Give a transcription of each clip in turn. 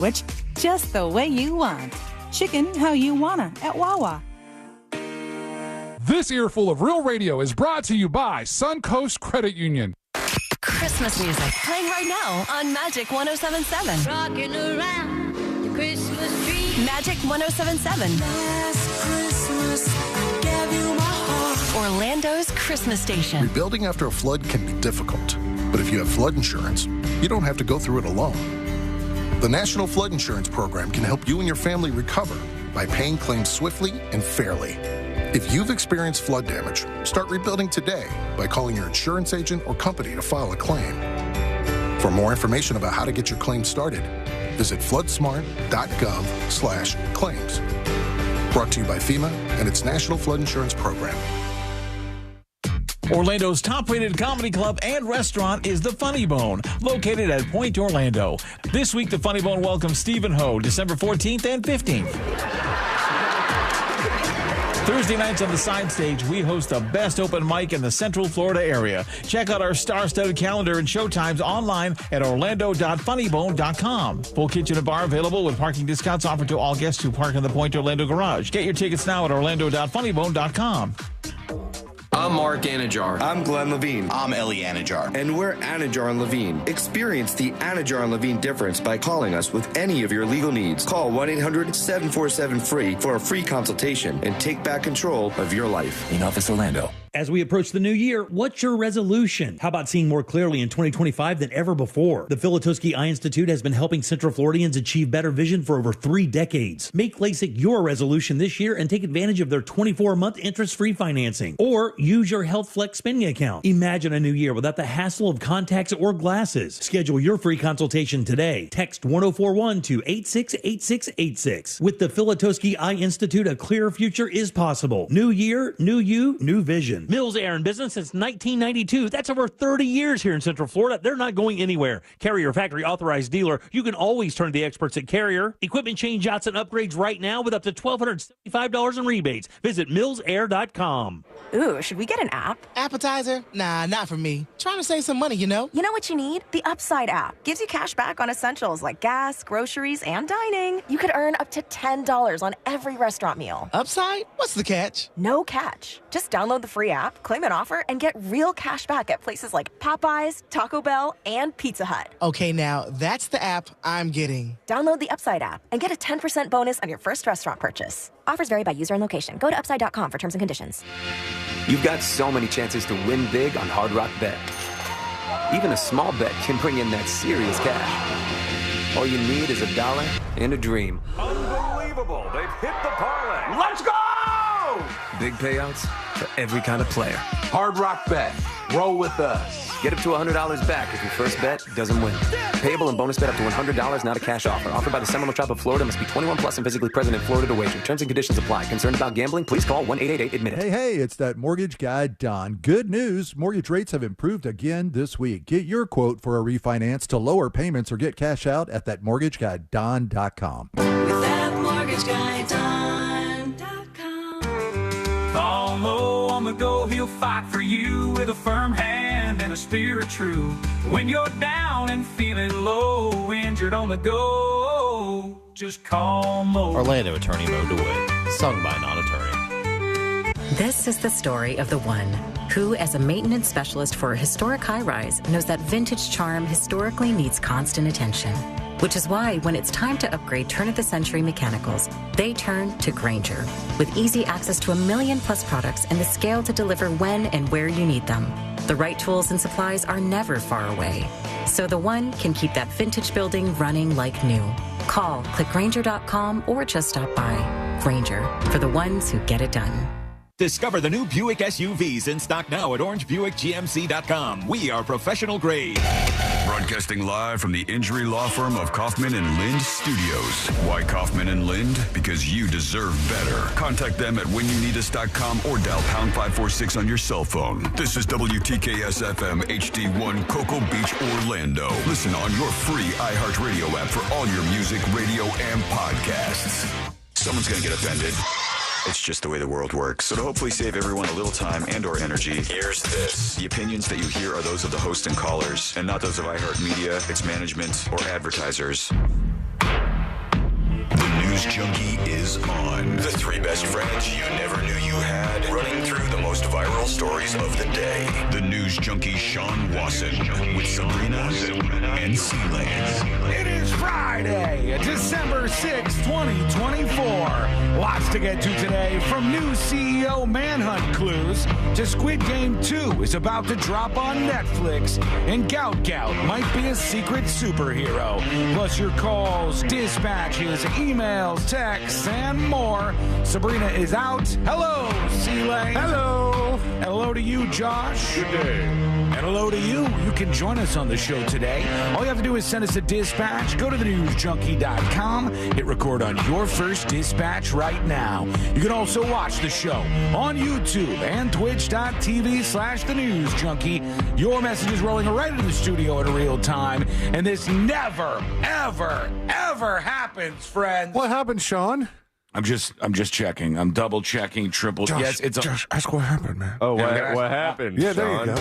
Which just the way you want. Chicken how you wanna at Wawa. This earful of real radio is brought to you by Suncoast Credit Union. Christmas music playing right now on Magic 107.7. Rocking around the Christmas tree. Magic 107.7. Last Christmas, I gave you my heart. Orlando's Christmas station. Rebuilding after a flood can be difficult, but if you have flood insurance, you don't have to go through it alone. The National Flood Insurance Program can help you and your family recover by paying claims swiftly and fairly. If you've experienced flood damage, start rebuilding today by calling your insurance agent or company to file a claim. For more information about how to get your claim started, visit floodsmart.gov/claims. Brought to you by FEMA and its National Flood Insurance Program. Orlando's top-rated comedy club and restaurant is the Funny Bone, located at Point Orlando. This week, the Funny Bone welcomes Stephen Ho, December 14th and 15th. Thursday nights on the side stage, we host the best open mic in the Central Florida area. Check out our star-studded calendar and showtimes online at orlando.funnybone.com. Full kitchen and bar available with parking discounts offered to all guests who park in the Point Orlando garage. Get your tickets now at orlando.funnybone.com. I'm Mark Anajar. I'm Glenn Levine. I'm Ellie Anajar. And we're Anajar and Levine. Experience the Anajar and Levine difference by calling us with any of your legal needs. Call 1-800-747-FREE for a free consultation and take back control of your life. In Office Orlando. As we approach the new year, what's your resolution? How about seeing more clearly in 2025 than ever before? The Filatowski Eye Institute has been helping Central Floridians achieve better vision for over 3 decades. Make LASIK your resolution this year and take advantage of their 24-month interest-free financing. Or use your Health Flex spending account. Imagine a new year without the hassle of contacts or glasses. Schedule your free consultation today. Text 1041 to 868686. With the Filatowski Eye Institute, a clearer future is possible. New year, new you, new vision. Mills Air in business since 1992. That's over 30 years here in Central Florida. They're not going anywhere. Carrier factory authorized dealer. You can always turn to the experts at Carrier. Equipment change-outs and upgrades right now with up to $1,275 in rebates. Visit millsair.com. Ooh, should we get an app? Appetizer? Nah, not for me. Trying to save some money, you know? You know what you need? The Upside app. Gives you cash back on essentials like gas, groceries, and dining. You could earn up to $10 on every restaurant meal. Upside? What's the catch? No catch. Just download the free app, claim an offer, and get real cash back at places like Popeyes, Taco Bell, and Pizza Hut. Okay, now that's the app I'm getting. Download the Upside app and get a 10% bonus on your first restaurant purchase. Offers vary by user and location. Go to upside.com for terms and conditions. You've got so many chances to win big on Hard Rock Bet. Even a small bet can bring in that serious cash. All you need is $1 and a dream. Unbelievable. They've hit the parlay. Let's go! Big payouts for every kind of player. Hard Rock Bet. Roll with us. Get up to $100 back if your first bet doesn't win. Payable and bonus bet up to $100, not a cash offer. Offered by the Seminole Tribe of Florida. Must be 21 plus and physically present in Florida to wager. Terms and conditions apply. Concerned about gambling? Please call 1-888-ADMIT-IT. Hey, it's that mortgage guy, Don. Good news. Mortgage rates have improved again this week. Get your quote for a refinance to lower payments or get cash out at thatmortgageguyDon.com. With that mortgage guy, Don.com. Although on the go, he'll fight for you with a firm hand and a spirit true. When you're down and feeling low, injured on the go, just call Mo. Orlando attorney Mo DeWitt, sung by non-attorney. This is the story of the one who, as a maintenance specialist for a historic high-rise, knows that vintage charm historically needs constant attention. Which is why when it's time to upgrade turn-of-the-century mechanicals, they turn to Grainger. With easy access to 1 million+ products and the scale to deliver when and where you need them. The right tools and supplies are never far away. So the one can keep that vintage building running like new. Call, click Grainger.com, or just stop by. Grainger, for the ones who get it done. Discover the new Buick SUVs in stock now at orangebuickgmc.com. We are professional grade. Broadcasting live from the injury law firm of Kaufman and Lind Studios. Why Kaufman and Lind? Because you deserve better. Contact them at whenyouneedus.com or dial pound 546 on your cell phone. This is WTKS FM HD1 Cocoa Beach, Orlando. Listen on your free iHeartRadio app for all your music, radio, and podcasts. Someone's going to get offended. It's just the way the world works. So to hopefully save everyone a little time and or energy, here's this. The opinions that you hear are those of the host and callers, and not those of iHeartMedia, its management, or advertisers. News Junkie is on. The three best friends you never knew you had, running through the most viral stories of the day. The News Junkie Sean Wasson with Sabrina and C-Lane. It is Friday, December 6, 2024. Lots to get to today, from new CEO Manhunt Clues to Squid Game 2 is about to drop on Netflix, and Gout might be a secret superhero. Plus your calls, dispatches, emails, texts, and more. Sabrina is out. Hello, C-Lane. Hello. Hello to you, Josh. Good day. And hello to you. You can join us on the show today. All you have to do is send us a dispatch. Go to thenewsjunkie.com. Hit record on your first dispatch right now. You can also watch the show on YouTube and twitch.tv/thenewsjunkie. Your message is rolling right into the studio in real time. And this never, ever, ever happens, friends. What happened, Sean? I'm just checking. I'm double checking, triple. Josh, yes, it's Josh, ask what happened, man. Oh, what happened? Yeah, Sean? there you go.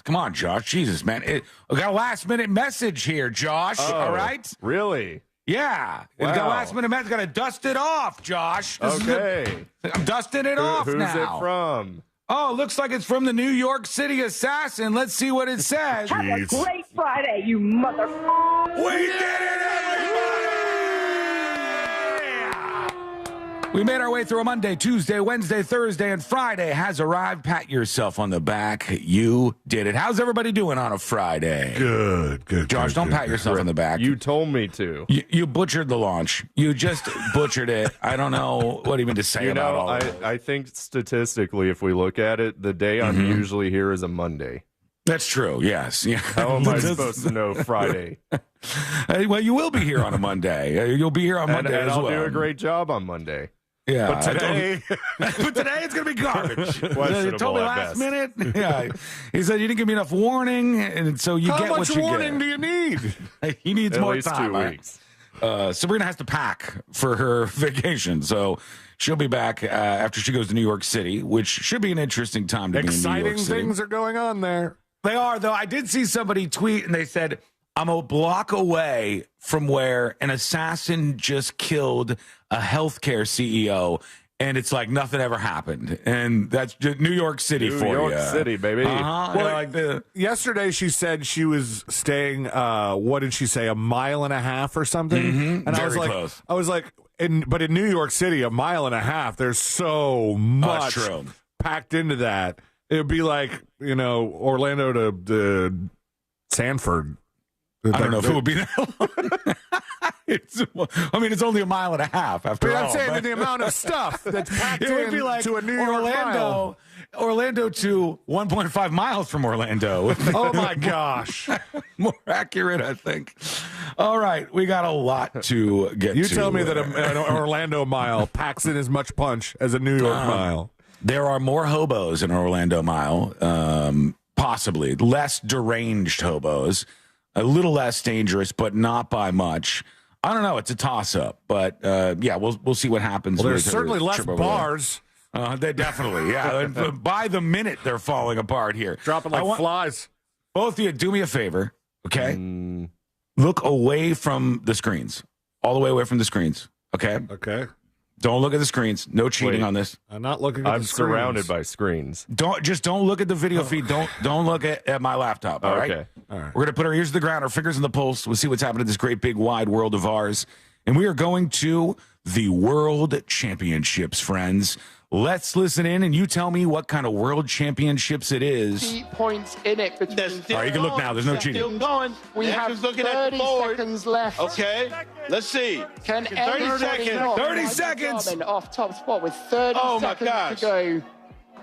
Come on, Josh. Jesus, man. We got a last-minute message here, Josh. Oh, all right? Really? Yeah. Wow. We've got a last-minute message. Got to dust it off, Josh. Okay. I'm dusting it off who's now. Who's it from? Oh, looks like it's from the New York City Assassin. Let's see what it says. Have a great Friday, you motherfucker. We did it, everybody! We made our way through a Monday, Tuesday, Wednesday, Thursday, and Friday has arrived. Pat yourself on the back. You did it. How's everybody doing on a Friday? Good. Josh, don't pat yourself on the back. You told me to. You butchered the launch. You just butchered it. I don't know what even to say about all of it. I think statistically, if we look at it, the day I'm usually here is a Monday. That's true, yes. Yeah. How am I supposed to know Friday? Well, you will be here on a Monday. You'll be here on Monday and as I'll well. do a great job on Monday. Yeah, but today it's going to be garbage. Questionable, You told me last minute. Yeah, he said you didn't give me enough warning, and so you get what you get. How much warning do you need? He needs At more least time. 2 weeks. Sabrina has to pack for her vacation, so she'll be back after she goes to New York City, which should be an interesting time to be in New York Exciting City. things are going on there. They are, though. I did see somebody tweet, and they said, I'm a block away from where an assassin just killed a healthcare CEO, and it's like nothing ever happened. And that's just New York City for you. New York City, baby. Well, yesterday she said she was staying, what did she say, a mile and a half or something? Mm-hmm. And Very close. I was like, but in New York City, a mile and a half, there's so much packed into that. It would be like, Orlando to Sanford. I don't know if it would be that long. It's only a mile and a half after all. I'm saying that the amount of stuff that's packed it would be like to a New York mile. Orlando to 1.5 miles from Orlando. Oh, my gosh. More accurate, I think. All right, we got a lot to get to. You tell me that an Orlando mile packs in as much punch as a New York mile. There are more hobos in Orlando mile, possibly. Less deranged hobos. A little less dangerous, but not by much. I don't know. It's a toss-up, but we'll see what happens. Well, there's certainly less bars. They definitely, yeah. By the minute, they're falling apart here. Dropping like flies. Both of you, do me a favor, okay? Look away from the screens. All the way away from the screens, okay? Okay. Don't look at the screens. No cheating on this. I'm not looking at the screens. I'm surrounded by screens. Don't look at the video feed. Don't look at my laptop, all right? All right. We're going to put our ears to the ground, our fingers in the pulse. We'll see what's happening in this great big wide world of ours. And we are going to the World Championships, friends. Let's listen in, and you tell me what kind of World Championships it is. 8 points in it. All right, you can look now. There's no cheating. Still going. We have 30 seconds left. Okay, let's see. Can 30 seconds. 30 seconds. Off top spot with 30 seconds to go.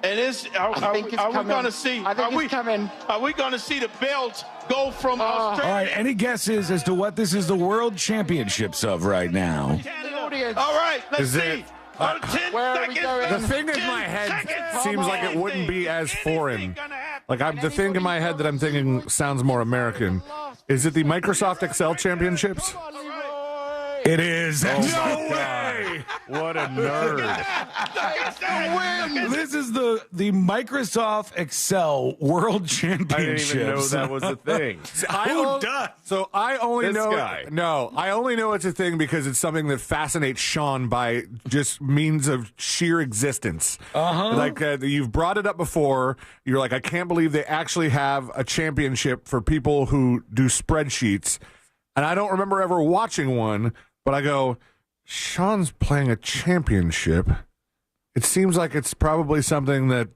And are we going to see? Are we going to see the belt go from Australia? All right, any guesses as to what this is the World Championships of right now? All right, let's see. 10 seconds. The thing in my head seems like it wouldn't be as foreign. Like the thing in my head that I'm thinking sounds more American. Is it the Microsoft Excel Championships? It is. Oh, No my way! What a nerd. This is the Microsoft Excel World Championships. I didn't even know that was a thing. Who does? So I only This know. guy. No, I only know it's a thing because it's something that fascinates Sean by just means of sheer existence. Like you've brought it up before. You're like, I can't believe they actually have a championship for people who do spreadsheets. And I don't remember ever watching one, but I go, Sean's playing a championship. It seems like it's probably something that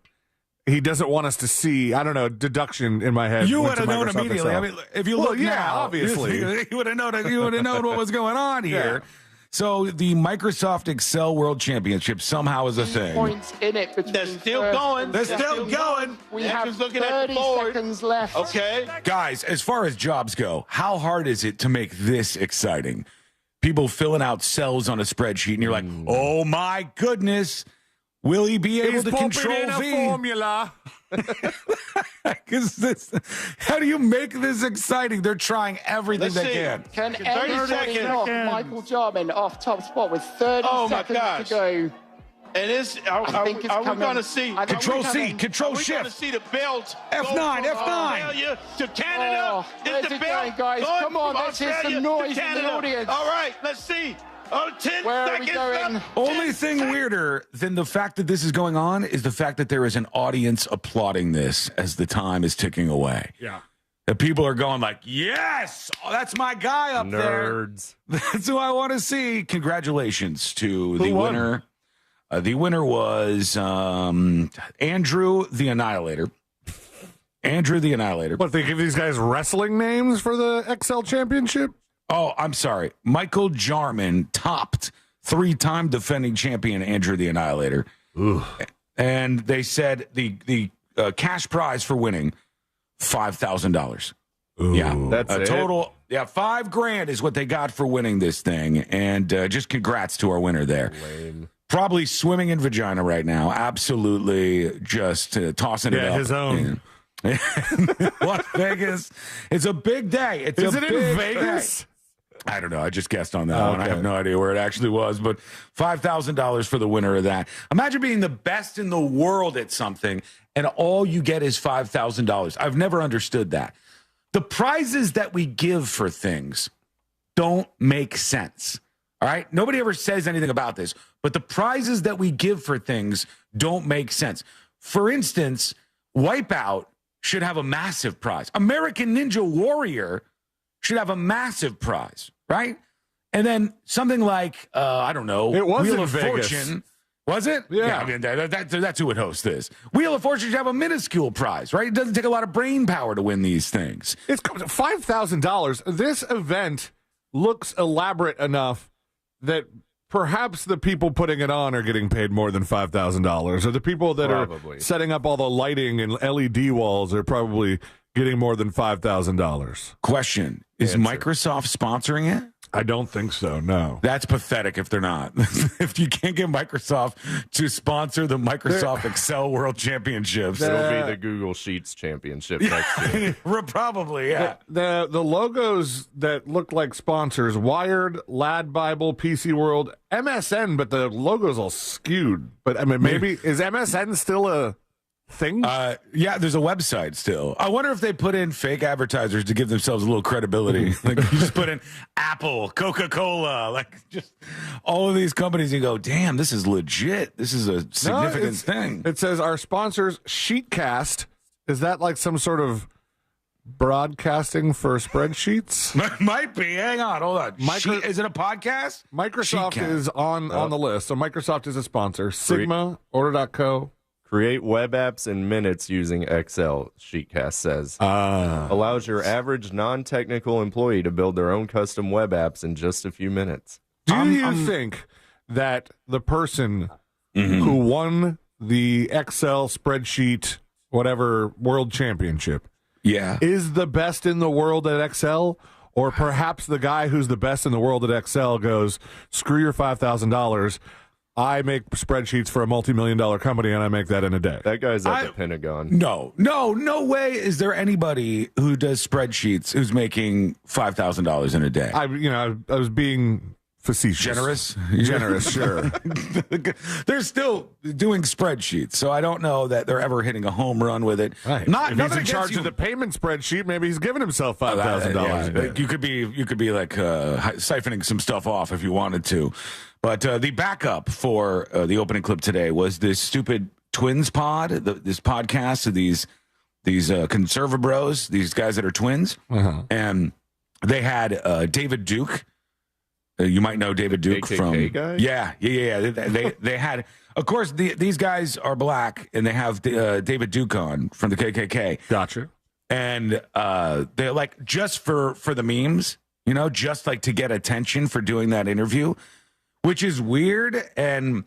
he doesn't want us to see. I don't know, deduction in my head. You went would have to known Microsoft immediately. Excel. I mean, if you look now, obviously. you would have known. You would have known what was going on here. So the Microsoft Excel World Championship somehow is a thing. Points in it between. They're still first going. and They're second. still going. We Next have is looking at 30 the board. seconds left. Okay. Guys, as far as jobs go, how hard is it to make this exciting? People filling out cells on a spreadsheet, and you're like, oh my goodness, will he be able He's to pumping control in a V? formula. How do you make this exciting? They're trying everything Let's they see. can. Can 30 anybody seconds. knock Michael Jarman off top spot with 30 Oh, my seconds gosh. to go? And it's, I think it's are we coming. going to see? I think Control we're C, coming. Control Are we going to Shift. see the belt F9, go from F9. Australia to Canada? Oh, Is where's the it belt going, guys? going Come on, from let's hear some Australia noise to in the Canada? audience. All right, let's see. Oh, 10 Where are we seconds going? left. Only 10 thing seconds. weirder than the fact that this is going on is the fact that there is an audience applauding this as the time is ticking away. Yeah. The people are going like, yes, oh, that's my guy up Nerds. there. That's who I want to see. Congratulations to the won? winner. The winner was Andrew the Annihilator. Andrew the Annihilator. What, they give these guys wrestling names for the Excel championship? Oh, I'm sorry. Michael Jarman topped 3-time defending champion Andrew the Annihilator. Ooh. And they said the cash prize for winning, $5,000. Yeah, That's a it? total. Yeah, $5,000 is what they got for winning this thing. And just congrats to our winner there. Lame. Probably swimming in vagina right now. Absolutely just tossing it up. His own. Las Vegas. It's a big day. Is it in Vegas? Day. I don't know. I just guessed on that one. I have no idea where it actually was, but $5,000 for the winner of that. Imagine being the best in the world at something, and all you get is $5,000. I've never understood that. The prizes that we give for things don't make sense. All right? Nobody ever says anything about this, but the prizes that we give for things don't make sense. For instance, Wipeout should have a massive prize. American Ninja Warrior should have a massive prize, right? And then something like, I don't know, It was Wheel in of Vegas. Fortune. Was it? Yeah. I mean, that's who would host this. Wheel of Fortune should have a minuscule prize, right? It doesn't take a lot of brain power to win these things. It's $5,000. This event looks elaborate enough that perhaps the people putting it on are getting paid more than $5,000, or the people that Probably. are setting up all the lighting and LED walls are probably getting more than $5,000. Question, is Microsoft sponsoring it? I don't think so, no. That's pathetic if they're not. If you can't get Microsoft to sponsor the Microsoft Excel World Championships. It'll be the Google Sheets Championship next year. Probably, yeah. The logos that look like sponsors, Wired, Lad Bible, PC World, MSN, but the logo's all skewed. But I mean, maybe, is MSN still a thing? Yeah, there's a website still. I wonder if they put in fake advertisers to give themselves a little credibility. Like you just put in Apple, Coca-Cola, like just all of these companies. You go, damn, this is legit. This is a significant thing. It says our sponsors, Sheetcast. Is that like some sort of broadcasting for spreadsheets? Might be. Hang on, hold on. Is it a podcast? Microsoft Sheetcast. is on the list. So Microsoft is a sponsor. Sigma, Order.co. Create web apps in minutes using Excel, Sheetcast says. Allows your average non-technical employee to build their own custom web apps in just a few minutes. Do you think that the person who won the Excel spreadsheet, whatever, world championship, is the best in the world at Excel? Or perhaps the guy who's the best in the world at Excel goes, screw your $5,000. I make spreadsheets for a multi-million-dollar company, and I make that in a day. That guy's at the Pentagon. No way is there anybody who does spreadsheets who's making $5,000 in a day. I was being Facetious. Generous, sure. They're still doing spreadsheets, so I don't know that they're ever hitting a home run with it. Right. If he's in charge of the payment spreadsheet, maybe he's giving himself $5,000. You could be like siphoning some stuff off if you wanted to. But the backup for the opening clip today was this stupid twins pod, this podcast of these conservative bros, these guys that are twins, and they had David Duke. You might know David Duke KKK from guy? Yeah. They had, of course, these guys are black, and they have David Duke on from the KKK. Gotcha. And they're like, just for the memes, just like to get attention for doing that interview, which is weird and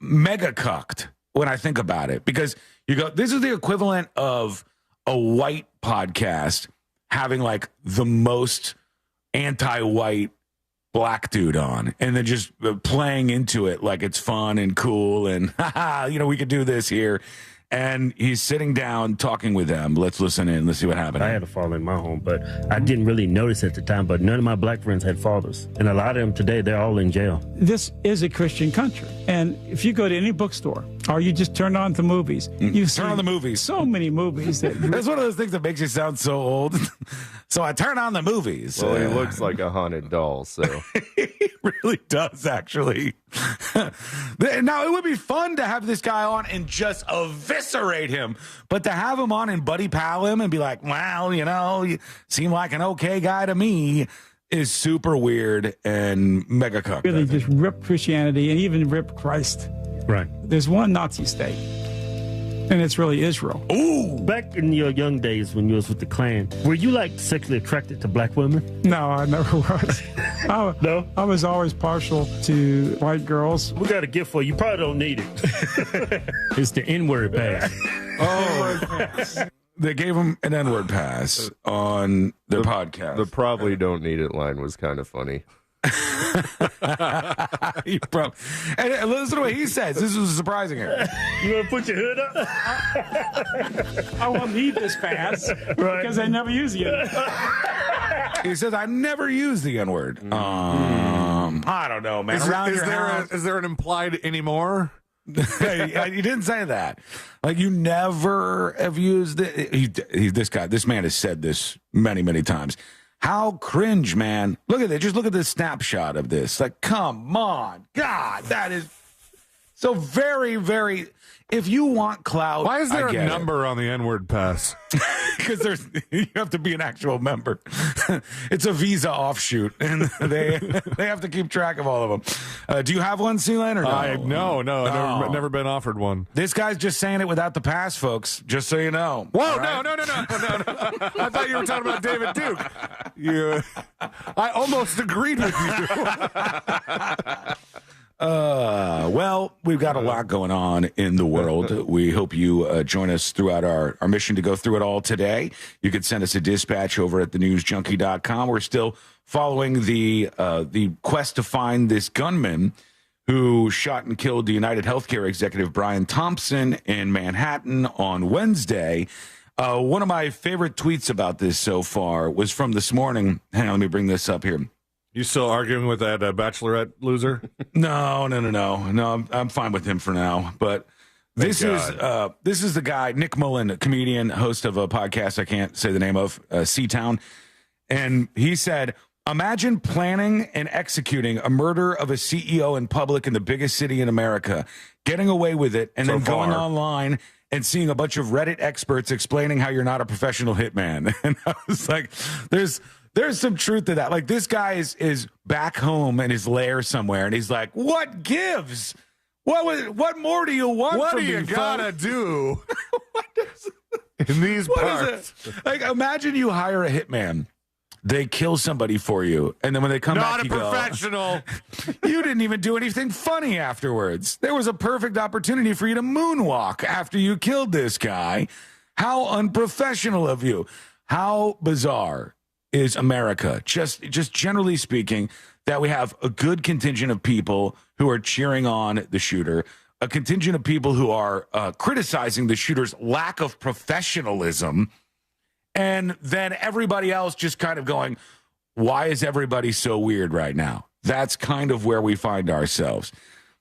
mega cucked when I think about it, because you go, this is the equivalent of a white podcast having like the most anti-white black dude on, and then just playing into it like it's fun and cool and we could do this here. And he's sitting down talking with them. Let's listen in. Let's see what happened. I had a father in my home, but I didn't really notice at the time. But none of my black friends had fathers, and a lot of them today, they're all in jail. This is a Christian country, and if you go to any bookstore or you just turn on the movies, you turn on the movies. So many movies that that's one of those things that makes you sound so old. So I turn on the movies. Well, he looks like a haunted doll, so he really does, actually. Now, it would be fun to have this guy on and just eviscerate him, but to have him on and buddy pal him and be like, well, you seem like an okay guy to me, is super weird and mega cucked. Really just rip Christianity and even rip Christ. Right. There's one Nazi state, and it's really Israel. Ooh! Back in your young days when you was with the Klan, were you like sexually attracted to black women? No, I never was. No? I was always partial to white girls. We got a gift for you. You probably don't need it. It's the N-word pass. Oh, they gave him an N-word pass on their podcast. The probably don't need it line was kind of funny. And listen to what he says. This was surprising here. You want to put your hood up? I won't need this pass because I never use it. He says, I never use the N-word. I don't know, man. Is there an implied anymore? He didn't say that. Like, you never have used it. This man has said this many, many times. How cringe, man. Look at it. Just look at this snapshot of this. Like, come on. God, that is so very, very... If you want clout, why is there a number on the N-word pass? Because you have to be an actual member. It's a Visa offshoot, and they have to keep track of all of them. Do you have one, C-Lane, or no? No. Never been offered one. This guy's just saying it without the pass, folks, just so you know. Whoa, right? No. I thought you were talking about David Duke. I almost agreed with you. Well, we've got a lot going on in the world. We hope you join us throughout our mission to go through it all today. You could send us a dispatch over at thenewsjunkie.com. We're still following the quest to find this gunman who shot and killed the United Healthcare executive Brian Thompson in Manhattan on Wednesday. One of my favorite tweets about this so far was from this morning. Hang on, let me bring this up here. You still arguing with that Bachelorette loser? No. I'm fine with him for now. But this is the guy, Nick Mullen, a comedian, host of a podcast I can't say the name of, C-Town, and he said, "Imagine planning and executing a murder of a CEO in public in the biggest city in America, getting away with it, and then going online and seeing a bunch of Reddit experts explaining how you're not a professional hitman." And I was like, There's some truth to that. Like, this guy is back home in his lair somewhere, and he's like, what gives? What more do you want what from do me, you gotta do in these parts? Like, imagine you hire a hitman. They kill somebody for you, and then when they come back, you go, not a professional. You didn't even do anything funny afterwards. There was a perfect opportunity for you to moonwalk after you killed this guy. How unprofessional of you. How bizarre is America, just generally speaking, that we have a good contingent of people who are cheering on the shooter, a contingent of people who are criticizing the shooter's lack of professionalism, and then everybody else just kind of going, why is everybody so weird right now? That's kind of where we find ourselves.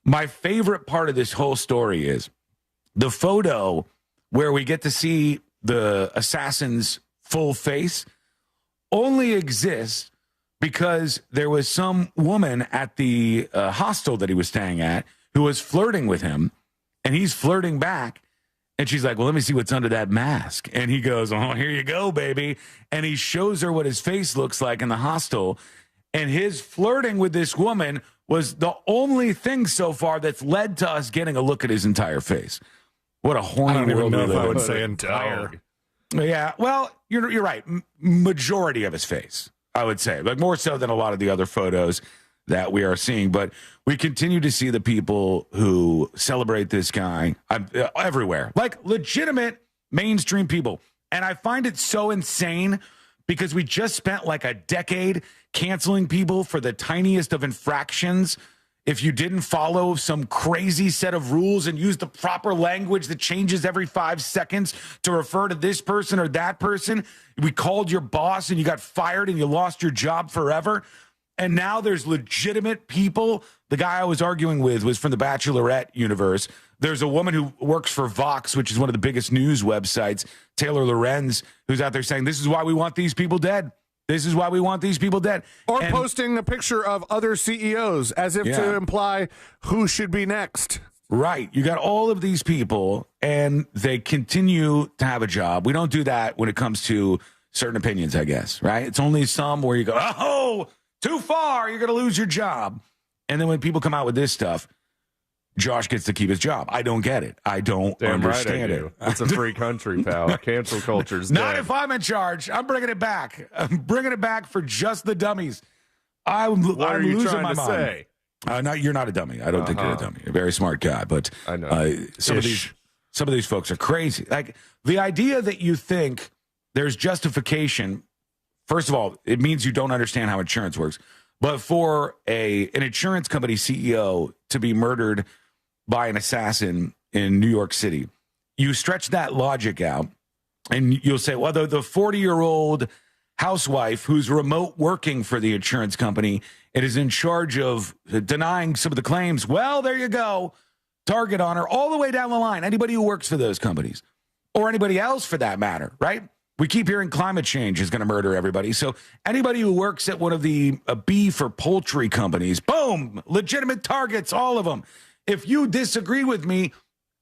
My favorite part of this whole story is the photo where we get to see the assassin's full face only exists because there was some woman at the hostel that he was staying at who was flirting with him, and he's flirting back. And she's like, well, let me see what's under that mask. And he goes, oh, here you go, baby. And he shows her what his face looks like in the hostel. And his flirting with this woman was the only thing so far that's led to us getting a look at his entire face. What a horny I don't even world know we if I live would in. say entire. Yeah, well, you're right. Majority of his face, I would say, like more so than a lot of the other photos that we are seeing. But we continue to see the people who celebrate this guy everywhere, like legitimate mainstream people. And I find it so insane because we just spent like a decade canceling people for the tiniest of infractions. If you didn't follow some crazy set of rules and use the proper language that changes every 5 seconds to refer to this person or that person, we called your boss and you got fired and you lost your job forever. And now there's legitimate people. The guy I was arguing with was from the Bachelorette universe. There's a woman who works for Vox, which is one of the biggest news websites, Taylor Lorenz, who's out there saying, this is why we want these people dead. This is why we want these people dead. Or posting a picture of other CEOs as if to imply who should be next. Right. You got all of these people, and they continue to have a job. We don't do that when it comes to certain opinions, I guess, right? It's only some where you go, oh, too far, you're going to lose your job. And then when people come out with this stuff, Josh gets to keep his job. I don't get it. I don't understand it. It's a free country, pal. Cancel culture's Not dead. if I'm in charge. I'm bringing it back. I'm bringing it back for just the dummies. I'm What are you losing trying my to mind. say? No, you're not a dummy. I don't think you're a dummy. You're a very smart guy, but I know. some of these folks are crazy. Like the idea that you think there's justification. First of all, it means you don't understand how insurance works. But for an insurance company CEO to be murdered by an assassin in New York City, you stretch that logic out, and you'll say, well, the 40-year-old housewife who's remote working for the insurance company and is in charge of denying some of the claims, well, there you go. Target on her all the way down the line. Anybody who works for those companies or anybody else for that matter, right? We keep hearing climate change is going to murder everybody. So anybody who works at one of the beef or poultry companies, boom, legitimate targets, all of them. If you disagree with me,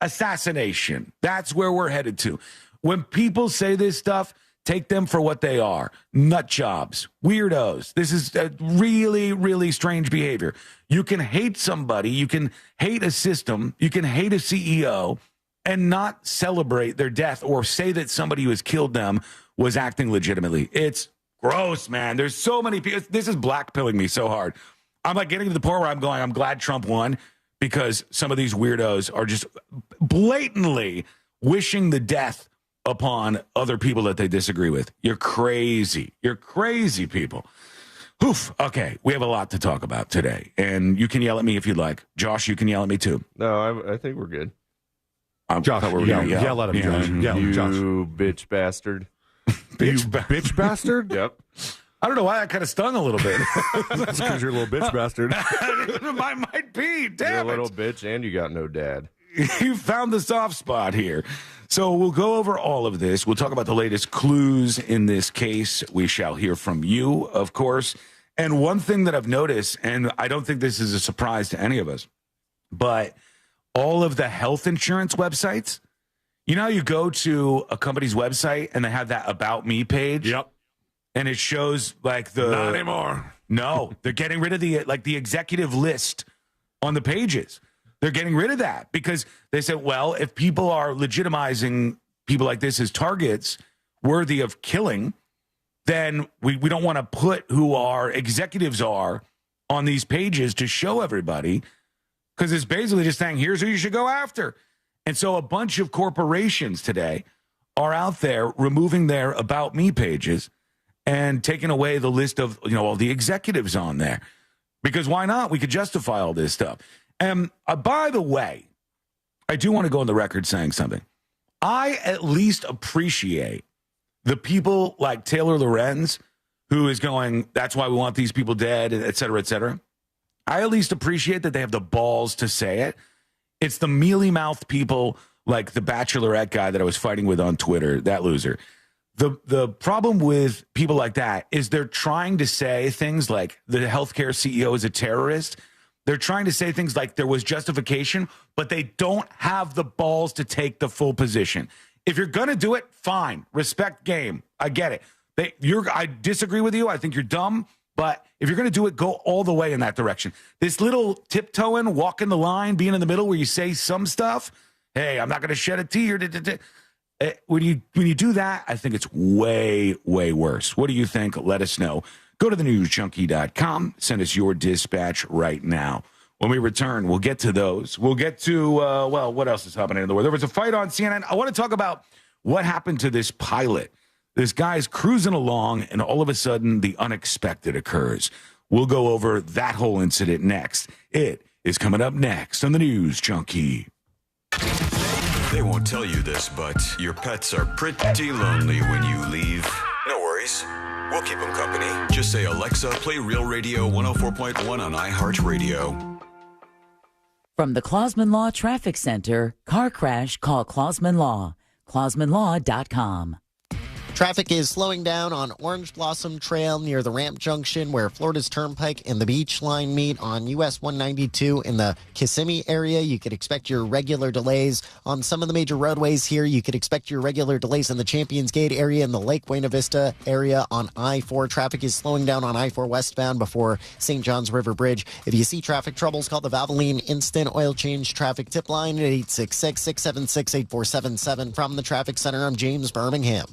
assassination. That's where we're headed to. When people say this stuff, take them for what they are. Nut jobs, weirdos. This is a really, really strange behavior. You can hate somebody. You can hate a system. You can hate a CEO and not celebrate their death or say that somebody who has killed them was acting legitimately. It's gross, man. There's so many people. This is blackpilling me so hard. I'm like getting to the point where I'm going, I'm glad Trump won because some of these weirdos are just blatantly wishing the death upon other people that they disagree with. You're crazy. You're crazy people. Oof. Okay, we have a lot to talk about today, and you can yell at me if you'd like. Josh, you can yell at me too. No, I think we're good. Josh, yell at him, Josh. Yell, You Josh. bitch bastard. Bitch bastard? Yep. I don't know why that kind of stung a little bit. That's because you're a little bitch bastard. might be. You're Damn a little it. bitch, and you got no dad. You found the soft spot here. So we'll go over all of this. We'll talk about the latest clues in this case. We shall hear from you, of course. And one thing that I've noticed, and I don't think this is a surprise to any of us, but all of the health insurance websites, you know how you go to a company's website and they have that About Me page? Yep. And it shows like the... Not anymore. No, they're getting rid of the executive list on the pages. They're getting rid of that because they said, well, if people are legitimizing people like this as targets worthy of killing, then we don't want to put who our executives are on these pages to show everybody because it's basically just saying, here's who you should go after. And so a bunch of corporations today are out there removing their About Me pages and taking away the list of, all the executives on there. Because why not? We could justify all this stuff. And by the way, I do want to go on the record saying something. I at least appreciate the people like Taylor Lorenz, who is going, that's why we want these people dead, et cetera, et cetera. I at least appreciate that they have the balls to say it. It's the mealy-mouthed people like the Bachelorette guy that I was fighting with on Twitter, that loser. The problem with people like that is they're trying to say things like the healthcare CEO is a terrorist. They're trying to say things like there was justification, but they don't have the balls to take the full position. If you're going to do it, fine. Respect game. I get it. I disagree with you. I think you're dumb. But if you're going to do it, go all the way in that direction. This little tiptoeing, walking the line, being in the middle where you say some stuff, hey, I'm not going to shed a tear. When you do that, I think it's way, way worse. What do you think? Let us know. Go to thenewsjunkie.com. Send us your dispatch right now. When we return, we'll get to those. We'll get to, what else is happening in the world? There was a fight on CNN. I want to talk about what happened to this pilot. This guy's cruising along, and all of a sudden, the unexpected occurs. We'll go over that whole incident next. It is coming up next on the News Junkie. They won't tell you this, but your pets are pretty lonely when you leave. No worries. We'll keep them company. Just say, Alexa, play Real Radio 104.1 on iHeartRadio. From the Clausman Law Traffic Center, car crash, call Clausman Law. ClausmanLaw.com. Traffic is slowing down on Orange Blossom Trail near the Ramp Junction where Florida's Turnpike and the Beach Line meet. On US 192 in the Kissimmee area, you could expect your regular delays. On some of the major roadways here, you could expect your regular delays in the Champions Gate area and the Lake Buena Vista area. On I-4, traffic is slowing down on I-4 westbound before St. Johns River Bridge. If you see traffic troubles, call the Valvoline Instant Oil Change Traffic Tip Line at 866-676-8477. From the Traffic Center, I'm James Birmingham.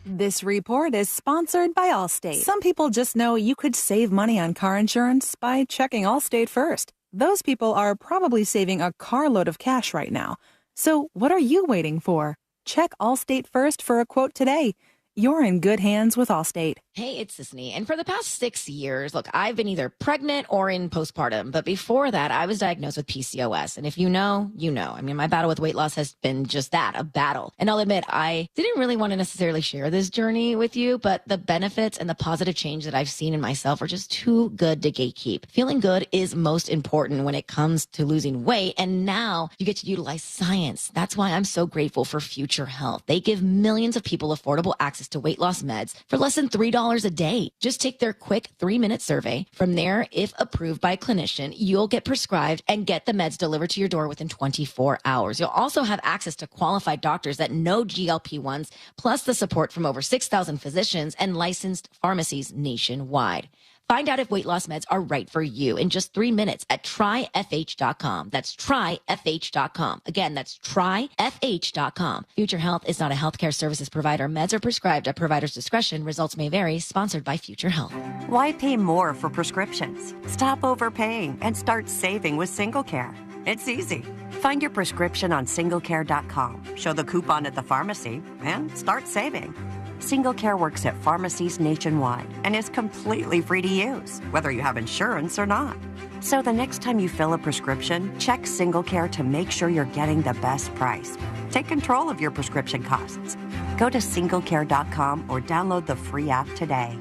This report is sponsored by Allstate. Some people just know you could save money on car insurance by checking Allstate first. Those people are probably saving a carload of cash right now. So what are you waiting for? Check Allstate first for a quote today. You're in good hands with Allstate. Hey, it's Sisney. And for the past 6 years, look, I've been either pregnant or in postpartum. But before that, I was diagnosed with PCOS. And if you know, you know. I mean, my battle with weight loss has been just that, a battle. And I'll admit, I didn't really want to necessarily share this journey with you, but the benefits and the positive change that I've seen in myself are just too good to gatekeep. Feeling good is most important when it comes to losing weight. And now you get to utilize science. That's why I'm so grateful for Future Health. They give millions of people affordable access to weight loss meds for less than $3 a day. Just take their quick 3-minute survey. From there, if approved by a clinician, you'll get prescribed and get the meds delivered to your door within 24 hours. You'll also have access to qualified doctors that know GLP-1s, plus the support from over 6,000 physicians and licensed pharmacies nationwide. Find out if weight loss meds are right for you in just 3 minutes at tryfh.com. That's tryfh.com. Again, that's tryfh.com. Future Health is not a healthcare services provider. Meds are prescribed at provider's discretion. Results may vary. Sponsored by Future Health. Why pay more for prescriptions? Stop overpaying and start saving with SingleCare. It's easy. Find your prescription on singlecare.com. Show the coupon at the pharmacy and start saving. SingleCare works at pharmacies nationwide and is completely free to use, whether you have insurance or not. So the next time you fill a prescription, check SingleCare to make sure you're getting the best price. Take control of your prescription costs. Go to singlecare.com or download the free app today.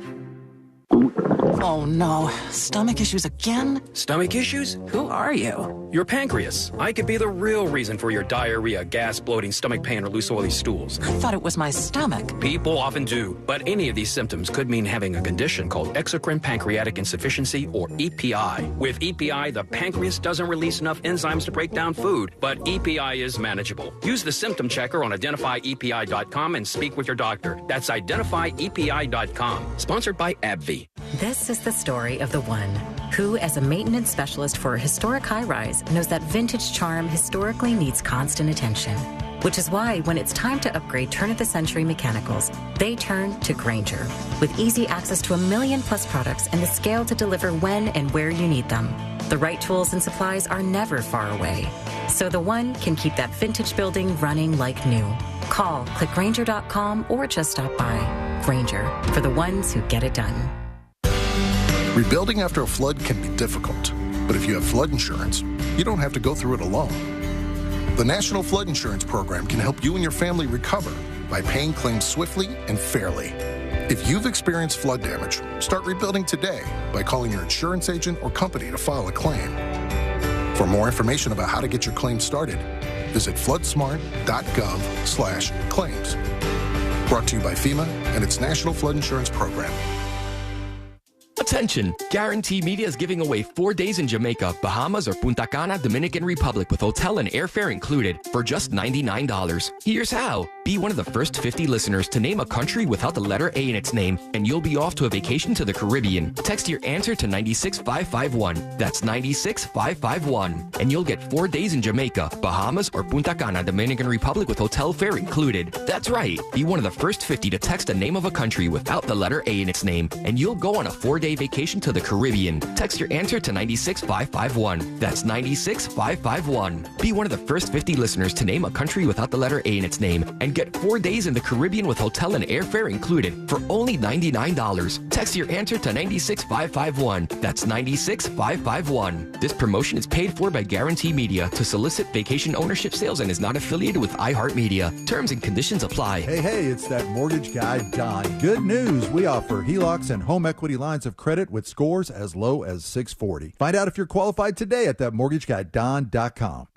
Oh no, stomach issues again? Stomach issues? Who are you? Your pancreas. I could be the real reason for your diarrhea, gas, bloating, stomach pain, or loose oily stools. I thought it was my stomach. People often do, but any of these symptoms could mean having a condition called exocrine pancreatic insufficiency, or EPI. With EPI, the pancreas doesn't release enough enzymes to break down food, but EPI is manageable. Use the symptom checker on identifyepi.com and speak with your doctor. That's identifyepi.com. Sponsored by AbbVie. This is the story of the one who, as a maintenance specialist for a historic high-rise, knows that vintage charm historically needs constant attention. Which is why, when it's time to upgrade turn-of-the-century mechanicals, they turn to Grainger. With easy access to 1 million-plus products and the scale to deliver when and where you need them. The right tools and supplies are never far away. So the one can keep that vintage building running like new. Call, click Grainger.com, or just stop by. Grainger, for the ones who get it done. Rebuilding after a flood can be difficult, but if you have flood insurance, you don't have to go through it alone. The National Flood Insurance Program can help you and your family recover by paying claims swiftly and fairly. If you've experienced flood damage, start rebuilding today by calling your insurance agent or company to file a claim. For more information about how to get your claim started, visit floodsmart.gov/claims. Brought to you by FEMA and its National Flood Insurance Program. Attention! Guarantee Media is giving away 4 days in Jamaica, Bahamas, or Punta Cana, Dominican Republic with hotel and airfare included for just $99. Here's how. Be one of the first 50 listeners to name a country without the letter A in its name, and you'll be off to a vacation to the Caribbean. Text your answer to 96551. That's 96551. And you'll get 4 days in Jamaica, Bahamas, or Punta Cana, Dominican Republic with hotel fare included. That's right. Be one of the first 50 to text the name of a country without the letter A in its name, and you'll go on a 4-day vacation to the Caribbean. Text your answer to 96551. That's 96551. Be one of the first 50 listeners to name a country without the letter A in its name and get 4 days in the Caribbean with hotel and airfare included for only $99. Text your answer to 96551. That's 96551. This promotion is paid for by Guarantee Media to solicit vacation ownership sales and is not affiliated with iHeartMedia. Terms and conditions apply. Hey, it's that mortgage guy, Don. Good news. We offer HELOCs and home equity lines of credit with scores as low as 640. Find out if you're qualified today at thatmortgageguyDon.com.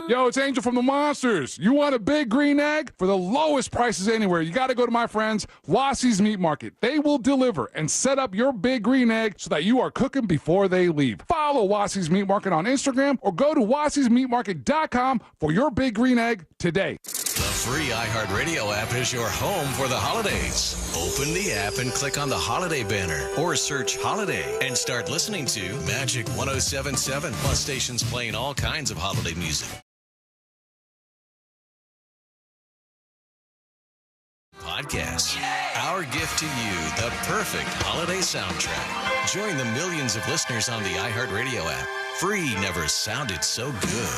Yo, it's Angel from the Monsters. You want a big green egg? For the lowest prices anywhere, you got to go to my friends, Wassie's Meat Market. They will deliver and set up your big green egg so that you are cooking before they leave. Follow Wassie's Meat Market on Instagram or go to wassiesmeatmarket.com for your big green egg today. The free iHeartRadio app is your home for the holidays. Open the app and click on the holiday banner or search holiday and start listening to Magic 107.7 plus stations playing all kinds of holiday music. Podcast. Our gift to you, the perfect holiday soundtrack. Join the millions of listeners on the iHeartRadio app. Free never sounded so good.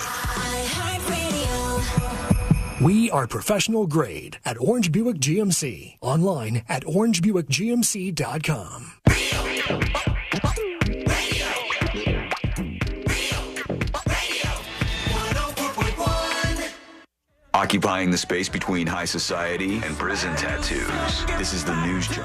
We are professional grade at Orange Buick GMC. Online at orangebuickgmc.com. Occupying the space between high society and prison tattoos. This is the News Junkie.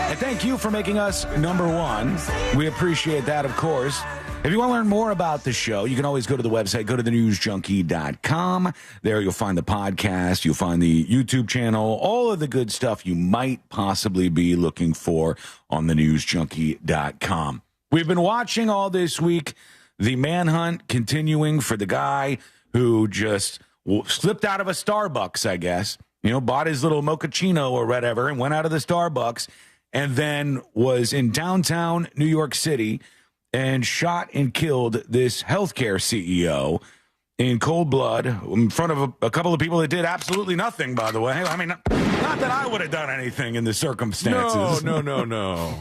And thank you for making us number one. We appreciate that, of course. If you want to learn more about the show, you can always go to the website, go to thenewsjunkie.com. There you'll find the podcast, you'll find the YouTube channel, all of the good stuff you might possibly be looking for on thenewsjunkie.com. We've been watching all this week the manhunt continuing for the guy who just slipped out of a Starbucks, I guess. You know, bought his little mochaccino or whatever and went out of the Starbucks and then was in downtown New York City and shot and killed this healthcare CEO in cold blood in front of a couple of people that did absolutely nothing, by the way. I mean, not that I would have done anything in the circumstances. No.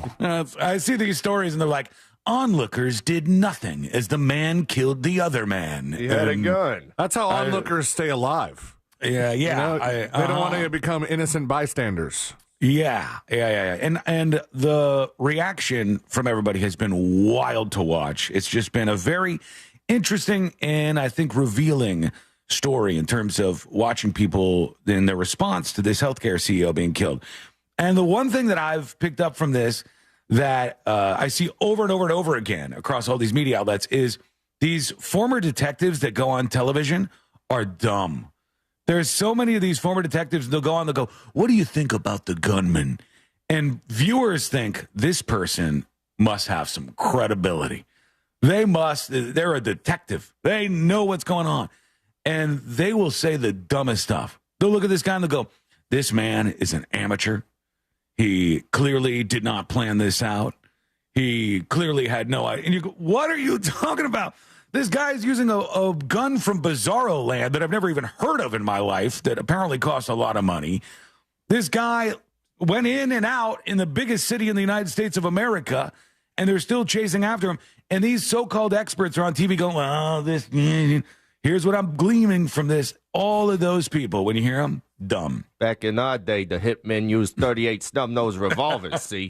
I see these stories, and they're like, onlookers did nothing as the man killed the other man. He had a gun. That's how onlookers stay alive. Yeah. You know, they don't want to become innocent bystanders. Yeah. And the reaction from everybody has been wild to watch. It's just been a very interesting and I think revealing story in terms of watching people in their response to this healthcare CEO being killed. And the one thing that I've picked up from this that I see over and over and over again across all these media outlets is these former detectives that go on television are dumb. There's so many of these former detectives, they'll go on, they'll go, what do you think about the gunman? And viewers think this person must have some credibility. They're a detective. They know what's going on. And they will say the dumbest stuff. They'll look at this guy and they'll go, this man is an amateur. He clearly did not plan this out. He clearly had no idea. And you go, what are you talking about? This guy's using a gun from Bizarro Land that I've never even heard of in my life that apparently costs a lot of money. This guy went in and out in the biggest city in the United States of America, and they're still chasing after him. And these so-called experts are on TV going, here's what I'm gleaming from this. All of those people, when you hear them, dumb. Back in our day, the hitmen used 38 snub-nosed revolvers, see?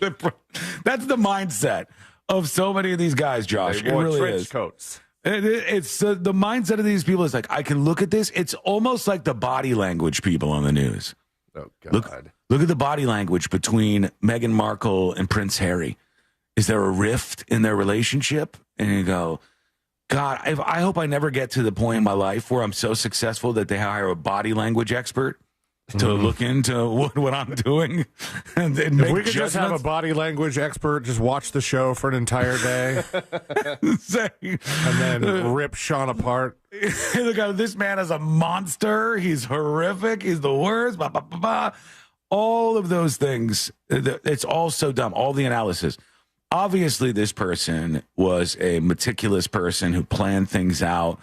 That's the mindset of so many of these guys, Josh. They wore it really trench is. coats. It's the mindset of these people is like, I can look at this. It's almost like the body language people on the news. Oh, God. Look at the body language between Meghan Markle and Prince Harry. Is there a rift in their relationship? And you go, God, I hope I never get to the point in my life where I'm so successful that they hire a body language expert to look into what I'm doing. And if we could just have a body language expert just watch the show for an entire day and then rip Sean apart. Look, this man is a monster. He's horrific. He's the worst. Bah, bah, bah, bah. All of those things. It's all so dumb. All the analysis. Obviously, this person was a meticulous person who planned things out.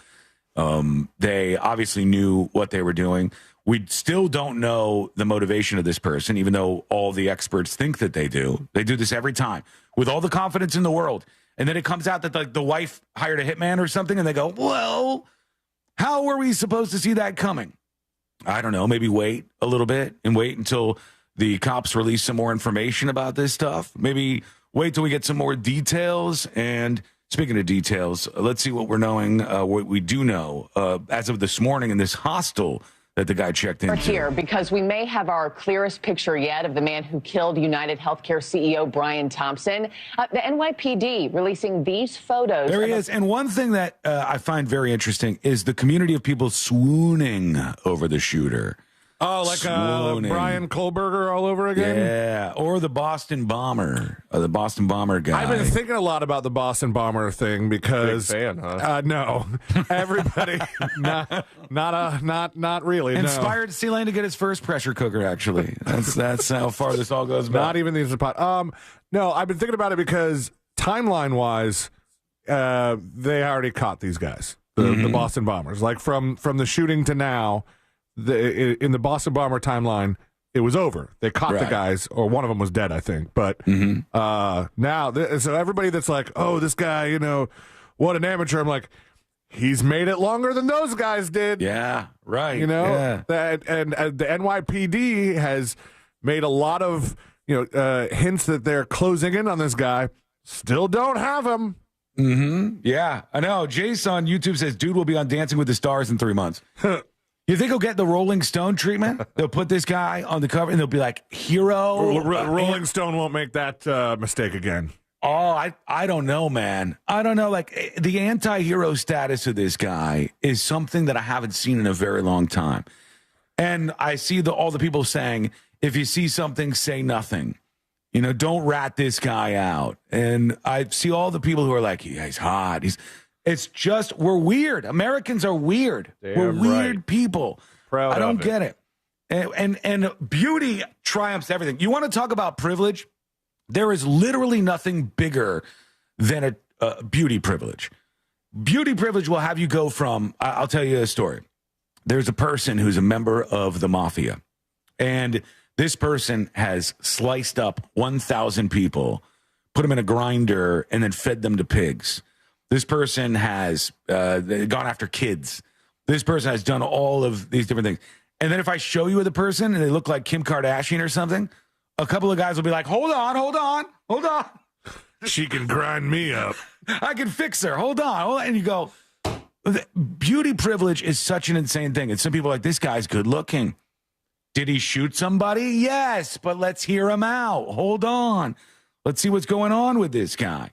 They obviously knew what they were doing. We still don't know the motivation of this person, even though all the experts think that they do. They do this every time with all the confidence in the world. And then it comes out that the wife hired a hitman or something, and they go, well, how were we supposed to see that coming? I don't know. Maybe wait a little bit and wait until the cops release some more information about this stuff. Maybe wait till we get some more details. And speaking of details, let's see what we're knowing, what we do know as of this morning in this hostel that the guy checked into. We're here because we may have our clearest picture yet of the man who killed United Healthcare CEO Brian Thompson. The NYPD releasing these photos. There he is. And one thing that I find very interesting is the community of people swooning over the shooter. Oh, like Brian Kohlberger all over again? Yeah, or the Boston Bomber, the Boston Bomber guy. I've been thinking a lot about the Boston Bomber thing because big fan, huh? No, everybody, not really. Inspired C-Lane to get his first pressure cooker. Actually, that's how far this all goes back. Not even these pot. No, I've been thinking about it because timeline wise, they already caught these guys, the Boston Bombers. Like from the shooting to now. In the Boston Bomber timeline, it was over. They caught the guys, or one of them was dead, I think. But now, so everybody that's like, oh, this guy, what an amateur. I'm like, he's made it longer than those guys did. Yeah, right. And the NYPD has made a lot of hints that they're closing in on this guy. Still don't have him. Yeah, I know. Jace on YouTube says, dude will be on Dancing with the Stars in 3 months. You think he'll get the Rolling Stone treatment? They'll put this guy on the cover, and they'll be like, hero. Rolling Stone won't make that mistake again. Oh, I don't know, man. I don't know. Like, the anti-hero status of this guy is something that I haven't seen in a very long time. And I see all the people saying, if you see something, say nothing. Don't rat this guy out. And I see all the people who are like, yeah, he's hot. It's just, we're weird. Americans are weird. We're weird people. Proud I don't of it. get it. And beauty triumphs everything. You want to talk about privilege? There is literally nothing bigger than a beauty privilege. Beauty privilege will have you go from, I'll tell you a story. There's a person who's a member of the mafia. And this person has sliced up 1,000 people, put them in a grinder, and then fed them to pigs. This person has gone after kids. This person has done all of these different things. And then if I show you the person and they look like Kim Kardashian or something, a couple of guys will be like, hold on. She can grind me up. I can fix her. Hold on. And you go, beauty privilege is such an insane thing. And some people are like, this guy's good looking. Did he shoot somebody? Yes, but let's hear him out. Hold on. Let's see what's going on with this guy.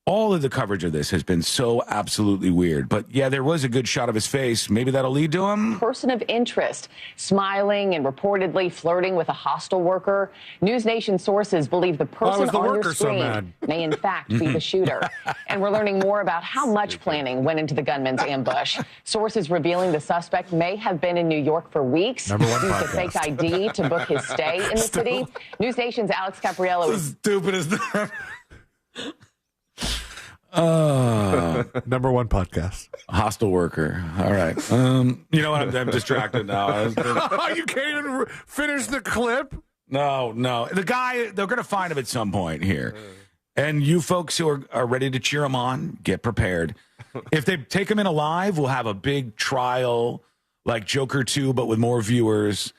All of the coverage of this has been so absolutely weird. But, yeah, there was a good shot of his face. Maybe that'll lead to him. Person of interest, smiling and reportedly flirting with a hostel worker. News Nation sources believe the person on your screen may, in fact, be the shooter. And we're learning more about how much planning went into the gunman's ambush. Sources revealing the suspect may have been in New York for weeks, used a fake ID to book his stay in the city. News Nation's Alex Capriello is stupid as that. Number one podcast. Hostile worker. All right. You know what? I'm distracted now. You can't even finish the clip? No. The guy, they're going to find him at some point here. And you folks who are ready to cheer him on, get prepared. If they take him in alive, we'll have a big trial like Joker 2, but with more viewers.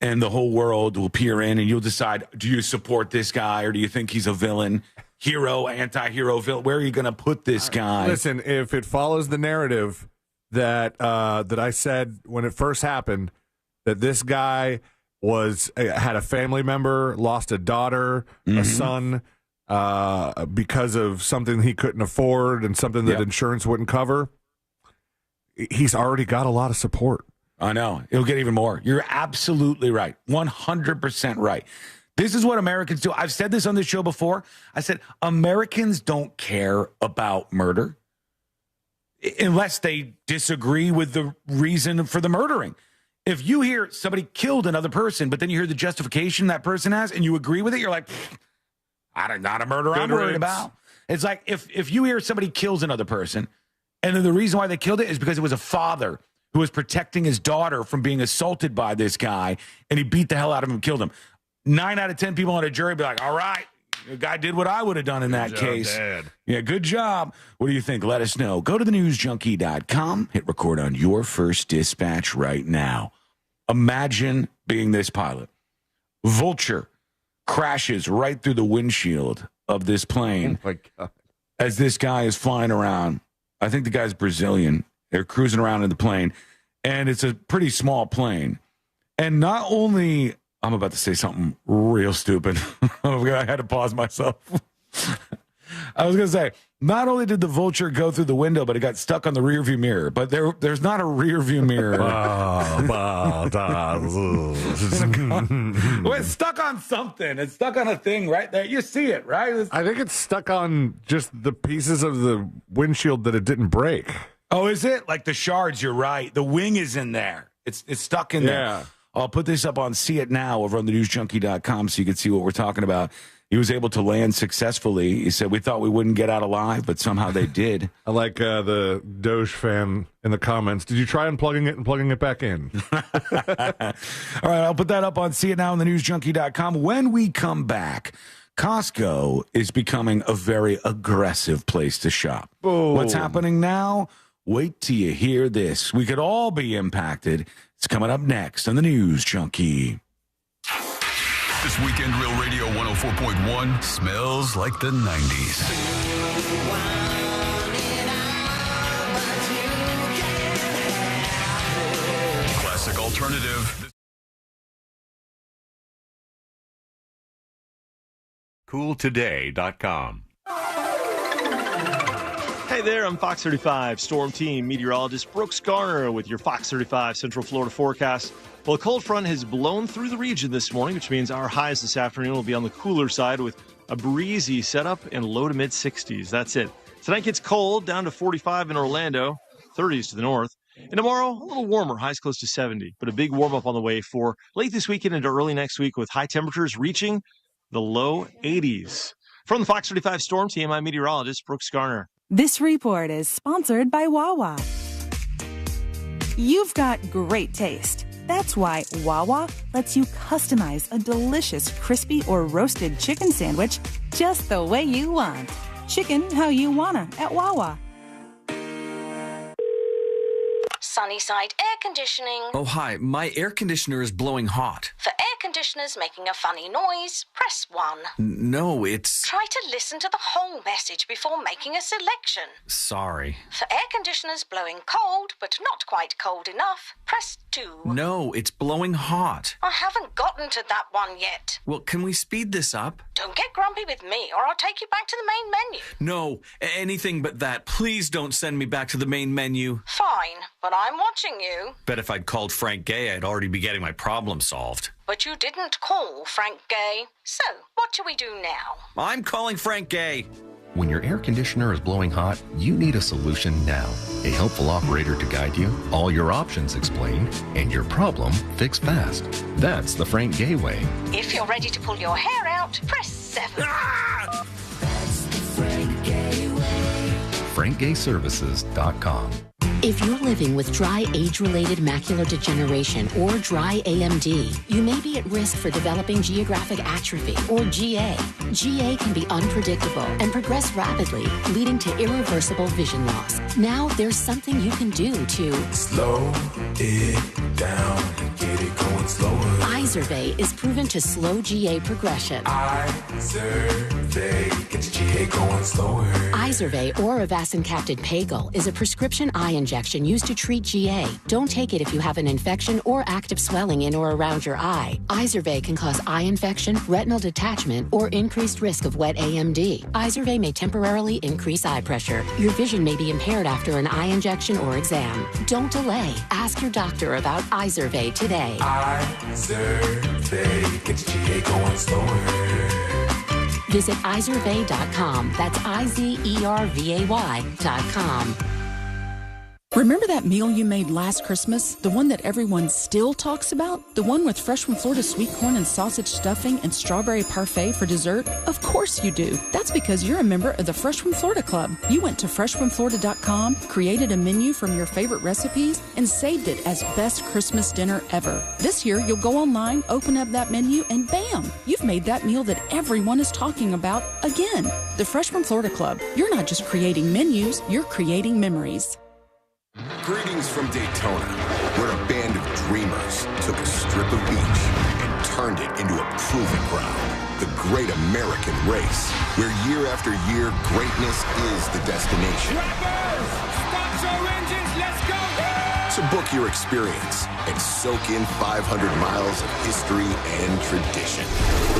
and the whole world will peer in, and you'll decide, do you support this guy, or do you think he's a villain? Hero, anti-hero, villain. Where are you going to put this guy? Listen, if it follows the narrative that I said when it first happened, that this guy had a family member, lost a daughter, a son, because of something he couldn't afford and something that insurance wouldn't cover, he's already got a lot of support. I know. It'll get even more. You're absolutely right. 100% right. This is what Americans do. I've said this on this show before. I said, Americans don't care about murder unless they disagree with the reason for the murdering. If you hear somebody killed another person, but then you hear the justification that person has and you agree with it, you're like, not a murder I'm worried about. It's like if you hear somebody kills another person and then the reason why they killed it is because it was a father who was protecting his daughter from being assaulted by this guy and he beat the hell out of him and killed him. 9 out of 10 people on a jury be like, all right, the guy did what I would have done in that case. Dad. Yeah, good job. What do you think? Let us know. Go to thenewsjunkie.com. Hit record on your first dispatch right now. Imagine being this pilot. Vulture crashes right through the windshield of this plane. Oh, my God. As this guy is flying around. I think the guy's Brazilian. They're cruising around in the plane, and it's a pretty small plane. And not only... I'm about to say something real stupid. I had to pause myself. I was going to say, not only did the Vulture go through the window, but it got stuck on the rearview mirror. But there's not a rearview mirror. Well, it's stuck on something. It's stuck on a thing right there. You see it, right? I think it's stuck on just the pieces of the windshield that it didn't break. Oh, is it? Like the shards, you're right. The wing is in there. It's stuck in there. I'll put this up on See It Now over on thenewsjunkie.com so you can see what we're talking about. He was able to land successfully. He said, we thought we wouldn't get out alive, but somehow they did. I like the Doge fan in the comments. Did you try unplugging it and plugging it back in? All right, I'll put that up on See It Now on thenewsjunkie.com. When we come back, Costco is becoming a very aggressive place to shop. Boom. What's happening now? Wait till you hear this. We could all be impacted. It's coming up next on the News Junkie. This weekend, Real Radio 104.1 smells like the 90s. Classic alternative. CoolToday.com. Hey there, I'm Fox 35 Storm Team meteorologist Brooks Garner with your Fox 35 Central Florida forecast. Well, a cold front has blown through the region this morning, which means our highs this afternoon will be on the cooler side with a breezy setup and low to mid 60s. That's it. Tonight gets cold, down to 45 in Orlando, 30s to the north. And tomorrow, a little warmer, highs close to 70, but a big warm up on the way for late this weekend into early next week with high temperatures reaching the low 80s. From the Fox 35 Storm Team, I'm meteorologist Brooks Garner. This report is sponsored by Wawa. You've got great taste. That's why Wawa lets you customize a delicious crispy or roasted chicken sandwich just the way you want. Chicken how you wanna at Wawa. Sunnyside Air Conditioning. Oh, hi. My air conditioner is blowing hot. For air conditioners making a funny noise, press 1. No, it's... Try to listen to the whole message before making a selection. Sorry. For air conditioners blowing cold, but not quite cold enough, press 2. No, it's blowing hot. I haven't gotten to that one yet. Well, can we speed this up? Don't get grumpy with me, or I'll take you back to the main menu. No, anything but that. Please don't send me back to the main menu. Fine, but I'm watching you. Bet if I'd called Frank Gay, I'd already be getting my problem solved. But you didn't call Frank Gay. So, what do we do now? I'm calling Frank Gay. When your air conditioner is blowing hot, you need a solution now. A helpful operator to guide you, all your options explained, and your problem fixed fast. That's the Frank Gay way. If you're ready to pull your hair out, press 7. FrankGayServices.com. If you're living with dry age-related macular degeneration or dry AMD, you may be at risk for developing geographic atrophy or GA. GA can be unpredictable and progress rapidly, leading to irreversible vision loss. Now there's something you can do to slow it down and get it going slower. Izervay is proven to slow GA progression. Izervay gets GA going slower. Izervay or avacincaptad pagel is a prescription eye injection used to treat GA. Don't take it if you have an infection or active swelling in or around your eye. Izervay can cause eye infection, retinal detachment, or increased risk of wet AMD. Izervay may temporarily increase eye pressure. Your vision may be impaired after an eye injection or exam. Don't delay. Ask your doctor about Izervay today. Izervay gets GA going slower. Visit Izervay.com. That's IZERVAY.com. Remember that meal you made last Christmas? The one that everyone still talks about? The one with fresh from Florida sweet corn and sausage stuffing and strawberry parfait for dessert? Of course you do. That's because you're a member of the Fresh from Florida Club. You went to freshfromflorida.com, created a menu from your favorite recipes, and saved it as best Christmas dinner ever. This year, you'll go online, open up that menu, and bam! You've made that meal that everyone is talking about again. The Fresh from Florida Club. You're not just creating menus, you're creating memories. Greetings from Daytona, where a band of dreamers took a strip of beach and turned it into a proving ground. The Great American Race, where year after year, greatness is the destination. Drivers, start your engines, let's go! So book your experience and soak in 500 miles of history and tradition.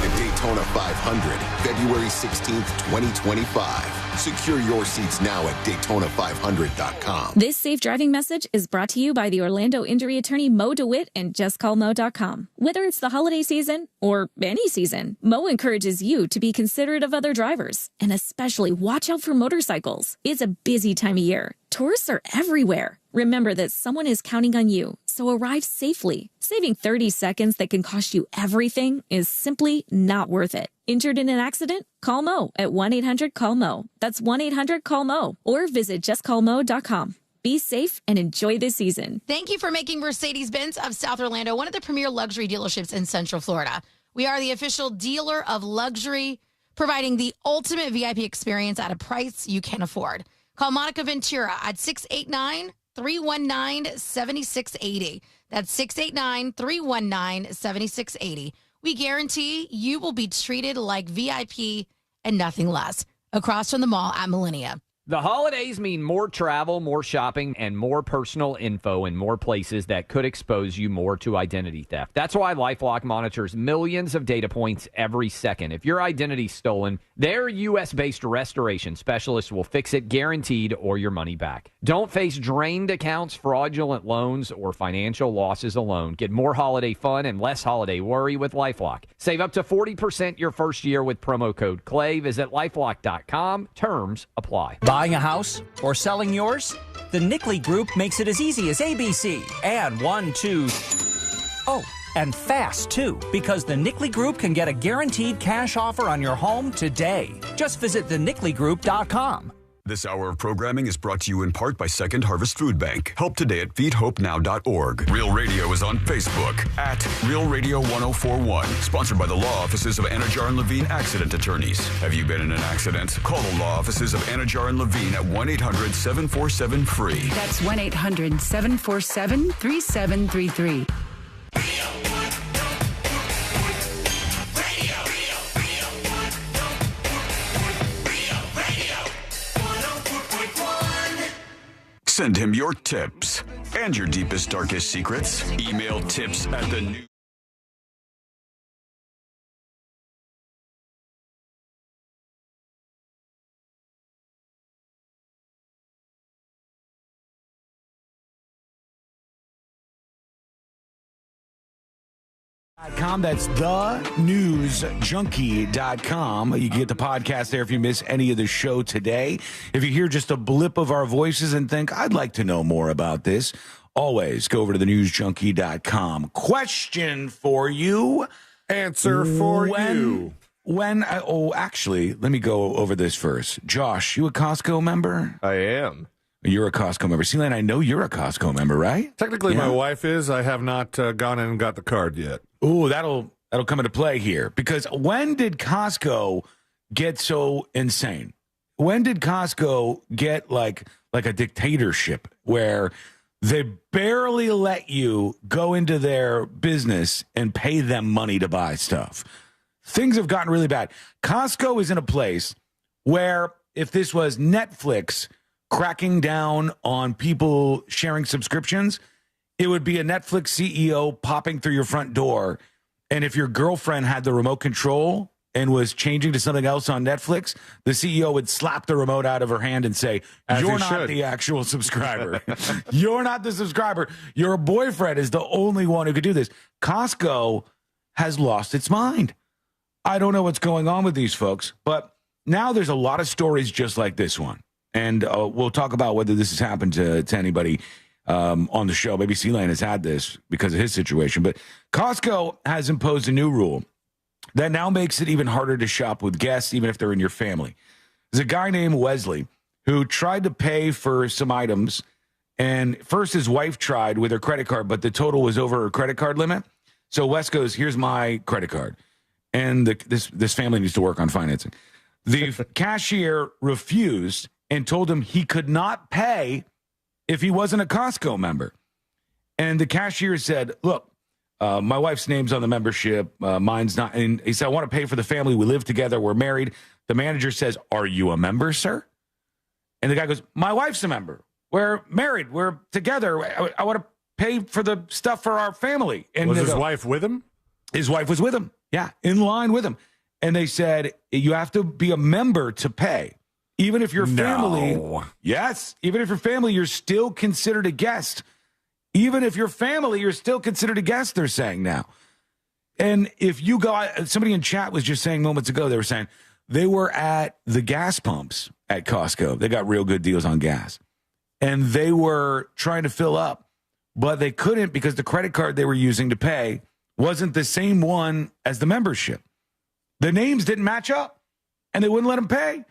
The Daytona 500, February 16th, 2025. Secure your seats now at Daytona500.com. This safe driving message is brought to you by the Orlando injury attorney Mo DeWitt and JustCallMo.com. Whether it's the holiday season or any season, Mo encourages you to be considerate of other drivers and especially watch out for motorcycles. It's a busy time of year. Tourists are everywhere. Remember that someone is counting on you, so arrive safely. Saving 30 seconds that can cost you everything is simply not worth it. Injured in an accident? Call Mo at 1-800-CALL-MO. That's 1-800-CALL-MO. Or visit JustCallMo.com. Be safe and enjoy this season. Thank you for making Mercedes-Benz of South Orlando one of the premier luxury dealerships in Central Florida. We are the official dealer of luxury, providing the ultimate VIP experience at a price you can afford. Call Monica Ventura at 689-319-7680. That's 689-319-7680. We guarantee you will be treated like VIP and nothing less. Across from the mall at Millennia. The holidays mean more travel, more shopping, and more personal info in more places that could expose you more to identity theft. That's why LifeLock monitors millions of data points every second. If your identity's stolen, their U.S.-based restoration specialists will fix it guaranteed or your money back. Don't face drained accounts, fraudulent loans, or financial losses alone. Get more holiday fun and less holiday worry with LifeLock. Save up to 40% your first year with promo code CLAY. Visit LifeLock.com. Terms apply. Buying a house or selling yours? The Nickley Group makes it as easy as ABC. And 1, 2... Oh, and fast, too, because the Nickley Group can get a guaranteed cash offer on your home today. Just visit thenickley.com. This hour of programming is brought to you in part by Second Harvest Food Bank. Help today at feedhopenow.org. Real Radio is on Facebook at Real Radio 1041. Sponsored by the law offices of Anajar and Levine Accident Attorneys. Have you been in an accident? Call the law offices of Anajar and Levine at 1-800-747-FREE. That's 1-800-747-3733. Send him your tips and your deepest, darkest secrets. Email tips at the new. That's thenewsjunkie.com. You can get the podcast there if you miss any of the show today. If you hear just a blip of our voices and think, I'd like to know more about this, always go over to thenewsjunkie.com. Question for you. Answer for you. Actually, let me go over this first. Josh, you a Costco member? I am. You're a Costco member. C-Lane, I know you're a Costco member, right? Technically, my wife is. I have not gone in and got the card yet. Ooh, that'll come into play here. Because when did Costco get so insane? When did Costco get like a dictatorship where they barely let you go into their business and pay them money to buy stuff? Things have gotten really bad. Costco is in a place where if this was Netflix cracking down on people sharing subscriptions, it would be a Netflix CEO popping through your front door. And if your girlfriend had the remote control and was changing to something else on Netflix, the CEO would slap the remote out of her hand and say, you're not the actual subscriber. You're not the subscriber. Your boyfriend is the only one who could do this. Costco has lost its mind. I don't know what's going on with these folks, but now there's a lot of stories just like this one. And we'll talk about whether this has happened to anybody on the show. Maybe C-Lane has had this because of his situation. But Costco has imposed a new rule that now makes it even harder to shop with guests, even if they're in your family. There's a guy named Wesley who tried to pay for some items. And first his wife tried with her credit card, but the total was over her credit card limit. So Wes goes, here's my credit card. And this family needs to work on financing. The cashier refused and told him he could not pay if he wasn't a Costco member. And the cashier said, look, my wife's name's on the membership. Mine's not. And he said, I want to pay for the family. We live together. We're married. The manager says, are you a member, sir? And the guy goes, my wife's a member. We're married. We're together. I want to pay for the stuff for our family. And was his wife with him? His wife was with him. Yeah, in line with him. And they said, you have to be a member to pay. Even if you're family. Yes. Even if you're family, you're still considered a guest. Even if you're family, you're still considered a guest, they're saying now. And if you got, somebody in chat was just saying moments ago, they were saying they were at the gas pumps at Costco. They got real good deals on gas. And they were trying to fill up, but they couldn't because the credit card they were using to pay wasn't the same one as the membership. The names didn't match up, and they wouldn't let them pay.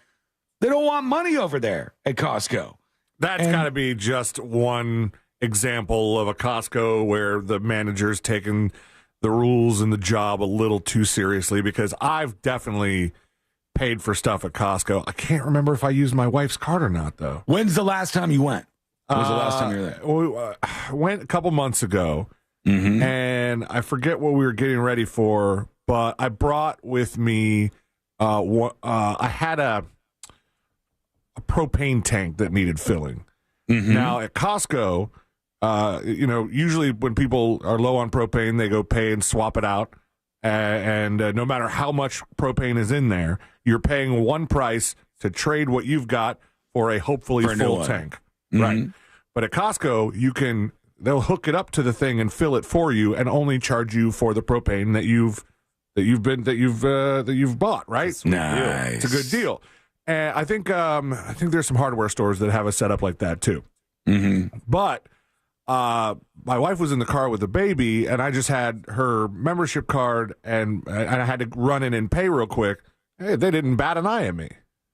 They don't want money over there at Costco. That's got to be just one example of a Costco where the manager's taking the rules and the job a little too seriously, because I've definitely paid for stuff at Costco. I can't remember if I used my wife's card or not, though. When's the last time you went? When was the last time you were there? We went a couple months ago, and I forget what we were getting ready for, but I brought with me, I had a propane tank that needed filling. Now, at Costco, usually when people are low on propane, they go pay and swap it out. And no matter how much propane is in there, you're paying one price to trade what you've got for a hopefully full tank. Right. But at Costco, they'll hook it up to the thing and fill it for you and only charge you for the propane that you've bought, right? Nice. It's a good deal. And I think there's some hardware stores that have a setup like that too. But my wife was in the car with the baby, and I just had her membership card, and I had to run in and pay real quick. Hey, they didn't bat an eye at me.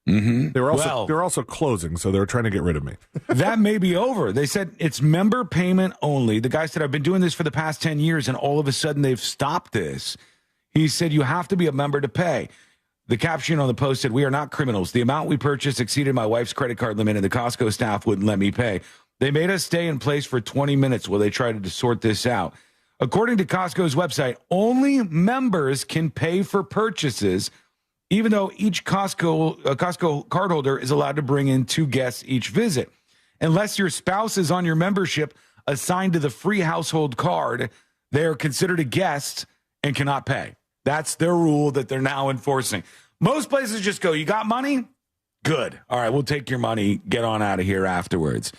They were also closing, so they were trying to get rid of me. That may be over. They said it's member payment only. The guy said, I've been doing this for the past 10 years, and all of a sudden they've stopped this. He said, you have to be a member to pay. The caption on the post said, we are not criminals. The amount we purchased exceeded my wife's credit card limit, and the Costco staff wouldn't let me pay. They made us stay in place for 20 minutes while they tried to sort this out. According to Costco's website, only members can pay for purchases, even though each Costco cardholder is allowed to bring in 2 guests each visit. Unless your spouse is on your membership assigned to the free household card, they are considered a guest and cannot pay. That's their rule that they're now enforcing. Most places just go, you got money? Good. All right, we'll take your money. Get on out of here afterwards.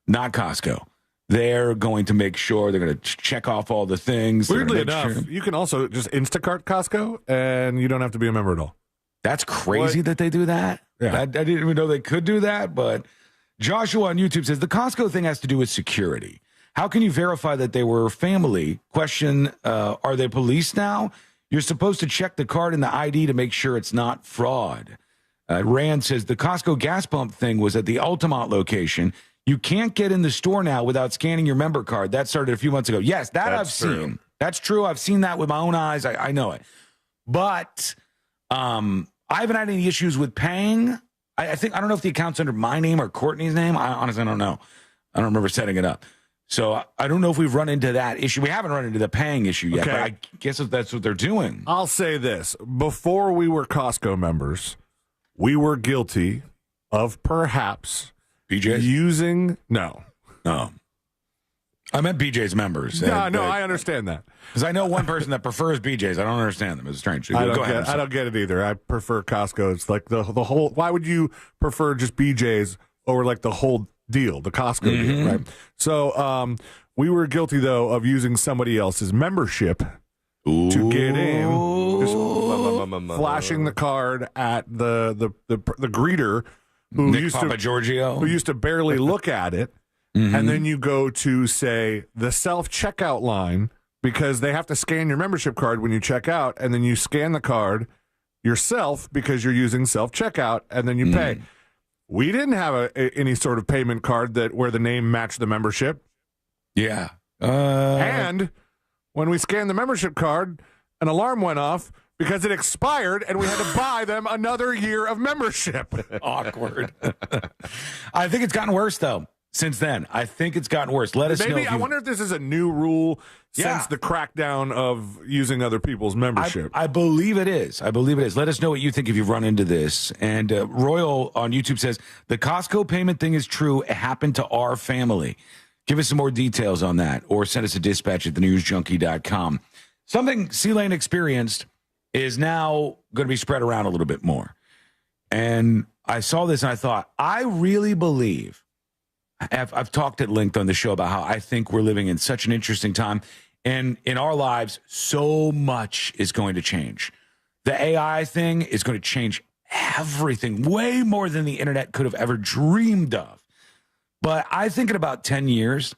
Not Costco. They're going to make sure they're going to check off all the things. Weirdly enough, you can also just Instacart Costco, and you don't have to be a member at all. That's crazy that they do that. Yeah. I didn't even know they could do that, but Joshua on YouTube says, the Costco thing has to do with security. How can you verify that they were family? Question, are they police now? You're supposed to check the card and the ID to make sure it's not fraud. Rand says, the Costco gas pump thing was at the Altamont location. You can't get in the store now without scanning your member card. That started a few months ago. Yes, I've seen. That's true. I've seen that with my own eyes. I know it. But I haven't had any issues with paying. I don't know if the account's under my name or Courtney's name. I honestly don't know. I don't remember setting it up. So I don't know if we've run into that issue. We haven't run into the paying issue yet, but I guess that's what they're doing. I'll say this. Before we were Costco members, we were guilty of perhaps BJ's? using... No. I meant BJ's members. No, I understand that. Because I know one person that prefers BJ's. I don't understand them. It's strange. I don't get it either. I prefer Costco. It's like the whole... Why would you prefer just BJ's over like the whole deal, the Costco deal, right? So we were guilty, though, of using somebody else's membership to get in, just flashing the card at the greeter who Nick used Papa to Giorgio, who used to barely look at it, and then you go to say the self-checkout line because they have to scan your membership card when you check out, and then you scan the card yourself because you're using self-checkout, and then you pay. We didn't have any sort of payment card where the name matched the membership. Yeah. And when we scanned the membership card, an alarm went off because it expired and we had to buy them another year of membership. Awkward. I think it's gotten worse, though, since then. I think it's gotten worse. Let us know. I wonder if this is a new rule since the crackdown of using other people's membership. I believe it is. Let us know what you think if you've run into this. And Royal on YouTube says, the Costco payment thing is true. It happened to our family. Give us some more details on that or send us a dispatch at thenewsjunkie.com. Something C-Lane experienced is now going to be spread around a little bit more. And I saw this and I thought, I really believe, I've talked at length on the show about how I think we're living in such an interesting time. And in our lives, so much is going to change. The AI thing is going to change everything, way more than the internet could have ever dreamed of. But I think in about 10 years,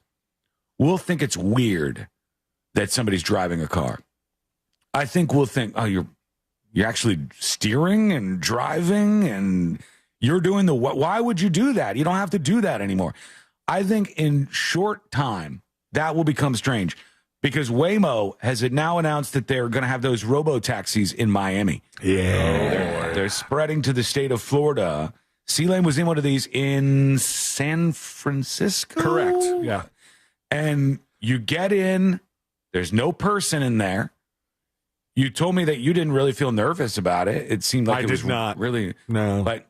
we'll think it's weird that somebody's driving a car. I think we'll think, oh, you're actually steering and driving and you're doing why would you do that? You don't have to do that anymore. I think in short time, that will become strange because Waymo has now announced that they're going to have those robo-taxis in Miami. Yeah. They're spreading to the state of Florida. C-Lane was in one of these in San Francisco. Correct. Yeah. And you get in, there's no person in there. You told me that you didn't really feel nervous about it. It seemed like it was not really. No. But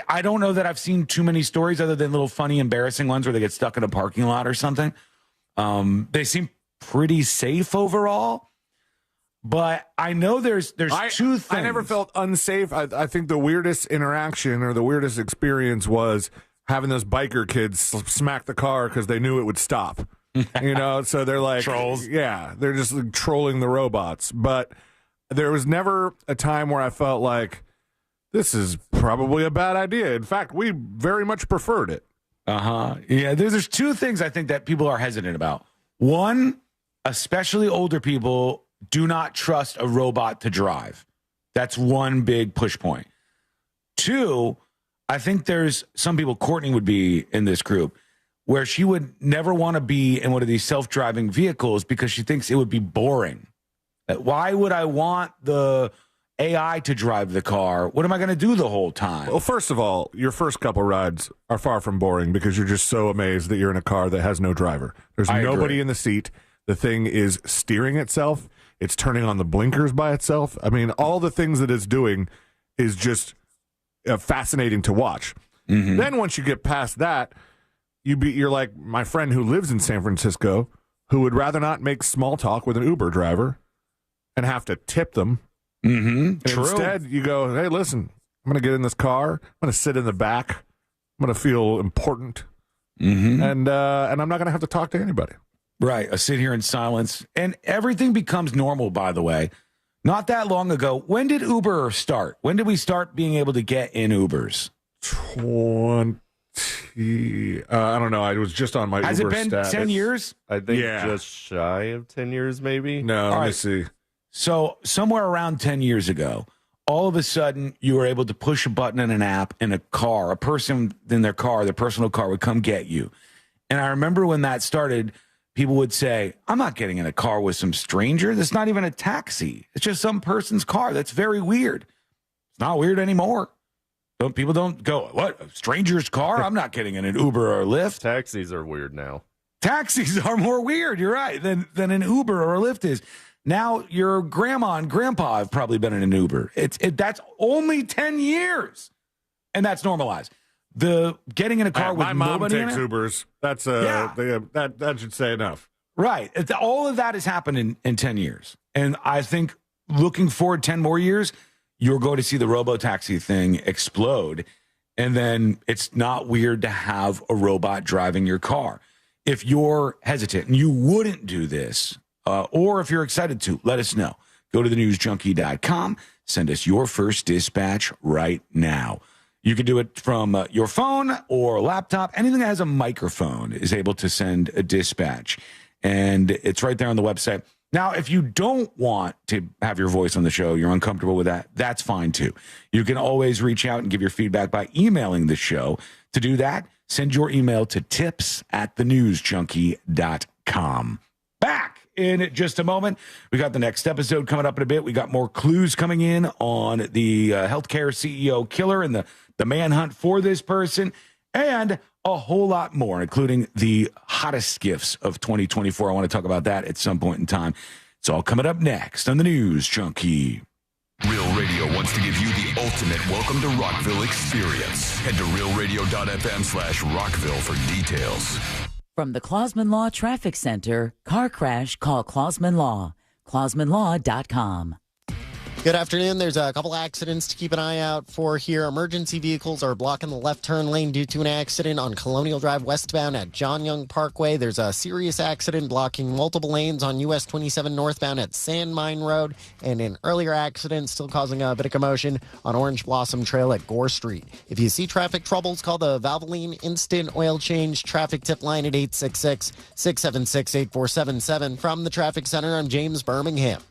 I don't know that I've seen too many stories other than little funny, embarrassing ones where they get stuck in a parking lot or something. They seem pretty safe overall. But I know there's two things. I never felt unsafe. I think the weirdest interaction or the weirdest experience was having those biker kids smack the car because they knew it would stop. So they're like trolls. Yeah, they're just like trolling the robots. But there was never a time where I felt like this is probably a bad idea. In fact, we very much preferred it. Yeah, there's two things I think that people are hesitant about. One, especially older people do not trust a robot to drive. That's one big push point. Two, I think there's some people, Courtney would be in this group, where she would never want to be in one of these self-driving vehicles because she thinks it would be boring. Why would I want the AI to drive the car? What am I going to do the whole time? Well, first of all, your first couple rides are far from boring because you're just so amazed that you're in a car that has no driver. There's nobody in the seat. The thing is steering itself. It's turning on the blinkers by itself. I mean, all the things that it's doing is just fascinating to watch. Then once you get past that, you're like my friend who lives in San Francisco who would rather not make small talk with an Uber driver and have to tip them. True. Instead, you go, hey, listen, I'm going to get in this car. I'm going to sit in the back. I'm going to feel important. And I'm not going to have to talk to anybody. Right. I sit here in silence. And everything becomes normal, by the way. Not that long ago. When did Uber start? When did we start being able to get in Ubers? I don't know. I was just on my Has Uber it been status. 10 years? I think just shy of 10 years, maybe. No, let me see. So somewhere around 10 years ago, all of a sudden you were able to push a button in an app in a car. A person in their car, their personal car, would come get you. And I remember when that started, people would say, I'm not getting in a car with some stranger. That's not even a taxi. It's just some person's car. That's very weird. It's not weird anymore. People don't go, what, a stranger's car? I'm not getting in an Uber or a Lyft. Taxis are weird now. Taxis are more weird, you're right, than an Uber or a Lyft is. Now your grandma and grandpa have probably been in an Uber. That's only 10 years, and that's normalized. The getting in a car with nobody in it. My mom takes Ubers. That's that should say enough. Right. All of that has happened in 10 years, and I think looking forward 10 more years, you're going to see the robo-taxi thing explode, and then it's not weird to have a robot driving your car. If you're hesitant and you wouldn't do this, or if you're excited to, let us know. Go to thenewsjunkie.com. Send us your first dispatch right now. You can do it from your phone or laptop. Anything that has a microphone is able to send a dispatch, and it's right there on the website. Now, if you don't want to have your voice on the show, you're uncomfortable with that, that's fine too. You can always reach out and give your feedback by emailing the show. To do that, send your email to tips@thenewsjunkie.com. Back in just a moment. We got the next episode coming up in a bit. We got more clues coming in on the healthcare CEO killer and the manhunt for this person, and a whole lot more, including the hottest gifts of 2024. I want to talk about that at some point in time. It's all coming up next on the News Junkie. Real Radio wants to give you the ultimate welcome to Rockville experience. Head to realradio.fm/Rockville for details. From the Clausman Law Traffic Center, car crash, call Clausman Law. ClausmanLaw.com. Good afternoon. There's a couple accidents to keep an eye out for here. Emergency vehicles are blocking the left turn lane due to an accident on Colonial Drive westbound at John Young Parkway. There's a serious accident blocking multiple lanes on US 27 northbound at Sand Mine Road. And an earlier accident still causing a bit of commotion on Orange Blossom Trail at Gore Street. If you see traffic troubles, call the Valvoline Instant Oil Change traffic tip line at 866-676-8477. From the Traffic Center, I'm James Birmingham.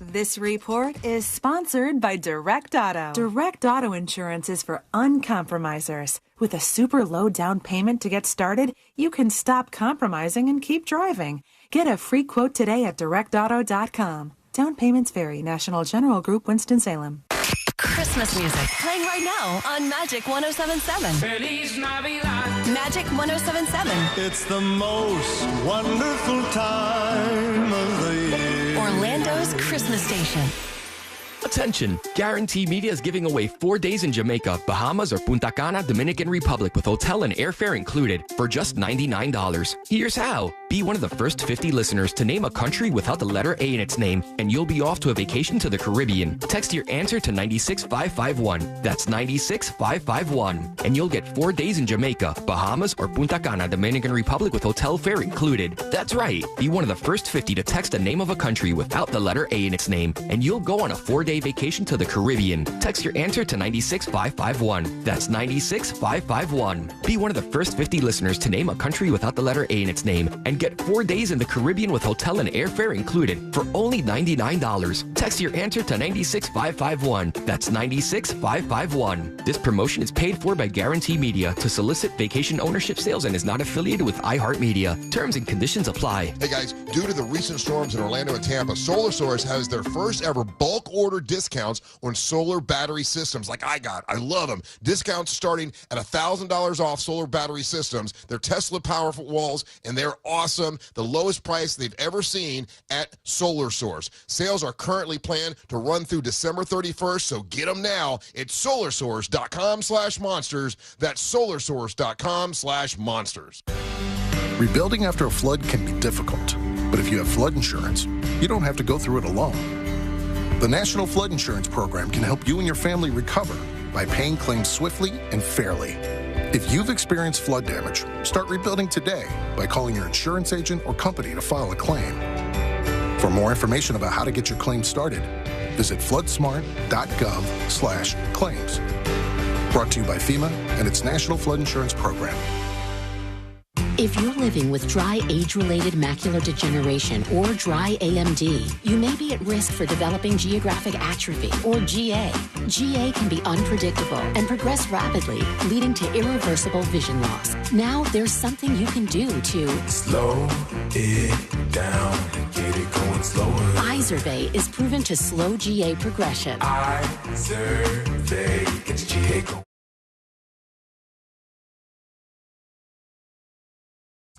This report is sponsored by Direct Auto. Direct Auto Insurance is for uncompromisers. With a super low down payment to get started, you can stop compromising and keep driving. Get a free quote today at directauto.com. Down payments vary. National General Group, Winston-Salem. Christmas music playing right now on Magic 107.7. Feliz Navidad. Magic 107.7. It's the most wonderful time of the year. Orlando's Christmas station. Attention! Guarantee Media is giving away 4 days in Jamaica, Bahamas, or Punta Cana, Dominican Republic with hotel and airfare included for just $99. Here's how. Be one of the first 50 listeners to name a country without the letter A in its name, and you'll be off to a vacation to the Caribbean. Text your answer to 96551. That's 96551. And you'll get 4 days in Jamaica, Bahamas, or Punta Cana, Dominican Republic with hotel fare included. That's right. Be one of the first 50 to text the name of a country without the letter A in its name, and you'll go on a 4-day vacation to the Caribbean. Text your answer to 96551. That's 96551. Be one of the first 50 listeners to name a country without the letter A in its name and get 4 days in the Caribbean with hotel and airfare included for only $99. Text your answer to 96551. That's 96551. This promotion is paid for by Guarantee Media to solicit vacation ownership sales and is not affiliated with iHeartMedia. Terms and conditions apply. Hey guys, due to the recent storms in Orlando and Tampa, Solar Source has their first ever bulk order discounts on solar battery systems like I got. I love them. Discounts starting at $1,000 off solar battery systems. They're Tesla powerful walls, and they're awesome. The lowest price they've ever seen at Solar Source. Sales are currently planned to run through December 31st, so get them now at solarsource.com/monsters. That's solarsource.com/monsters. Rebuilding after a flood can be difficult, but if you have flood insurance, you don't have to go through it alone. The National Flood Insurance Program can help you and your family recover by paying claims swiftly and fairly. If you've experienced flood damage, start rebuilding today by calling your insurance agent or company to file a claim. For more information about how to get your claim started, visit floodsmart.gov/claims. Brought to you by FEMA and its National Flood Insurance Program. If you're living with dry age-related macular degeneration or dry AMD, you may be at risk for developing geographic atrophy or GA. GA can be unpredictable and progress rapidly, leading to irreversible vision loss. Now there's something you can do to slow it down and get it going slower. Izervay is proven to slow GA progression. Izervay gets GA going.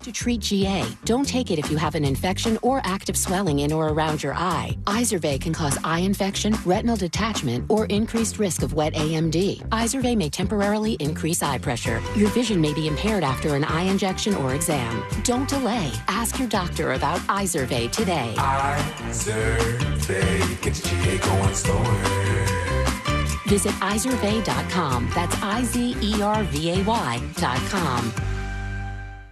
To treat GA, don't take it if you have an infection or active swelling in or around your eye. Izervay can cause eye infection, retinal detachment, or increased risk of wet AMD. Izervay may temporarily increase eye pressure. Your vision may be impaired after an eye injection or exam. Don't delay. Ask your doctor about Izervay today. Izervay gets GA going slower. Visit Izervay.com. That's IZERVAY.com.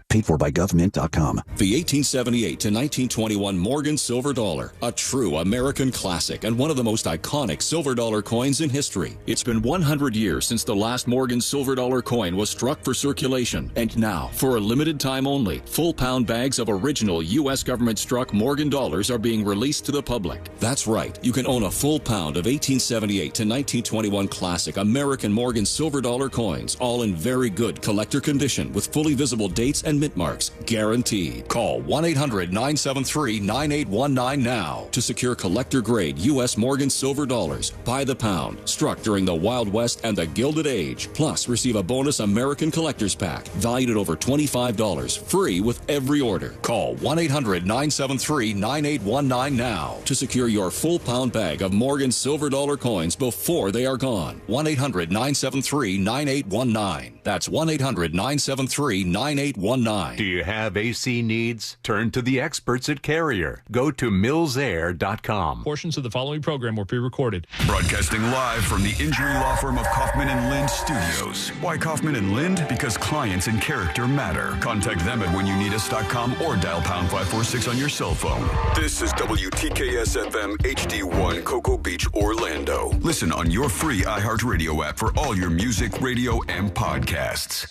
Paid for by government.com. The 1878 to 1921 Morgan silver dollar, a true American classic and one of the most iconic silver dollar coins in history. It's been 100 years since the last Morgan silver dollar coin was struck for circulation. And now, for a limited time only, full pound bags of original U.S. government struck Morgan dollars are being released to the public. That's right, you can own a full pound of 1878 to 1921 classic American Morgan silver dollar coins, all in very good collector condition with fully visible dates and mint marks, guaranteed. Call 1-800-973-9819 now to secure collector-grade U.S. Morgan silver dollars by the pound, struck during the Wild West and the Gilded Age. Plus, receive a bonus American Collector's Pack valued at over $25, free with every order. Call 1-800-973-9819 now to secure your full pound bag of Morgan silver dollar coins before they are gone. 1-800-973-9819. That's 1-800-973-9819. Do you have AC needs? Turn to the experts at Carrier. Go to millsair.com. Portions of the following program were pre-recorded. Broadcasting live from the injury law firm of Kaufman and Lind Studios. Why Kaufman and Lind? Because clients and character matter. Contact them at whenyouneedus.com or dial pound 546 on your cell phone. This is WTKS FM HD1 Cocoa Beach, Orlando. Listen on your free iHeartRadio app for all your music, radio, and podcasts.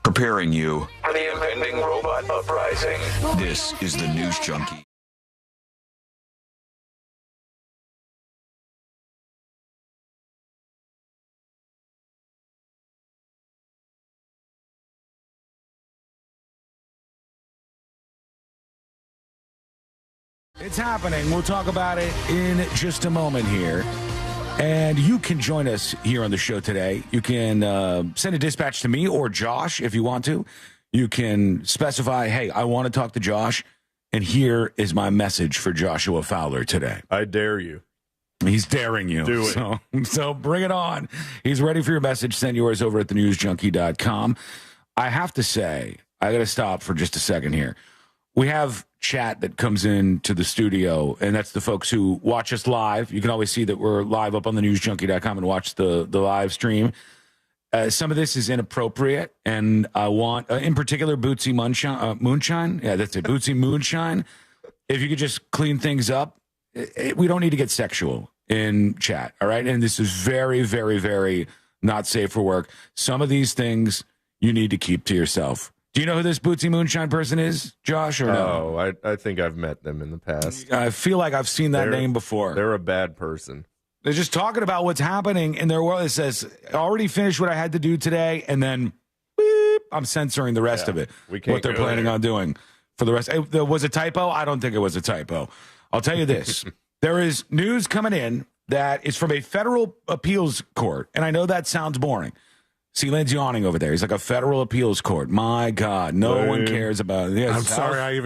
Preparing you for the impending robot uprising. This is the News Junkie. It's happening. We'll talk about it in just a moment here. And you can join us here on the show today. You can send a dispatch to me or Josh if you want to. You can specify, hey, I want to talk to Josh, and here is my message for Joshua Fowler today. I dare you. He's daring you. Do it. So bring it on. He's ready for your message. Send yours over at thenewsjunkie.com. I have to say, I got to stop for just a second here. We have chat that comes into the studio, and that's the folks who watch us live. You can always see that we're live up on thenewsjunkie.com and watch the live stream. Some of this is inappropriate, and I want, in particular, Bootsy Moonshine. Yeah, that's it, Bootsy Moonshine. If you could just clean things up. We don't need to get sexual in chat, all right? And this is very, very, very not safe for work. Some of these things you need to keep to yourself. Do you know who this Bootsy Moonshine person is, Josh, or no? Oh, I think I've met them in the past. I feel like I've seen that name before. They're a bad person. They're just talking about what's happening in their world. It says, I already finished what I had to do today, and then beep, I'm censoring the rest of it, what they're planning on doing for the rest. There was a typo? I don't think it was a typo. I'll tell you this. There is news coming in that is from a federal appeals court, and I know that sounds boring. See, Lynn's yawning over there. He's like a federal appeals court. My God, no one cares about it. I'm sorry. I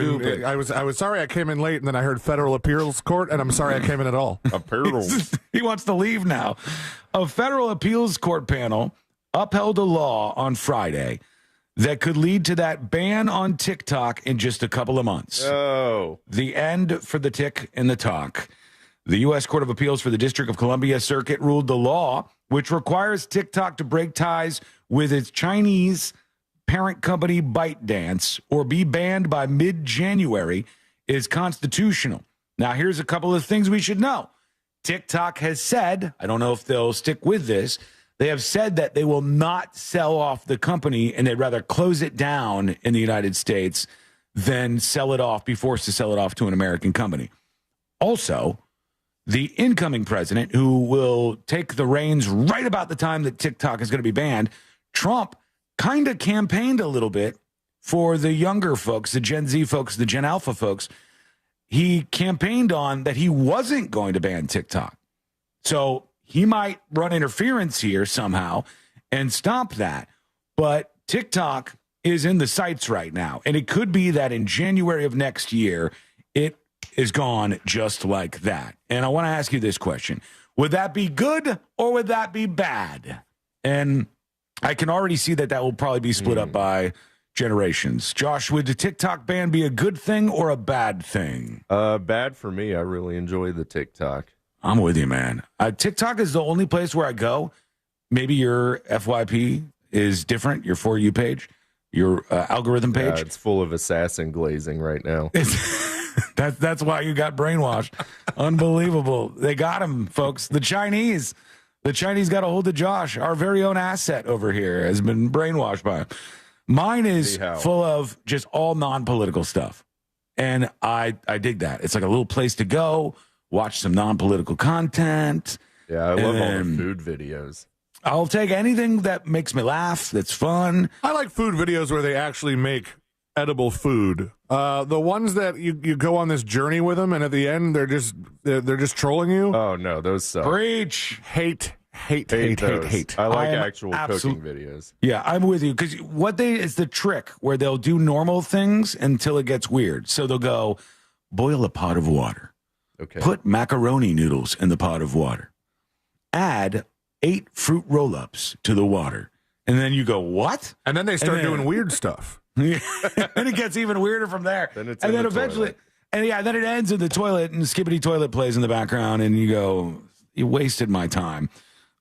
was sorry I came in late, and then I heard federal appeals court, and I'm sorry I came in at all. He wants to leave now. A federal appeals court panel upheld a law on Friday that could lead to that ban on TikTok in just a couple of months. Oh, the end for the tick and the talk. The U.S. Court of Appeals for the District of Columbia Circuit ruled the law, which requires TikTok to break ties with its Chinese parent company ByteDance or be banned by mid-January, is constitutional. Now, here's a couple of things we should know. TikTok has said, I don't know if they'll stick with this, they have said that they will not sell off the company and they'd rather close it down in the United States than sell it off, be forced to sell it off to an American company. Also, the incoming president, who will take the reins right about the time that TikTok is going to be banned, Trump kind of campaigned a little bit for the younger folks, the Gen Z folks, the Gen Alpha folks. He campaigned on that he wasn't going to ban TikTok. So he might run interference here somehow and stop that. But TikTok is in the sights right now. And it could be that in January of next year, it is gone just like that. And I want to ask you this question. Would that be good or would that be bad? And I can already see that will probably be split up by generations. Josh, would the TikTok ban be a good thing or a bad thing? Bad for me. I really enjoy the TikTok. I'm with you, man. TikTok is the only place where I go. Maybe your FYP is different, your For You page, your algorithm page. Yeah, it's full of assassin glazing right now. That's why you got brainwashed. Unbelievable. They got him, folks. The Chinese got a hold of Josh. Our very own asset over here has been brainwashed by him. Mine is full of just all non-political stuff. And I dig that. It's like a little place to go, watch some non-political content. Yeah, I love all the food videos. I'll take anything that makes me laugh, that's fun. I like food videos where they actually make edible food. The ones that you go on this journey with them, and at the end they're just trolling you. Oh no, those suck. Preach. Hate. I like actual cooking videos. Yeah, I'm with you because it's the trick where they'll do normal things until it gets weird. So they'll go boil a pot of water. Okay. Put macaroni noodles in the pot of water. Add 8 fruit roll-ups to the water, and then you go what? And then they start doing weird stuff. And it gets even weirder from there. Then it's and in then the eventually, toilet. then it ends in the toilet, and Skibbity Toilet plays in the background, and you go, you wasted my time.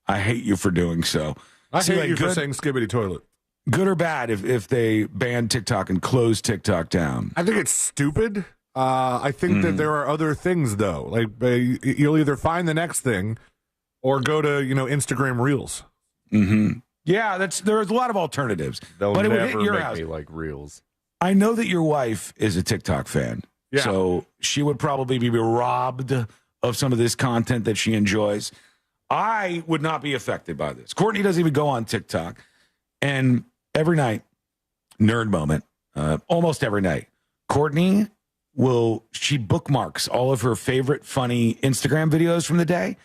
I hate you for doing so. I hate you for saying Skibbity Toilet. Good or bad if they ban TikTok and close TikTok down? I think it's stupid. I think that there are other things, though. Like you'll either find the next thing or go to Instagram Reels. Mm-hmm. Yeah, there's a lot of alternatives. They'll but it never would hit your make house. me like Reels. I know that your wife is a TikTok fan. Yeah. So she would probably be robbed of some of this content that she enjoys. I would not be affected by this. Courtney doesn't even go on TikTok. And every night, nerd moment, almost every night, Courtney she bookmarks all of her favorite funny Instagram videos from the day.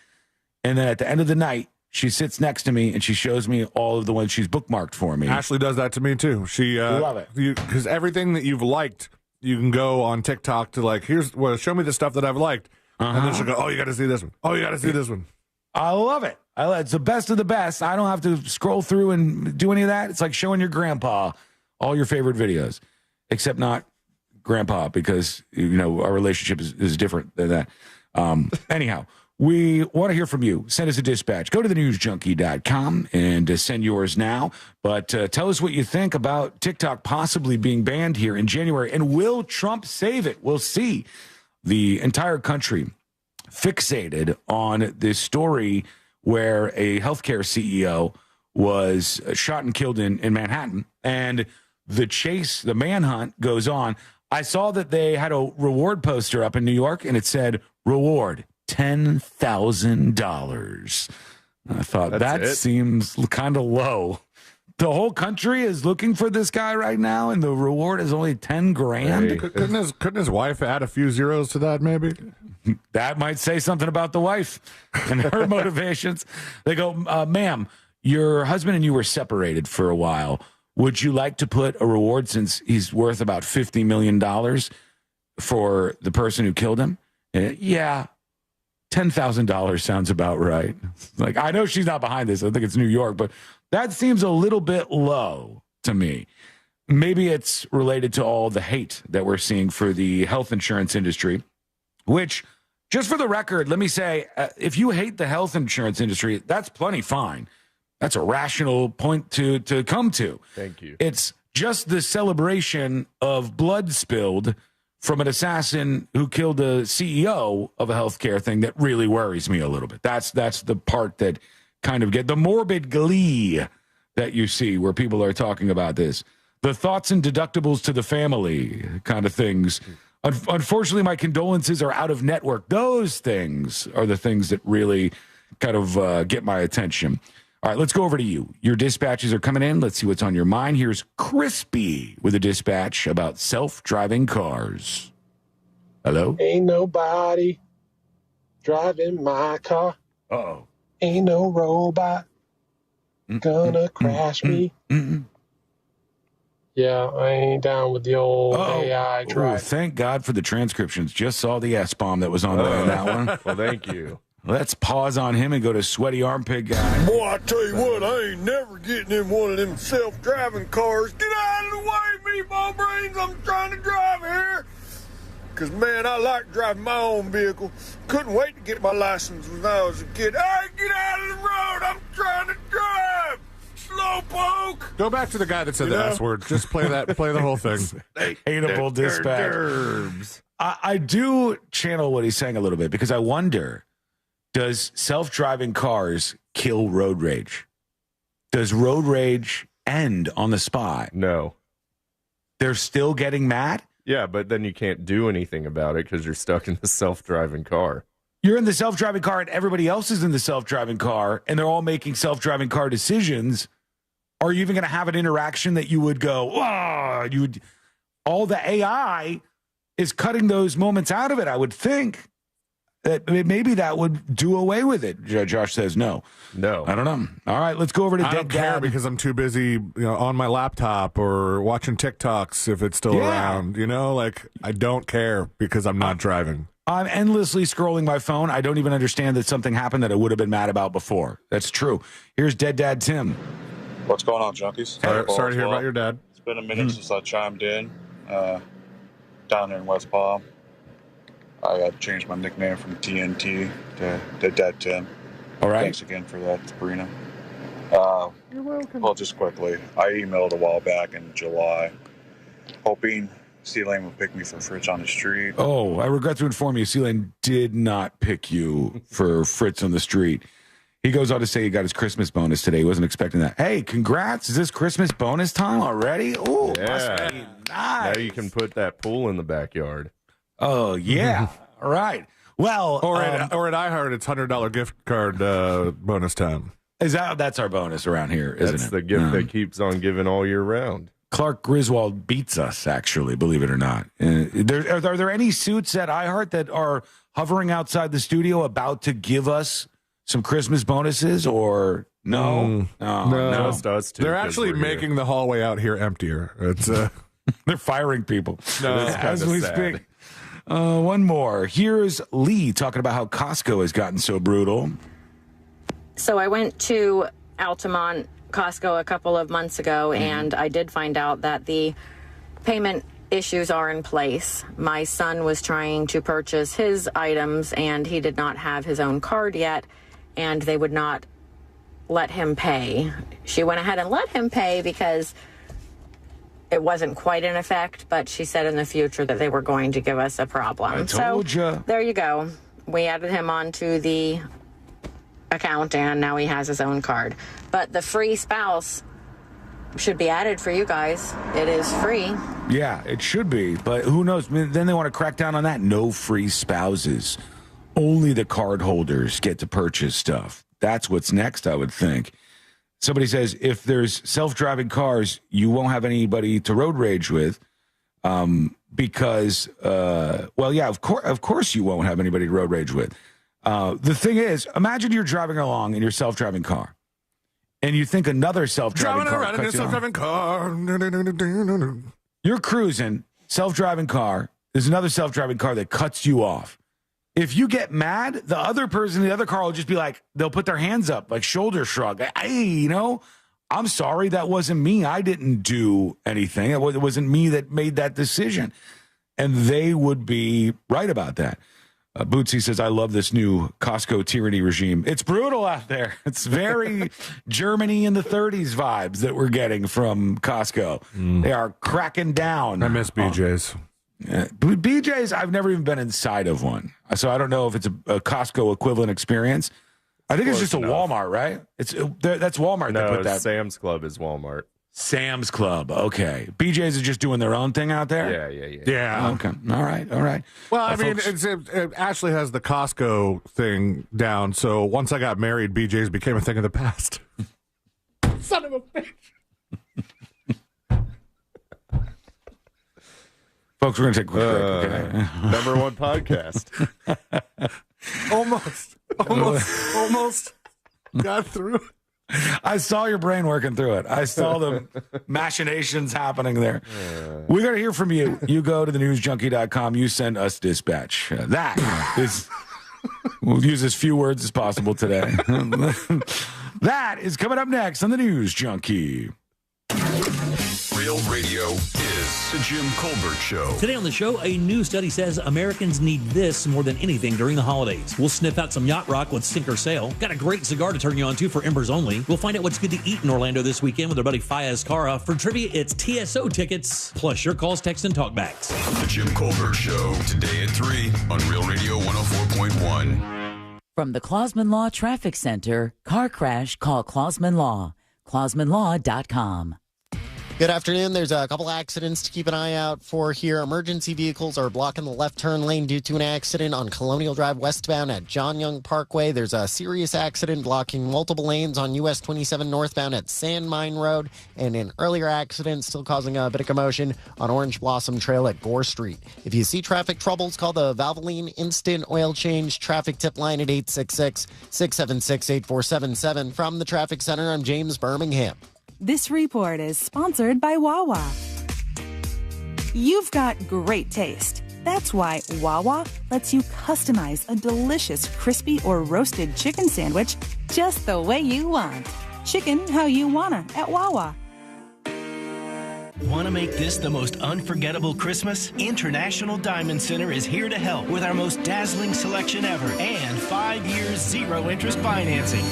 And then at the end of the night, she sits next to me and she shows me all of the ones she's bookmarked for me. Ashley does that to me too. She love it. Because everything that you've liked, you can go on TikTok to show me the stuff that I've liked. And then she'll go, oh, you got to see this one. Oh, you got to see this one. I love it. It's the best of the best. I don't have to scroll through and do any of that. It's like showing your grandpa all your favorite videos, except not grandpa because, our relationship is different than that. Anyhow, we want to hear from you. Send us a dispatch. Go to thenewsjunkie.com and send yours now. But tell us what you think about TikTok possibly being banned here in January. And will Trump save it? We'll see. The entire country fixated on this story where a healthcare CEO was shot and killed in Manhattan, and the manhunt goes on. I saw that they had a reward poster up in New York, and it said, reward $10,000. I thought that seems kind of low. The whole country is looking for this guy right now, and the reward is only $10,000. Hey, couldn't his wife add a few zeros to that, maybe? That might say something about the wife and her motivations. They go, ma'am, your husband and you were separated for a while. Would you like to put a reward since he's worth about $50 million for the person who killed him? Yeah, $10,000 sounds about right. Like, I know she's not behind this. I think it's New York, but that seems a little bit low to me. Maybe it's related to all the hate that we're seeing for the health insurance industry, which, just for the record, let me say, if you hate the health insurance industry, that's plenty fine. That's a rational point to come to. Thank you. It's just the celebration of blood spilled from an assassin who killed the CEO of a healthcare thing that really worries me a little bit. That's the part that kind of get the morbid glee that you see where people are talking about this. The thoughts and deductibles to the family kind of things. Unfortunately, my condolences are out of network. Those things are the things that really kind of get my attention. All right, let's go over to you. Your dispatches are coming in. Let's see what's on your mind. Here's Crispy with a dispatch about self-driving cars. Hello? Ain't nobody driving my car. Uh-oh. Ain't no robot gonna crash me. Yeah, I ain't down with the old AI drive. Thank God for the transcriptions. Just saw the S-bomb that was on there in that one. Well, thank you. Let's pause on him and go to Sweaty Armpit Guy. Boy, I tell you what, I ain't never getting in one of them self-driving cars. Get out of the way, meatball brains. I'm trying to drive here. Because, man, I like driving my own vehicle. Couldn't wait to get my license when I was a kid. Hey, get out of the road. I'm trying to drive. Slowpoke. Go back to the guy that said the S word. Just play the whole thing. Hateable dispatch. I do channel what he's saying a little bit because I wonder, does self-driving cars kill road rage? Does road rage end on the spot? No. They're still getting mad? Yeah, but then you can't do anything about it because you're stuck in the self-driving car. You're in the self-driving car and everybody else is in the self-driving car and they're all making self-driving car decisions. Are you even going to have an interaction that you would go, all the AI is cutting those moments out of it, I would think. That maybe that would do away with it. Josh says no. No. I don't know. All right, let's go over to I don't care because I'm too busy, on my laptop or watching TikToks if it's still around. I don't care because I'm not driving. I'm endlessly scrolling my phone. I don't even understand that something happened that I would have been mad about before. That's true. Here's Dead Dad Tim. What's going on, junkies? Sorry to hear about your dad. It's been a minute since I chimed in down there in West Palm. I got to change my nickname from TNT to Dead Dad Tim. All right. Thanks again for that, Sabrina. You're welcome. Well, just quickly, I emailed a while back in July, hoping C-Lane would pick me for Fritz on the street. Oh, I regret to inform you, C-Lane did not pick you for Fritz on the street. He goes on to say he got his Christmas bonus today. He wasn't expecting that. Hey, congrats. Is this Christmas bonus time already? Oh, yeah. Nice. Now you can put that pool in the backyard. Oh, yeah. All right. Well, or at iHeart, it's $100 gift card bonus time. That's our bonus around here, isn't it? That's the gift that keeps on giving all year round. Clark Griswold beats us, actually, believe it or not. Are there any suits at iHeart that are hovering outside the studio about to give us some Christmas bonuses, or no? No. Just us two. They're actually making the hallway out here emptier. It's they're firing people as we sad. speak. One more. Here's Lee talking about how Costco has gotten so brutal. So I went to Altamont Costco a couple of months ago, and I did find out that the payment issues are in place. My son was trying to purchase his items, and he did not have his own card yet, and they would not let him pay. She went ahead and let him pay because it wasn't quite in effect, but she said in the future that they were going to give us a problem. I told you. There you go. We added him onto the account, and now he has his own card. But the free spouse should be added for you guys. It is free. Yeah, it should be, but who knows? Then they want to crack down on that. No free spouses. Only the card holders get to purchase stuff. That's what's next, I would think. Somebody says, if there's self-driving cars, you won't have anybody to road rage with because, of course you won't have anybody to road rage with. The thing is, imagine you're driving along in your self-driving car, and you think another self-driving car around in a self-driving car. You're cruising, self-driving car. There's another self-driving car that cuts you off. If you get mad, the other person in the other car will just be like, they'll put their hands up, like shoulder shrug. Hey, I'm sorry, that wasn't me. I didn't do anything. It wasn't me that made that decision. And they would be right about that. Bootsy says, I love this new Costco tyranny regime. It's brutal out there. It's very Germany in the 30s vibes that we're getting from Costco. They are cracking down. I miss BJ's. BJ's, I've never even been inside of one, so I don't know if it's a Costco equivalent experience. I think it's just a Walmart, right? That's Walmart that put that. Sam's Club is Walmart. Sam's Club. Okay. BJ's is just doing their own thing out there? Yeah. Okay. All right. Well, I mean, Ashley has the Costco thing down, so once I got married, BJ's became a thing of the past. Son of a bitch. Folks, we're going to take a quick break, okay? Number one podcast. Almost got through. I saw your brain working through it. I saw the machinations happening there. We got to hear from you. You go to thenewsjunkie.com. You send us dispatch. That is, we'll use as few words as possible today. That is coming up next on the News Junkie. Real radio is the Jim Colbert Show. Today on the show, a new study says Americans need this more than anything during the holidays. We'll sniff out some yacht rock with Sink or Sail. Got a great cigar to turn you on to for Embers Only. We'll find out what's good to eat in Orlando this weekend with our buddy Fayez Cara. For trivia, it's TSO tickets, plus your calls, texts, and talkbacks. The Jim Colbert Show, today at 3 on Real Radio 104.1. From the Clausman Law Traffic Center, car crash, call Clausman Law. ClausmanLaw.com. Good afternoon. There's a couple accidents to keep an eye out for here. Emergency vehicles are blocking the left turn lane due to an accident on Colonial Drive westbound at John Young Parkway. There's a serious accident blocking multiple lanes on US 27 northbound at Sand Mine Road. And an earlier accident still causing a bit of commotion on Orange Blossom Trail at Gore Street. If you see traffic troubles, call the Valvoline Instant Oil Change traffic tip line at 866-676-8477. From the Traffic Center, I'm James Birmingham. This report is sponsored by Wawa. You've got great taste. That's why Wawa lets you customize a delicious crispy or roasted chicken sandwich just the way you want. Chicken how you wanna at Wawa. Want to make this the most unforgettable Christmas? International Diamond Center is here to help with our most dazzling selection ever and 5 years zero-interest financing.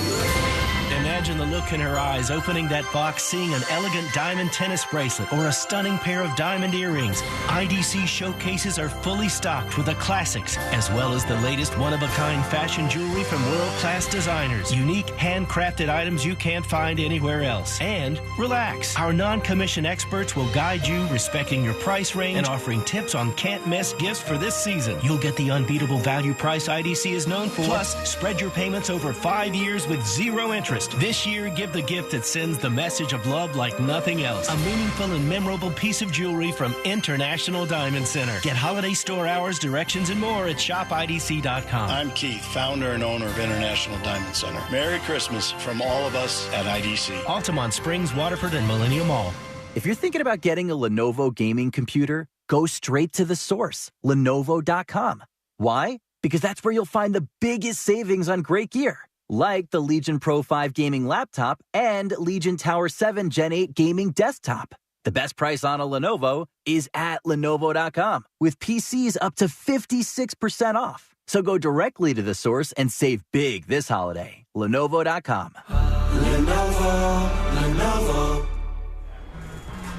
Imagine the look in her eyes opening that box, seeing an elegant diamond tennis bracelet or a stunning pair of diamond earrings. IDC showcases are fully stocked with the classics, as well as the latest one-of-a-kind fashion jewelry from world-class designers. Unique, handcrafted items you can't find anywhere else. And relax. Our non-commissioned experts will guide you, respecting your price range and offering tips on can't-miss gifts for this season. You'll get the unbeatable value price IDC is known for. Plus, spread your payments over 5 years with zero interest. This year, give the gift that sends the message of love like nothing else. A meaningful and memorable piece of jewelry from International Diamond Center. Get holiday store hours, directions, and more at shopidc.com. I'm Keith, founder and owner of International Diamond Center. Merry Christmas from all of us at IDC. Altamont Springs, Waterford, and Millennium Mall. If you're thinking about getting a Lenovo gaming computer, go straight to the source, Lenovo.com. Why? Because that's where you'll find the biggest savings on great gear, like the Legion Pro 5 gaming laptop and Legion Tower 7 Gen 8 gaming desktop. The best price on a Lenovo is at Lenovo.com, with PCs up to 56% off. So go directly to the source and save big this holiday. Lenovo.com. Lenovo.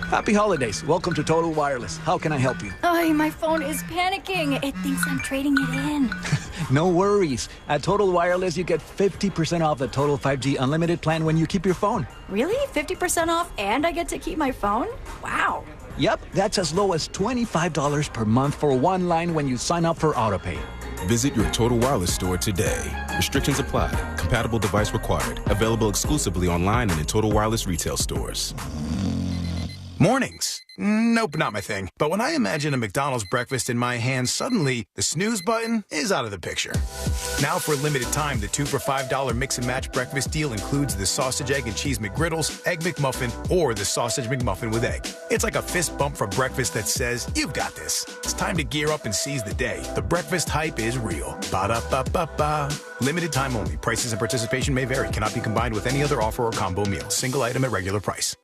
Happy holidays. Welcome to Total Wireless. How can I help you? Oh, my phone is panicking. It thinks I'm trading it in. No worries. At Total Wireless, you get 50% off the Total 5G Unlimited plan when you keep your phone. Really? 50% off and I get to keep my phone? Wow. Yep, that's as low as $25 per month for one line when you sign up for AutoPay. Visit your Total Wireless store today. Restrictions apply. Compatible device required. Available exclusively online and in Total Wireless retail stores. Mornings. Nope, not my thing. But when I imagine a McDonald's breakfast in my hand, suddenly the snooze button is out of the picture. Now for a limited time, the 2 for $5 mix and match breakfast deal includes the sausage, egg, and cheese McGriddles, egg McMuffin, or the sausage McMuffin with egg. It's like a fist bump for breakfast that says, you've got this. It's time to gear up and seize the day. The breakfast hype is real. Ba-da-ba-ba-ba. Limited time only. Prices and participation may vary. Cannot be combined with any other offer or combo meal. Single item at regular price.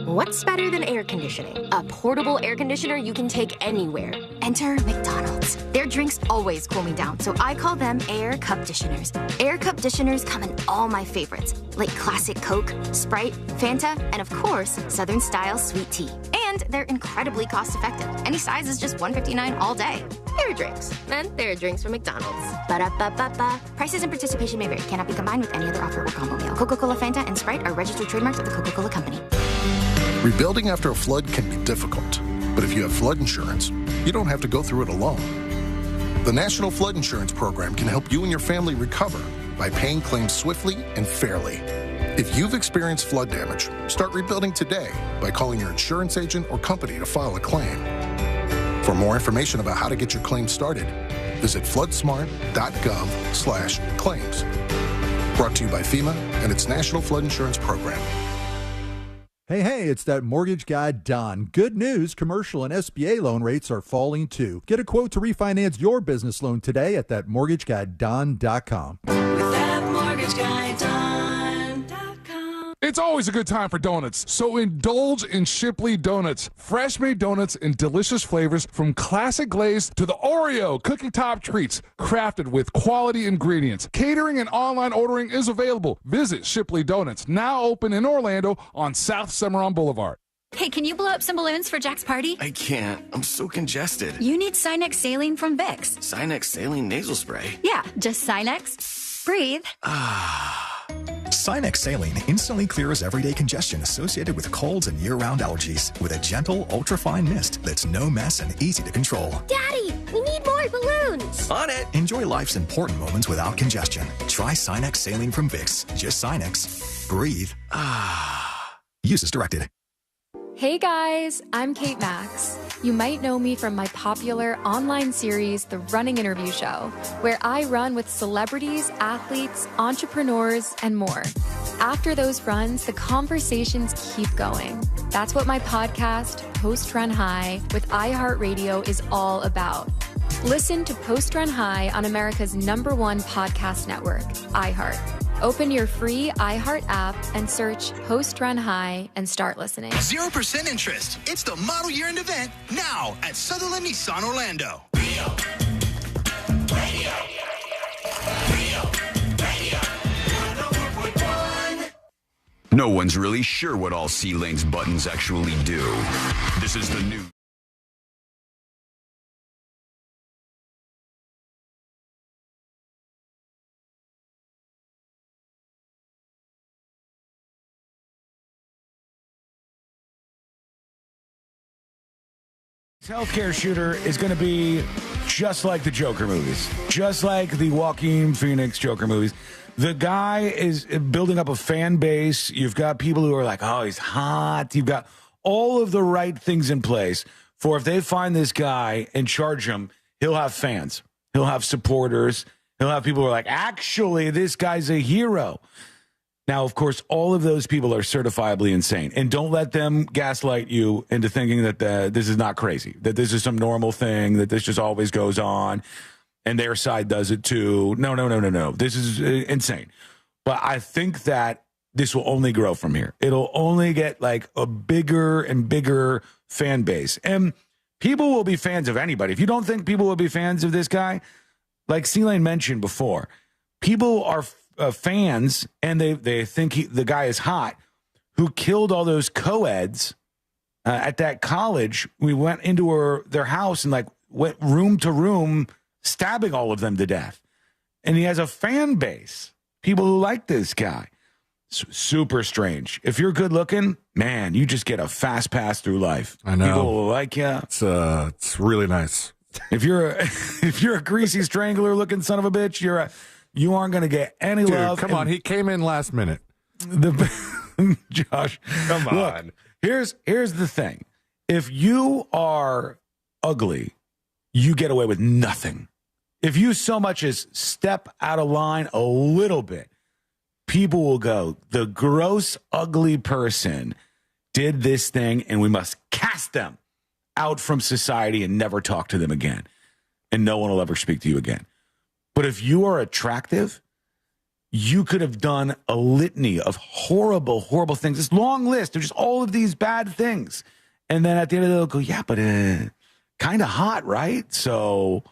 What's better than air conditioning? A portable air conditioner you can take anywhere. Enter McDonald's. Their drinks always cool me down, so I call them Air Cup Disheners. Air Cup Disheners come in all my favorites, like classic Coke, Sprite, Fanta, and of course, Southern Style Sweet Tea. And And they're incredibly cost-effective. Any size is just $1.59 all day. There are drinks. And there are drinks from McDonald's. Ba-da-ba-ba-ba. Prices and participation may vary. Cannot be combined with any other offer or combo meal. Coca-Cola, Fanta, and Sprite are registered trademarks of the Coca-Cola Company. Rebuilding after a flood can be difficult, but if you have flood insurance, you don't have to go through it alone. The National Flood Insurance Program can help you and your family recover by paying claims swiftly and fairly. If you've experienced flood damage, start rebuilding today by calling your insurance agent or company to file a claim. For more information about how to get your claim started, visit floodsmart.gov/claims. Brought to you by FEMA and its National Flood Insurance Program. Hey, it's that mortgage guy, Don. Good news, commercial and SBA loan rates are falling too. Get a quote to refinance your business loan today at thatmortgageguyDon.com. With that mortgage guy, Don.com. It's always a good time for donuts, so indulge in Shipley Donuts. Fresh-made donuts in delicious flavors from classic glaze to the Oreo cookie top treats, crafted with quality ingredients. Catering and online ordering is available. Visit Shipley Donuts, now open in Orlando on South Cimarron Boulevard. Hey, can you blow up some balloons for Jack's party? I can't. I'm so congested. You need Sinex Saline from Vicks. Sinex Saline nasal spray. Yeah, just Sinex. Breathe. Sinex Saline instantly clears everyday congestion associated with colds and year-round allergies with a gentle, ultra-fine mist that's no mess and easy to control. Daddy, we need more balloons. On it. Enjoy life's important moments without congestion. Try Sinex Saline from Vicks. Just Sinex. Breathe. Use as directed. Hey guys, I'm Kate Max. You might know me from my popular online series, The Running Interview Show, where I run with celebrities, athletes, entrepreneurs, and more. After those runs, the conversations keep going. That's what my podcast, Post Run High, with iHeartRadio is all about. Listen to Post Run High on America's #1 podcast network, iHeart. Open your free iHeart app and search Post Run High and start listening. 0% interest. It's the model year-end event now at Sutherland Nissan Orlando. No one's really sure what all C-Lane's buttons actually do. This is the new... Healthcare shooter is going to be just like the Joker movies, just like the Joaquin Phoenix Joker movies. The guy is building up a fan base. You've got people who are like, oh, he's hot. You've got all of the right things in place for if they find this guy and charge him, he'll have fans. He'll have supporters. He'll have people who are like, actually, this guy's a hero. Now, of course, all of those people are certifiably insane. And don't let them gaslight you into thinking that this is not crazy, that this is some normal thing, that this just always goes on, and their side does it too. No. This is insane. But I think that this will only grow from here. It'll only get like a bigger and bigger fan base. And people will be fans of anybody. If you don't think people will be fans of this guy, like C-Lane mentioned before, people are fans, and they think the guy is hot, who killed all those co-eds at that college. We went into their house and like went room to room, stabbing all of them to death. And he has a fan base, people who like this guy. Super strange. If you're good looking, man, you just get a fast pass through life. I know. People will like you. It's really nice. If you're a greasy strangler looking son of a bitch, you aren't going to get any love. Come on, he came in last minute. Josh, come on. Look, here's the thing. If you are ugly, you get away with nothing. If you so much as step out of line a little bit, people will go, the gross, ugly person did this thing, and we must cast them out from society and never talk to them again. And no one will ever speak to you again. But if you are attractive, you could have done a litany of horrible, horrible things. This long list of just all of these bad things. And then at the end of the day, they'll go, yeah, but kind of hot, right? So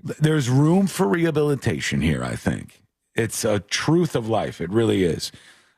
there's room for rehabilitation here, I think. It's a truth of life. It really is.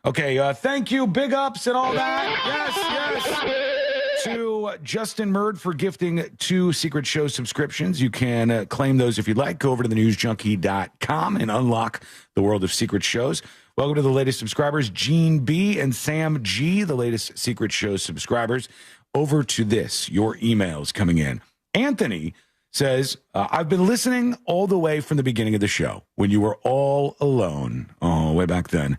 Okay, thank you. Big ups and all that. Yes. to Justin Murd for gifting 2 Secret Show subscriptions. You can claim those if you'd like. Go over to thenewsjunkie.com and unlock the world of Secret Shows. Welcome to the latest subscribers, Gene B and Sam G, the latest Secret Show subscribers. Over to this, your emails coming in. Anthony says, I've been listening all the way from the beginning of the show when you were all alone. Oh, way back then.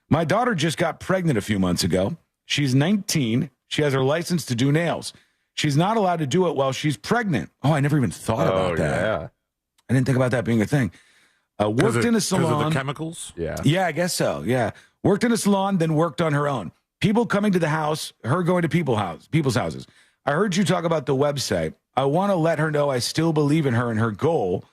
My daughter just got pregnant a few months ago. She's 19. She has her license to do nails. She's not allowed to do it while she's pregnant. Oh, I never even thought about that. Yeah. I didn't think about that being a thing. Worked in a salon. Because of the chemicals? Yeah, I guess so. Yeah. Worked in a salon, then worked on her own. People coming to the house, her going to people's houses. I heard you talk about the website. I want to let her know I still believe in her and her goal.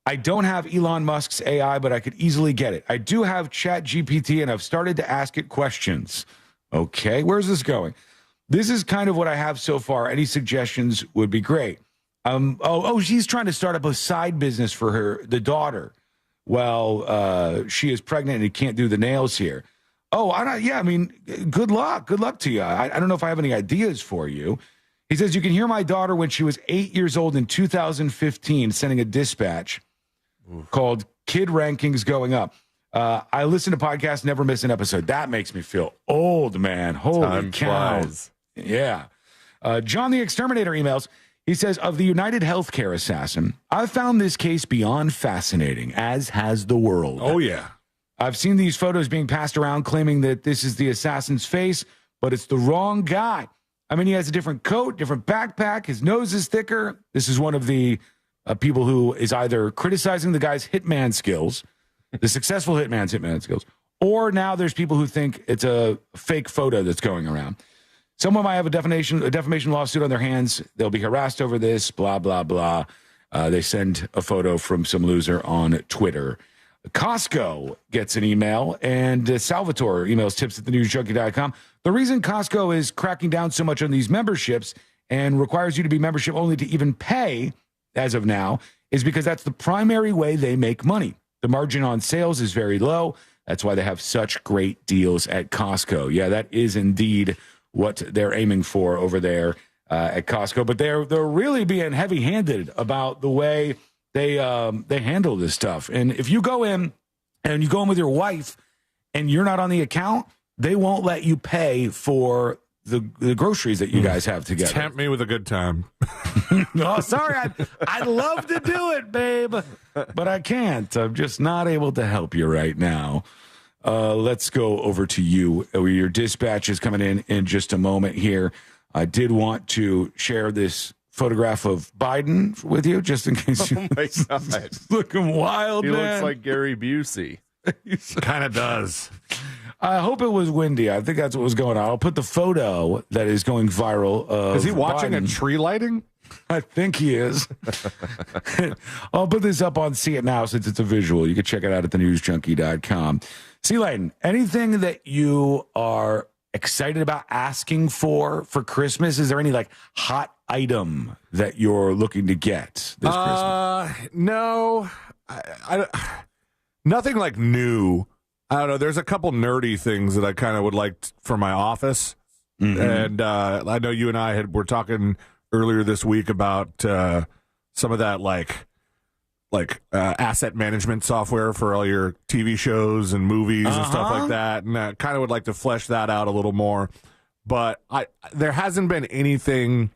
I don't have Elon Musk's AI, but I could easily get it. I do have ChatGPT, and I've started to ask it questions. Okay, where's this going? This is kind of what I have so far. Any suggestions would be great. She's trying to start up a side business for the daughter. Well, she is pregnant and can't do the nails here. Good luck. Good luck to you. I don't know if I have any ideas for you. He says, you can hear my daughter when she was 8 years old in 2015 sending a dispatch called Kid Rankings Going Up. I listen to podcasts, never miss an episode. That makes me feel old, man. Holy Time cow. flies. Yeah. John the Exterminator emails. He says, of the United Healthcare assassin, I've found this case beyond fascinating, as has the world. Oh, yeah. I've seen these photos being passed around claiming that this is the assassin's face, but it's the wrong guy. I mean, he has a different coat, different backpack. His nose is thicker. This is one of the people who is either criticizing the guy's hitman skills, the successful hitman skills, or now there's people who think it's a fake photo that's going around. Someone might have a defamation lawsuit on their hands. They'll be harassed over this, blah, blah, blah. They send a photo from some loser on Twitter. Costco gets an email, and Salvatore emails tips at thenewsjunkie.com. The reason Costco is cracking down so much on these memberships and requires you to be membership only to even pay, as of now, is because that's the primary way they make money. The margin on sales is very low. That's why they have such great deals at Costco. Yeah, that is indeed what they're aiming for over there at Costco. But they're really being heavy-handed about the way they handle this stuff. And if you go in and you go in with your wife and you're not on the account, they won't let you pay for the groceries that you guys have together. Tempt me with a good time. Oh, sorry. I'd love to do it, babe, but I can't. I'm just not able to help you right now. Let's go over to you. Your dispatch is coming in just a moment here. I did want to share this photograph of Biden with you, just in case you God. looking wild, He man. looks like Gary Busey. Kind of does. I hope it was windy. I think that's what was going on. I'll put the photo that is going viral. Of Is he watching Biden. a tree lighting? I think he is. I'll put this up on See It Now since it's a visual. You can check it out at thenewsjunkie.com. See, Layton, anything that you are excited about asking for Christmas? Is there any hot item that you're looking to get this Christmas? No, I nothing new. I don't know. There's a couple nerdy things that I kind of would like for my office, and I know you and I were talking earlier this week about some of that asset management software for all your TV shows and movies and stuff like that, and I kind of would like to flesh that out a little more. But there hasn't been anything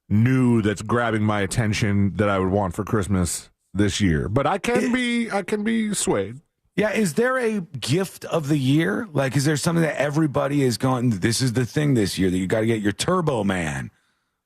new that's grabbing my attention that I would want for Christmas this year. But I can be swayed. Yeah, is there a gift of the year? Is there something that everybody is going, this is the thing this year that you got to get your Turbo Man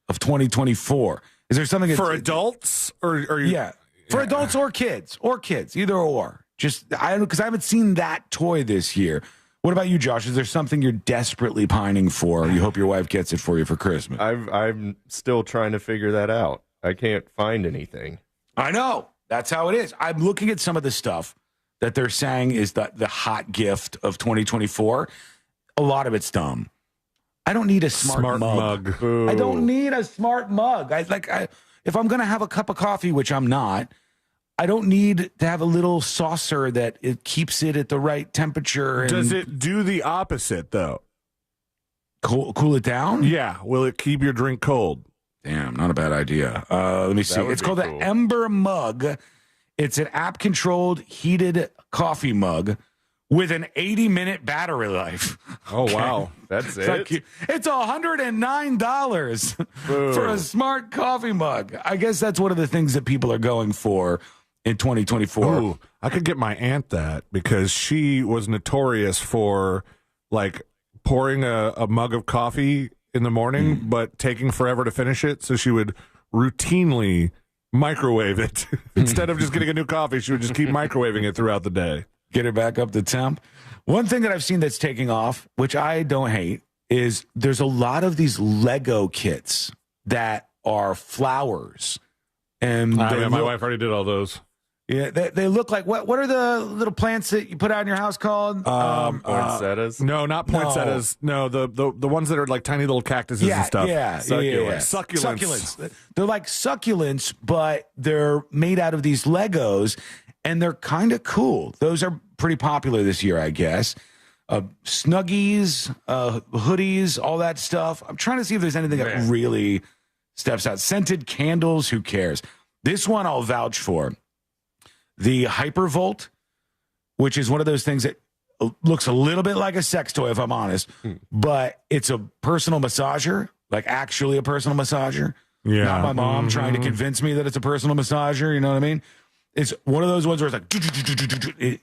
of 2024? Is there something for adults or yeah, for adults or kids, either or? Just because I haven't seen that toy this year. What about you, Josh? Is there something you're desperately pining for? You hope your wife gets it for you for Christmas? I'm still trying to figure that out. I can't find anything. I know. That's how it is. I'm looking at some of the stuff that they're saying is the hot gift of 2024. A lot of it's dumb. I don't need a smart mug. I don't need a smart mug. If I'm going to have a cup of coffee, which I'm not, I don't need to have a little saucer that it keeps it at the right temperature. Does it do the opposite, though? Cool it down? Yeah. Will it keep your drink cold? Damn, not a bad idea. Let me see. It's called the Ember Mug. It's an app-controlled heated coffee mug with an 80-minute battery life. Oh, wow. That's it? It's $109 for a smart coffee mug. I guess that's one of the things that people are going for in 2024. Ooh, I could get my aunt that because she was notorious for, like, pouring a mug of coffee in the morning, but taking forever to finish it. So she would routinely microwave it. Instead of just getting a new coffee, she would just keep microwaving it throughout the day. Get it back up to temp. One thing that I've seen that's taking off, which I don't hate, is there's a lot of these Lego kits that are flowers. And my wife already did all those. Yeah, they look like what are the little plants that you put out in your house called? Poinsettias? No, not poinsettias. No, the ones that are like tiny little cactuses and stuff. Succulents. They're like succulents, but they're made out of these Legos, and they're kind of cool. Those are pretty popular this year, I guess. Snuggies, hoodies, all that stuff. I'm trying to see if there's anything that really steps out. Scented candles, who cares? This one I'll vouch for. The Hypervolt, which is one of those things that looks a little bit like a sex toy, if I'm honest, but it's a personal massager, like actually a personal massager. Yeah. Not my mom trying to convince me that it's a personal massager. You know what I mean? It's one of those ones where it's like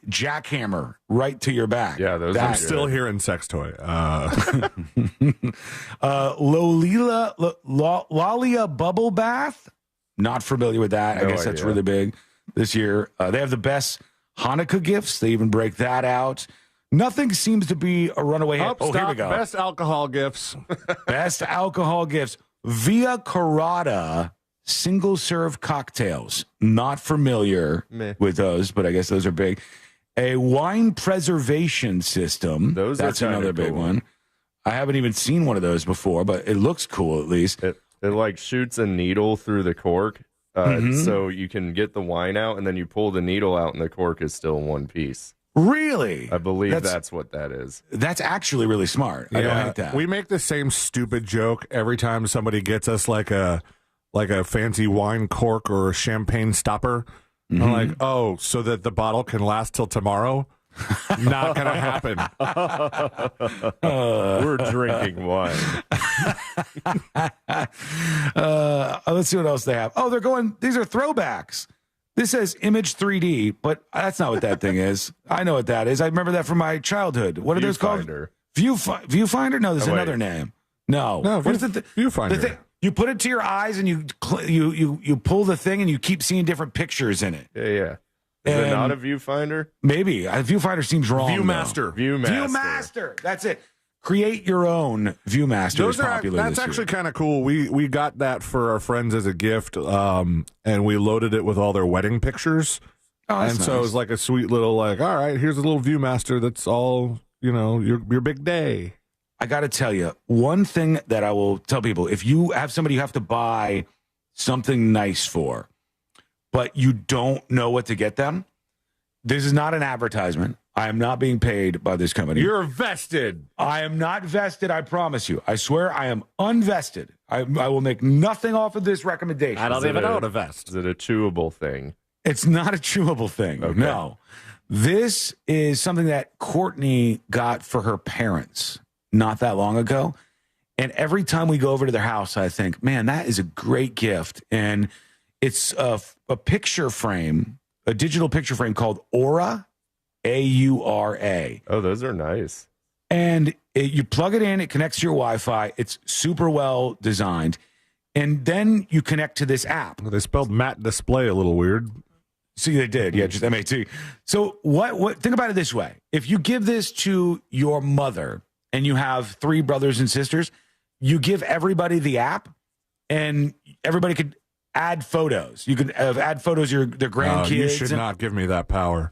jackhammer right to your back. Yeah, those I'm still hearing sex toy. Lalia Bubble Bath. Not familiar with that. I guess that's really big this year. They have the best Hanukkah gifts. They even break that out. Nothing seems to be a runaway hit. Stop. Here we go. Best alcohol gifts. Best alcohol gifts. Via Carrata single-serve cocktails. Not familiar with those, but I guess those are big. A wine preservation system. That's another big one. I haven't even seen one of those before, but it looks cool at least. It like shoots a needle through the cork, so you can get the wine out, and then you pull the needle out, and the cork is still in one piece. Really? I believe that's what that is. That's actually really smart. I don't hate that. We make the same stupid joke every time somebody gets us like a fancy wine cork or a champagne stopper. I'm like, oh, so that the bottle can last till tomorrow? Not gonna happen. We're drinking wine. Let's see what else they have. Oh, these are throwbacks. This says Image 3D, but that's not what that thing is. I know what that is. I remember that from my childhood. What are those called? Viewfinder? No, there's another name. No, what is it? Viewfinder. You put it to your eyes and you pull the thing and you keep seeing different pictures in it. Yeah. Is it not a viewfinder? Maybe. A viewfinder seems wrong. Viewmaster. Viewmaster. That's it. Create your own Viewmaster is popular That's this actually year. kind of cool. We got that for our friends as a gift, and we loaded it with all their wedding pictures. Oh, that's so nice. it was like a sweet little like, all right, here's a little Viewmaster that's all, your big day. I got to tell you, one thing that I will tell people, if you have somebody you have to buy something nice for, but you don't know what to get them, this is not an advertisement. I am not being paid by this company. You're vested. I am not vested, I promise you. I swear I am unvested. I will make nothing off of this recommendation. I don't even know what a vest. Is it a chewable thing? It's not a chewable thing. Okay. No. This is something that Courtney got for her parents not that long ago. And every time we go over to their house, I think, man, that is a great gift. And it's a picture frame, a digital picture frame called Aura, A-U-R-A. Oh, those are nice. And you plug it in, it connects to your Wi-Fi. It's super well designed. And then you connect to this app. They spelled matte display a little weird. See, they did. Yeah, just M-A-T. So what? Think about it this way. If you give this to your mother and you have 3 brothers and sisters, you give everybody the app and everybody could add photos. You could add photos of their grandkids. You should not give me that power.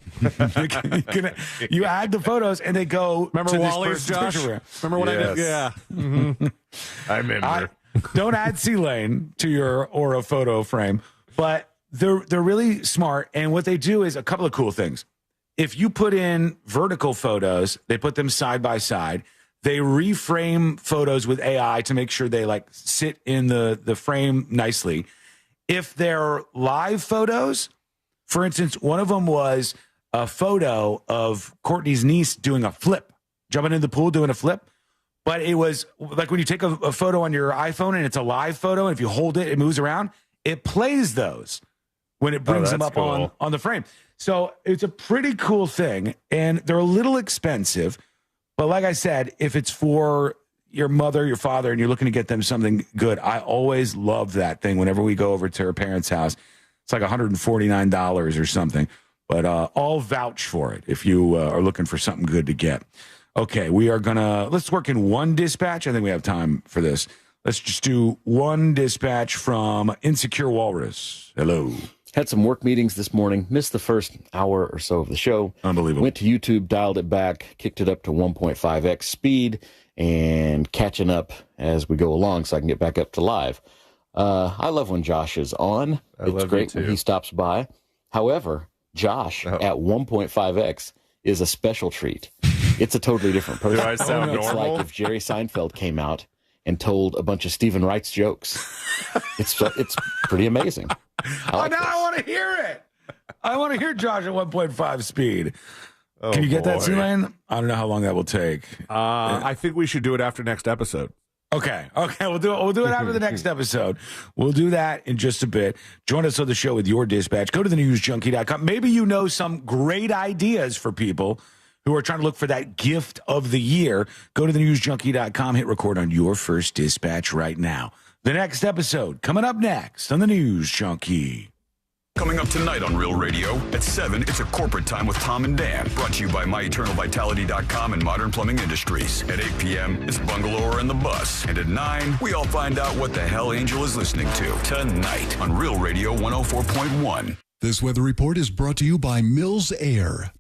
You add the photos and they go. Remember to Wally's, this Josh? picture. Remember what I did? Yeah. Mm-hmm. I remember. Don't add C-Lane to your Aura photo frame, but they're really smart. And what they do is a couple of cool things. If you put in vertical photos, they put them side by side. They reframe photos with AI to make sure they like sit in the frame nicely. If they're live photos, for instance, one of them was a photo of Courtney's niece doing a flip, jumping in the pool, doing a flip. But it was like when you take a photo on your iPhone and it's a live photo, and if you hold it, it moves around, it plays those when it brings them up on the frame. So it's a pretty cool thing, and they're a little expensive. But like I said, if it's for your mother, your father, and you're looking to get them something good, I always love that thing. Whenever we go over to her parents' house, it's like $149 or something. But I'll vouch for it if you are looking for something good to get. Okay, we are let's work in one dispatch. I think we have time for this. Let's just do one dispatch from Insecure Walrus. Hello. Had some work meetings this morning. Missed the first hour or so of the show. Unbelievable. Went to YouTube, dialed it back, kicked it up to 1.5x speed, and catching up as we go along so I can get back up to live. I love when Josh is on. It's great when he stops by. However, Josh at 1.5x is a special treat. It's a totally different person. Do I sound It's normal? like if Jerry Seinfeld came out and told a bunch of Stephen Wright's jokes. It's pretty amazing. I want to hear it. I want to hear Josh at 1.5 speed. Can you get that, C-Lane? I don't know how long that will take. I think we should do it after next episode. Okay, we'll do it. We'll do it after the next episode. We'll do that in just a bit. Join us on the show with your dispatch. Go to thenewsjunkie.com. Maybe you know some great ideas for people who are trying to look for that gift of the year. Go to thenewsjunkie.com. Hit record on your first dispatch right now. The next episode coming up next on the News Junkie. Coming up tonight on Real Radio at 7, it's a corporate time with Tom and Dan, brought to you by MyEternalVitality.com and Modern Plumbing Industries. At 8 p.m., it's Bungalower and the Bus. And at 9, we all find out what the hell Angel is listening to tonight on Real Radio 104.1. This weather report is brought to you by Mills Air.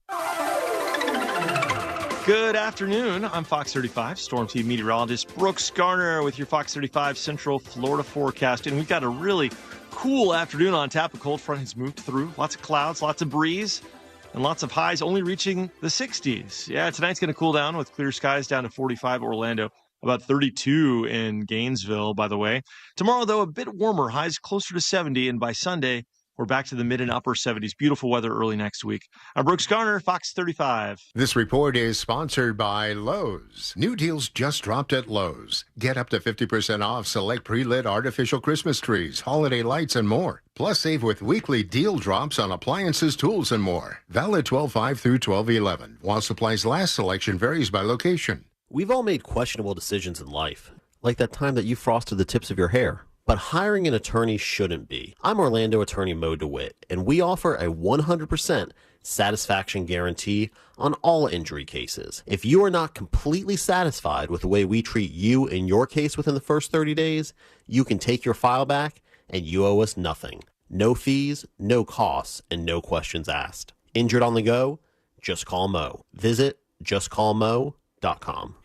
Good afternoon. I'm Fox 35 Storm Team meteorologist Brooks Garner with your Fox 35 Central Florida forecast. And we've got a really cool afternoon on tap. A cold front has moved through. Lots of clouds, lots of breeze, and lots of highs only reaching the 60s. Yeah, tonight's going to cool down with clear skies down to 45 Orlando, about 32 in Gainesville, by the way. Tomorrow, though, a bit warmer, highs closer to 70, and by Sunday, we're back to the mid and upper 70s. Beautiful weather early next week. I'm Brooks Garner, Fox 35. This report is sponsored by Lowe's. New deals just dropped at Lowe's. Get up to 50% off select pre-lit artificial Christmas trees, holiday lights, and more. Plus, save with weekly deal drops on appliances, tools, and more. Valid 12/5 through 12/11. While supplies last, selection varies by location. We've all made questionable decisions in life, like that time that you frosted the tips of your hair. But hiring an attorney shouldn't be. I'm Orlando attorney Mo DeWitt, and we offer a 100% satisfaction guarantee on all injury cases. If you are not completely satisfied with the way we treat you in your case within the first 30 days, you can take your file back and you owe us nothing. No fees, no costs, and no questions asked. Injured on the go? Just call Mo. Visit justcallmo.com.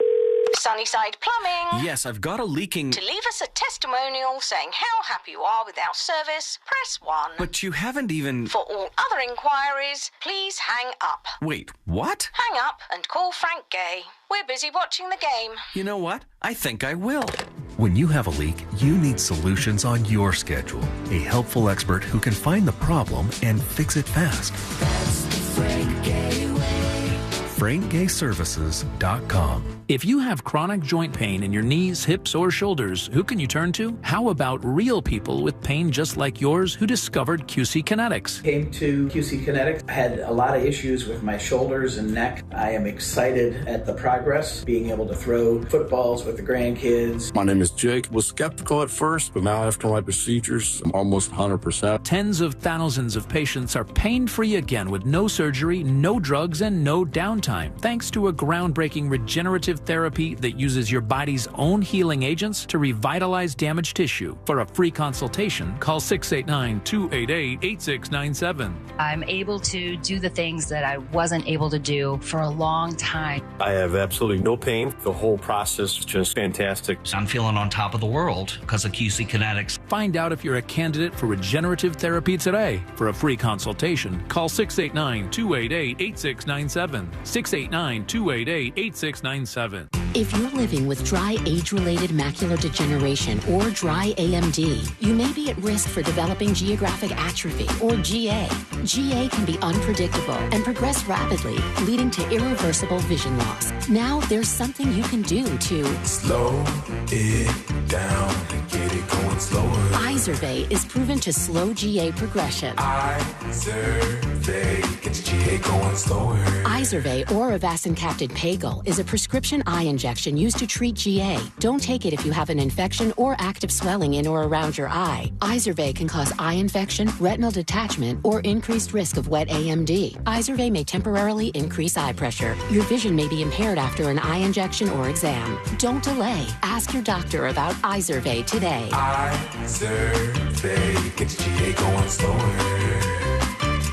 Sunnyside Plumbing. Yes, I've got a leaking... To leave us a testimonial saying how happy you are with our service, press 1. But you haven't even... For all other inquiries, please hang up. Wait, what? Hang up and call Frank Gay. We're busy watching the game. You know what? I think I will. When you have a leak, you need solutions on your schedule. A helpful expert who can find the problem and fix it fast. That's the Frank Gay way. FrankGayServices.com. If you have chronic joint pain in your knees, hips, or shoulders, who can you turn to? How about real people with pain just like yours who discovered QC Kinetics? Came to QC Kinetics. I had a lot of issues with my shoulders and neck. I am excited at the progress, being able to throw footballs with the grandkids. My name is Jake. Was skeptical at first, but now after my procedures, I'm almost 100%. Tens of thousands of patients are pain-free again with no surgery, no drugs, and no downtime, thanks to a groundbreaking regenerative therapy that uses your body's own healing agents to revitalize damaged tissue. For a free consultation, call 689-288-8697. I'm able to do the things that I wasn't able to do for a long time. I have absolutely no pain. The whole process is just fantastic. I'm feeling on top of the world because of QC Kinetics. Find out if you're a candidate for regenerative therapy today. For a free consultation, call 689-288-8697. 689-288-8697. If you're living with dry age-related macular degeneration or dry AMD, you may be at risk for developing geographic atrophy or GA. GA can be unpredictable and progress rapidly, leading to irreversible vision loss. Now there's something you can do to slow it down and get it going slower. Izervay is proven to slow GA progression. Izervay gets GA going slower. Izervay or avacincaptad Pagel is a prescription eye injection used to treat GA. Don't take it if you have an infection or active swelling in or around your eye. Izervay can cause eye infection, retinal detachment, or increased risk of wet AMD. Izervay may temporarily increase eye pressure. Your vision may be impaired after an eye injection or exam. Don't delay. Ask your doctor about Izervay today. Izervay gets GA going slower.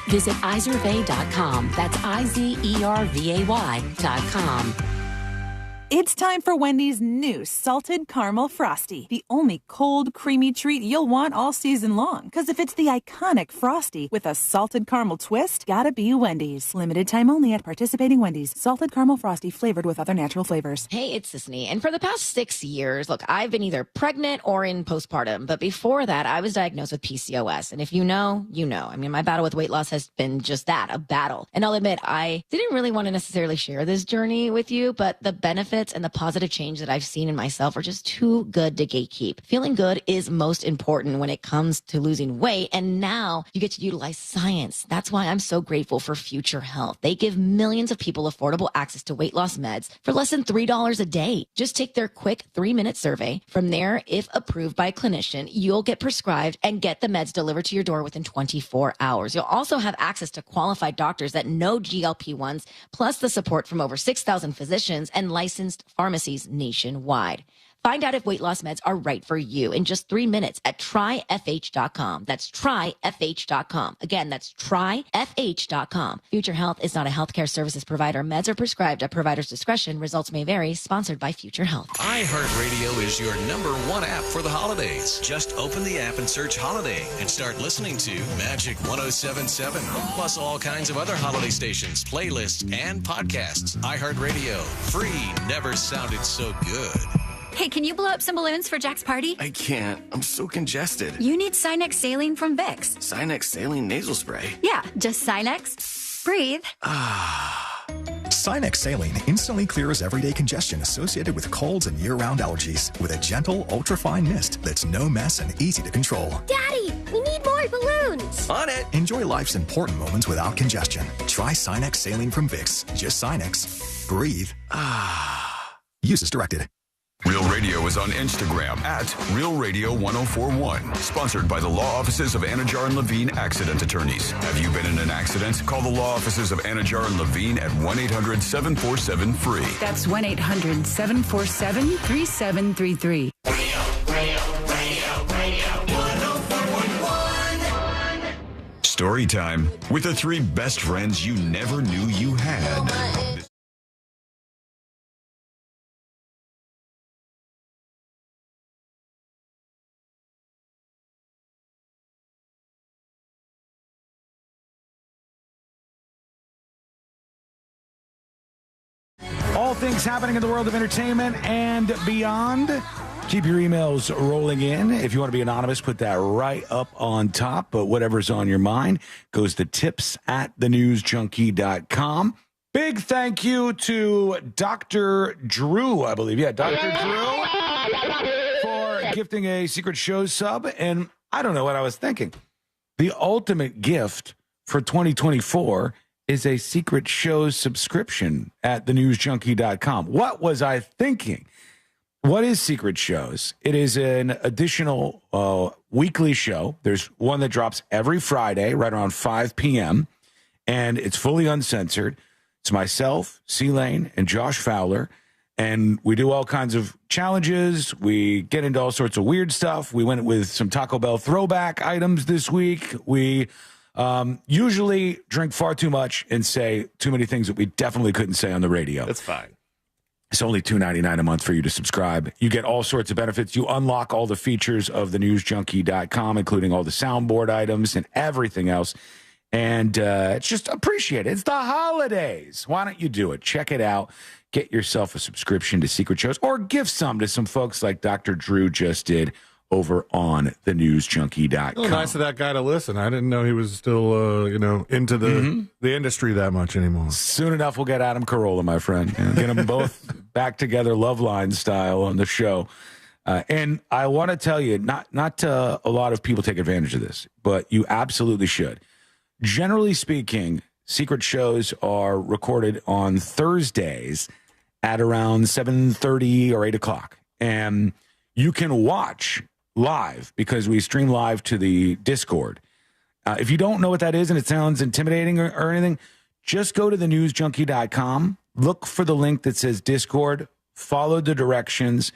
Visit Izervay.com. That's IZERVAY.com. It's time for Wendy's new Salted Caramel Frosty, the only cold, creamy treat you'll want all season long. Because if it's the iconic Frosty with a salted caramel twist, gotta be Wendy's. Limited time only at participating Wendy's. Salted Caramel Frosty flavored with other natural flavors. Hey, it's Sisney. And for the past 6 years, look, I've been either pregnant or in postpartum. But before that, I was diagnosed with PCOS. And if you know, you know. I mean, my battle with weight loss has been just that, a battle. And I'll admit, I didn't really want to necessarily share this journey with you, but the benefits and the positive change that I've seen in myself are just too good to gatekeep. Feeling good is most important when it comes to losing weight, and now you get to utilize science. That's why I'm so grateful for Future Health. They give millions of people affordable access to weight loss meds for less than $3 a day. Just take their quick 3-minute survey. From there, if approved by a clinician, you'll get prescribed and get the meds delivered to your door within 24 hours. You'll also have access to qualified doctors that know GLP-1s, plus the support from over 6,000 physicians and licensed pharmacies nationwide. Find out if weight loss meds are right for you in just 3 minutes at tryfh.com. That's tryfh.com. Again, that's tryfh.com. Future Health is not a healthcare services provider. Meds are prescribed at provider's discretion. Results may vary. Sponsored by Future Health. iHeartRadio is your #1 app for the holidays. Just open the app and search Holiday and start listening to Magic 107.7, plus all kinds of other holiday stations, playlists, and podcasts. iHeartRadio. Free never sounded so good. Hey, can you blow up some balloons for Jack's party? I can't. I'm so congested. You need Sinex Saline from Vicks. Sinex Saline nasal spray? Yeah, just Sinex. Breathe. Sinex Saline instantly clears everyday congestion associated with colds and year-round allergies with a gentle, ultrafine mist that's no mess and easy to control. Daddy, we need more balloons. On it. Enjoy life's important moments without congestion. Try Sinex Saline from Vicks. Just Sinex. Breathe. Use as directed. Real Radio is on Instagram at Real Radio 1041. Sponsored by the law offices of Anajar and Levine Accident Attorneys. Have you been in an accident? Call the law offices of Anajar and Levine at 1-800-747-FREE. That's 1-800-747-3733. Story time with the 3 best friends you never knew you had. All things happening in the world of entertainment and beyond. Keep your emails rolling in. If you want to be anonymous, put that right up on top. But whatever's on your mind goes to tips@thenewsjunkie.com. Big thank you to Dr. Drew, I believe. Yeah, Dr. Drew for gifting a Secret Shows sub. And I don't know what I was thinking. The ultimate gift for 2024 is a Secret Shows subscription at thenewsjunkie.com. What was I thinking? What is Secret Shows? It is an additional weekly show. There's one that drops every Friday right around 5 p.m., and it's fully uncensored. It's myself, C-Lane, and Josh Fowler, and we do all kinds of challenges. We get into all sorts of weird stuff. We went with some Taco Bell throwback items this week. We usually drink far too much and say too many things that we definitely couldn't say on the radio. That's fine. It's only $2.99 a month for you to subscribe. You get all sorts of benefits. You unlock all the features of thenewsjunkie.com, including all the soundboard items and everything else. And it's just appreciated. It's the holidays. Why don't you do it? Check it out. Get yourself a subscription to Secret Shows or give some to some folks like Dr. Drew just did over on thenewsjunkie.com. Oh, nice of that guy to listen. I didn't know he was still, into the industry that much anymore. Soon enough, we'll get Adam Carolla, my friend, and get them both back together, Loveline style, on the show. And I want to tell you, not a lot of people take advantage of this, but you absolutely should. Generally speaking, Secret Shows are recorded on Thursdays at around 7:30 or 8 o'clock. And you can watch live because we stream live to the Discord. If you don't know what that is and it sounds intimidating or anything, just go to thenewsjunkie.com, look for the link that says Discord, follow the directions,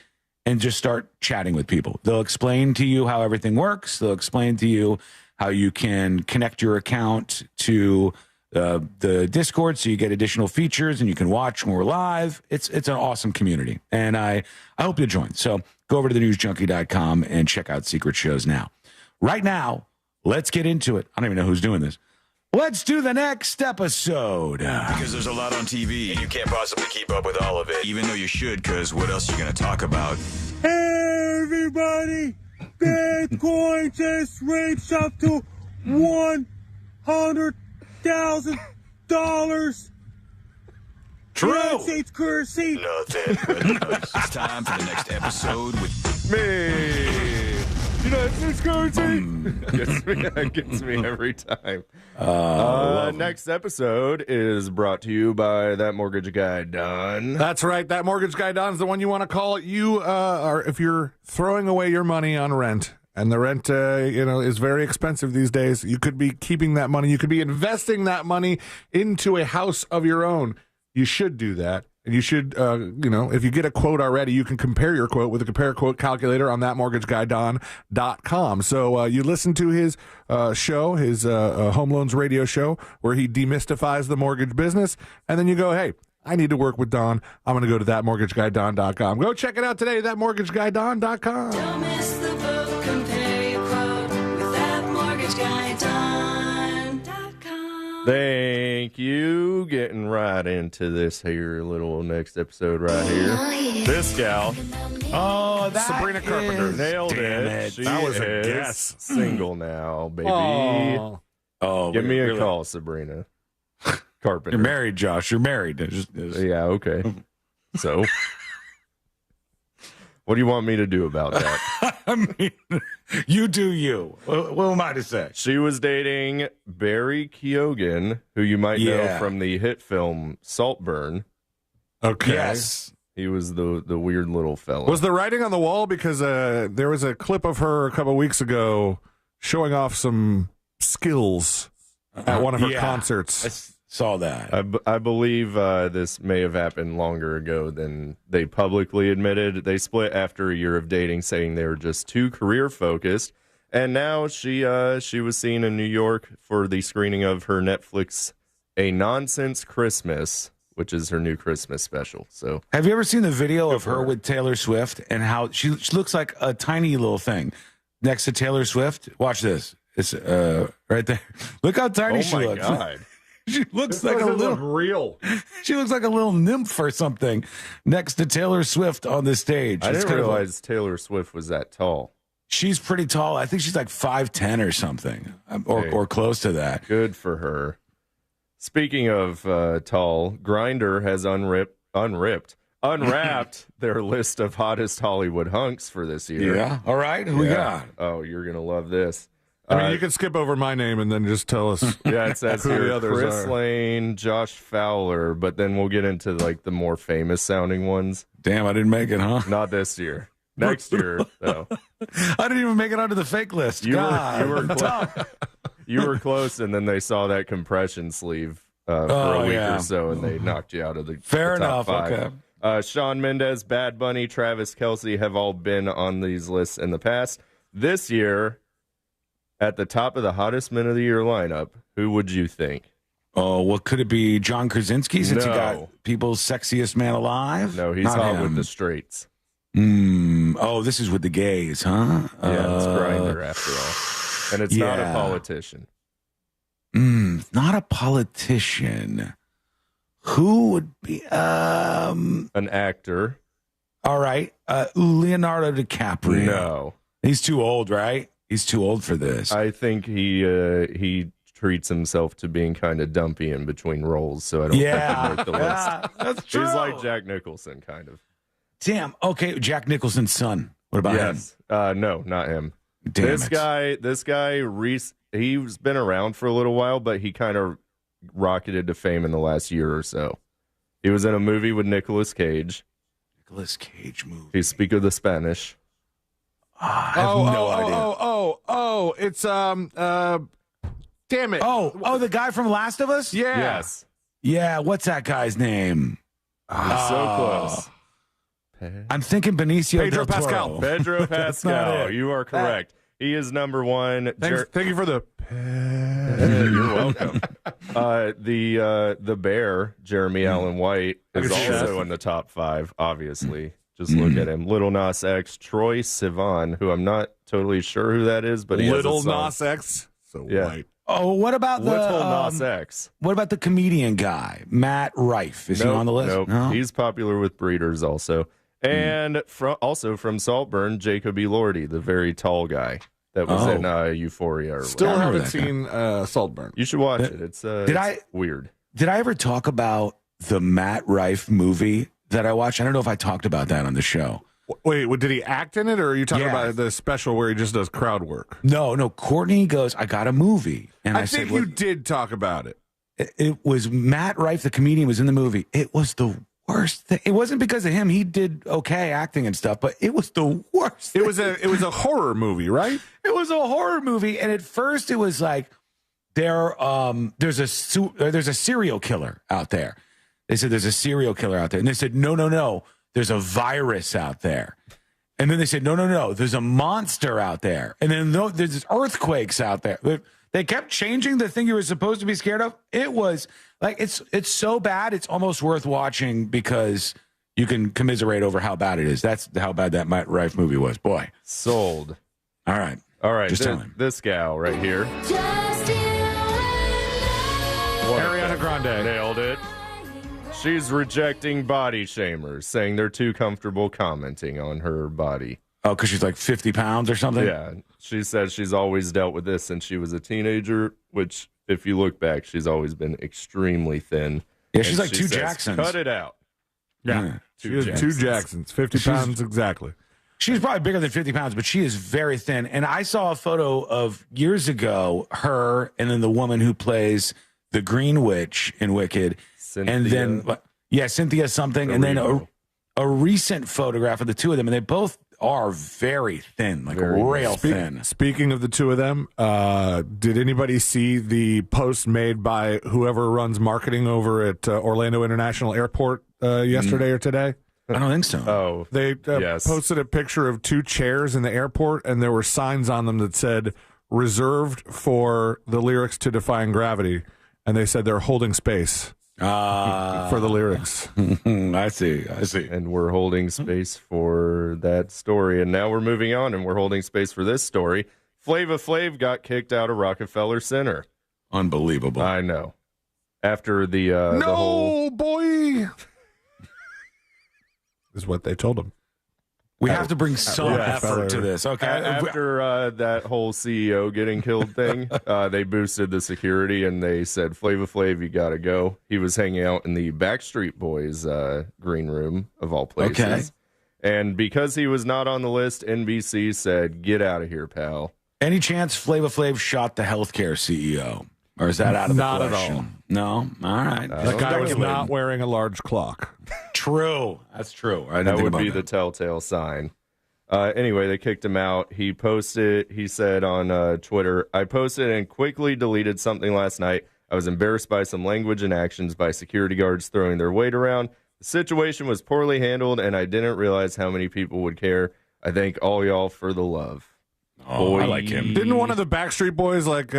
and just start chatting with people. They'll explain to you how everything works. They'll explain to you how you can connect your account to the Discord so you get additional features and you can watch when we're live. It's an awesome community, and I hope you'll join. So go over to thenewsjunkie.com and check out Secret Shows now. Right now, let's get into it. I don't even know who's doing this. Let's do the next episode. Because there's a lot on TV, and you can't possibly keep up with all of it, even though you should, because what else are you going to talk about? Hey, everybody! Bitcoin just reached up to $100,000. True. United States currency. Nothing but nuts. It's time for the next episode with me. United States currency. Gets me every time. Next episode is brought to you by That Mortgage Guy Don. That's right. That Mortgage Guy Don's the one you want to call. You are, if you're throwing away your money on rent, and the rent, is very expensive these days. You could be keeping that money. You could be investing that money into a house of your own. You should do that. And you should, if you get a quote already, you can compare your quote with a compare quote calculator on thatmortgageguydon.com. So you listen to his show, his home loans radio show, where he demystifies the mortgage business. And then you go, hey, I need to work with Don. I'm going to go to thatmortgageguydon.com. Go check it out today, thatmortgageguydon.com. Don't miss the boat, compare your quote with thatmortgageguydon.com. Thank you. Getting right into this here little next episode right here. This gal. Oh, that Sabrina Carpenter. Nailed it. She That was a is guess. single now, baby. Oh, Give me a call, Sabrina Carpenter. You're married, Josh. You're married. Yeah, okay. So, what do you want me to do about that? I mean, you do you. What am I to say? She was dating Barry Keoghan, who you might know from the hit film Saltburn. Okay. Yes. He was the weird little fella. Was the writing on the wall? Because there was a clip of her a couple weeks ago showing off some skills at one of her concerts. I saw that. I believe this may have happened longer ago than they publicly admitted. They split after a year of dating, saying they were just too career-focused. And now she was seen in New York for the screening of her Netflix A Nonsense Christmas, which is her new Christmas special. So, have you ever seen the video of her with Taylor Swift and how she looks like a tiny little thing next to Taylor Swift? Watch this. It's right there. Look how tiny she looks. Oh, my God. She looks like a little real. She looks like a little nymph or something next to Taylor Swift on the stage. I didn't realize Taylor Swift was that tall. She's pretty tall. I think she's like 5'10" or something, or close to that. Good for her. Speaking of tall, Grindr has unwrapped their list of hottest Hollywood hunks for this year. Yeah. All right. Who we got? Oh, you're gonna love this. I mean, you can skip over my name and then just tell us. Yeah, it says who here the others Chris are. Lane, Josh Fowler, but then we'll get into like the more famous sounding ones. Damn, I didn't make it, huh? Not this year. Next year, though. I didn't even make it onto the fake list. You God, were you were close, and then they saw that compression sleeve for a week or so, and they knocked you out of the Fair the top enough. 5. Okay. Shawn Mendes, Bad Bunny, Travis Kelce have all been on these lists in the past. This year, at the top of the hottest men of the year lineup, who would you think? Oh, what could it be? John Krasinski, since No. he got people's sexiest man alive? No, he's Not hot him. with the straights. Oh, this is with the gays, huh? Yeah, it's Grindr after all. And it's not a politician. Not a politician. Who would be an actor? All right, Leonardo DiCaprio. No, he's too old, right? He's too old for this. I think he treats himself to being kind of dumpy in between roles, so I don't think he'd make the list. That's true. He's like Jack Nicholson, kind of. Damn. Okay, Jack Nicholson's son. What about him? No, not him. Damn this guy, he's been around for a little while, but he kind of rocketed to fame in the last year or so. He was in a movie with Nicolas Cage. Nicolas Cage movie. He speaks the Spanish. I have no idea. It's damn it. Oh, the guy from Last of Us? Yeah. Yes. Yeah, what's that guy's name? So close. I'm thinking Benicio Pedro del Toro. Pascal. Pedro That's not Pascal. it. You are correct. He is number one. Thank you for the. You're welcome. The bear, Jeremy Allen White, is also in the top 5. Obviously, just look at him. Little Nas X, Troye Sivan, who I'm not totally sure who that is, but he Little has a song. Nas X. So white. Oh, what about Little Nas X? What about the comedian guy, Matt Rife? Is he on the list? Nope. No? He's popular with breeders also. And also from Saltburn, Jacob Elordi, the very tall guy that was in Euphoria. Or Still whatever. haven't seen Saltburn. You should watch it. It's weird. Did I ever talk about the Matt Rife movie that I watched? I don't know if I talked about that on the show. Wait, did he act in it, or are you talking about the special where he just does crowd work? No. Courtney goes, I got a movie. And I think said, you did talk about it. It was Matt Rife, the comedian, was in the movie. It was the worst thing. It wasn't because of him. He did okay acting and stuff, but it was the worst thing. It was a horror movie, right? It was a horror movie, and at first it was like there's a serial killer out there. They said there's a serial killer out there, and they said no, there's a virus out there. And then they said no, there's a monster out there, and then there's earthquakes out there. They kept changing the thing you were supposed to be scared of. It was like it's so bad it's almost worth watching because you can commiserate over how bad it is. That's how bad that Matt Rife movie was. Boy, sold. All right. Just this gal right here. Ariana Grande. Nailed it. She's rejecting body shamers, saying they're too comfortable commenting on her body. Oh, because she's like 50 pounds or something? Yeah. She says she's always dealt with this since she was a teenager, which, if you look back, she's always been extremely thin. Yeah, she's and like she two says, Jacksons. Cut it out. Yeah. She has two Jacksons, 50 pounds exactly. She's probably bigger than 50 pounds, but she is very thin. And I saw a photo of years ago, her and then the woman who plays the Green Witch in Wicked. Cynthia. And then, Cynthia something. And then a recent photograph of the two of them. And they both are very thin, like real thin. Speaking of the two of them, did anybody see the post made by whoever runs marketing over at Orlando International Airport yesterday or today? I don't think so. Oh, they posted a picture of two chairs in the airport, and there were signs on them that said "reserved for the lyrics to Defying Gravity," and they said they're holding space for the lyrics. I see. And we're holding space for that story, and now we're moving on, and we're holding space for this story. Flava Flav got kicked out of Rockefeller Center. Unbelievable. I know. After the no whole boy. Is what they told him. We have to bring some effort to this. Okay. After that whole CEO getting killed thing, they boosted the security and they said, Flava Flav, you got to go. He was hanging out in the Backstreet Boys green room, of all places. Okay. And because he was not on the list, NBC said, get out of here, pal. Any chance Flava Flav shot the healthcare CEO? Or is that out of the question? Not at all. No? All right. The guy was not wearing a large clock. True. That's true. That would be the telltale sign. Anyway, they kicked him out. He said on Twitter, I posted and quickly deleted something last night. I was embarrassed by some language and actions by security guards throwing their weight around. The situation was poorly handled, and I didn't realize how many people would care. I thank all y'all for the love. Oh, I like him. Didn't one of the Backstreet Boys like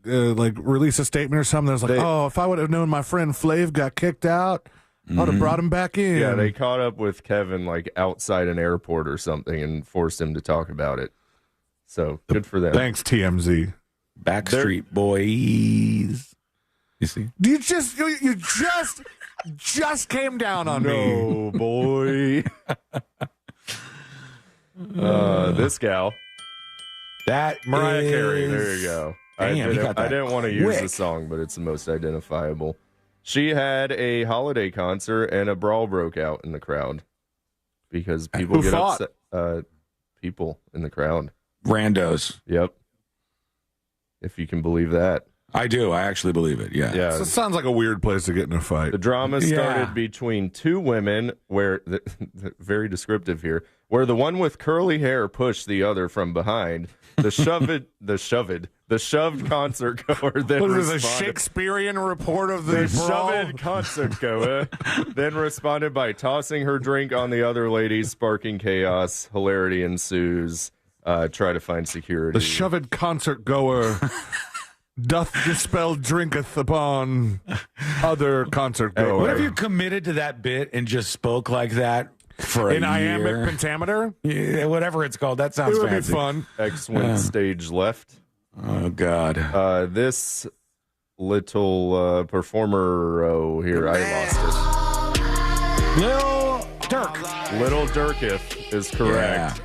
release a statement or something that was like, if I would have known my friend Flav got kicked out, I would have brought him back in. Yeah, they caught up with Kevin like outside an airport or something and forced him to talk about it. So good for them. Thanks, TMZ. Backstreet Boys. You see? You just came down on me. No, boy. This gal. That Mariah Carey. There you go. Damn, I didn't want to use quick. the song, but it's the most identifiable. She had a holiday concert and a brawl broke out in the crowd because people Who get fought? upset. People in the crowd. Randos. Yep. If you can believe that. I do. I actually believe it. Yeah. Yeah. So it sounds like a weird place to get in a fight. The drama started between two women where, very descriptive here, where the one with curly hair pushed the other from behind. The shoved concert goer then What is this, a responded. Shakespearean report of the brawl? Shoved concert goer then responded by tossing her drink on the other lady, sparking chaos. Hilarity ensues. Try to find security. The shoved concert goer doth dispel drinketh upon other concert goer. What if you committed to that bit and just spoke like that for a year? iambic pentameter? Yeah, whatever it's called. That sounds It would fancy. be fun. X went stage left. Oh, God. This little performer here, I lost it. Little Durketh is correct.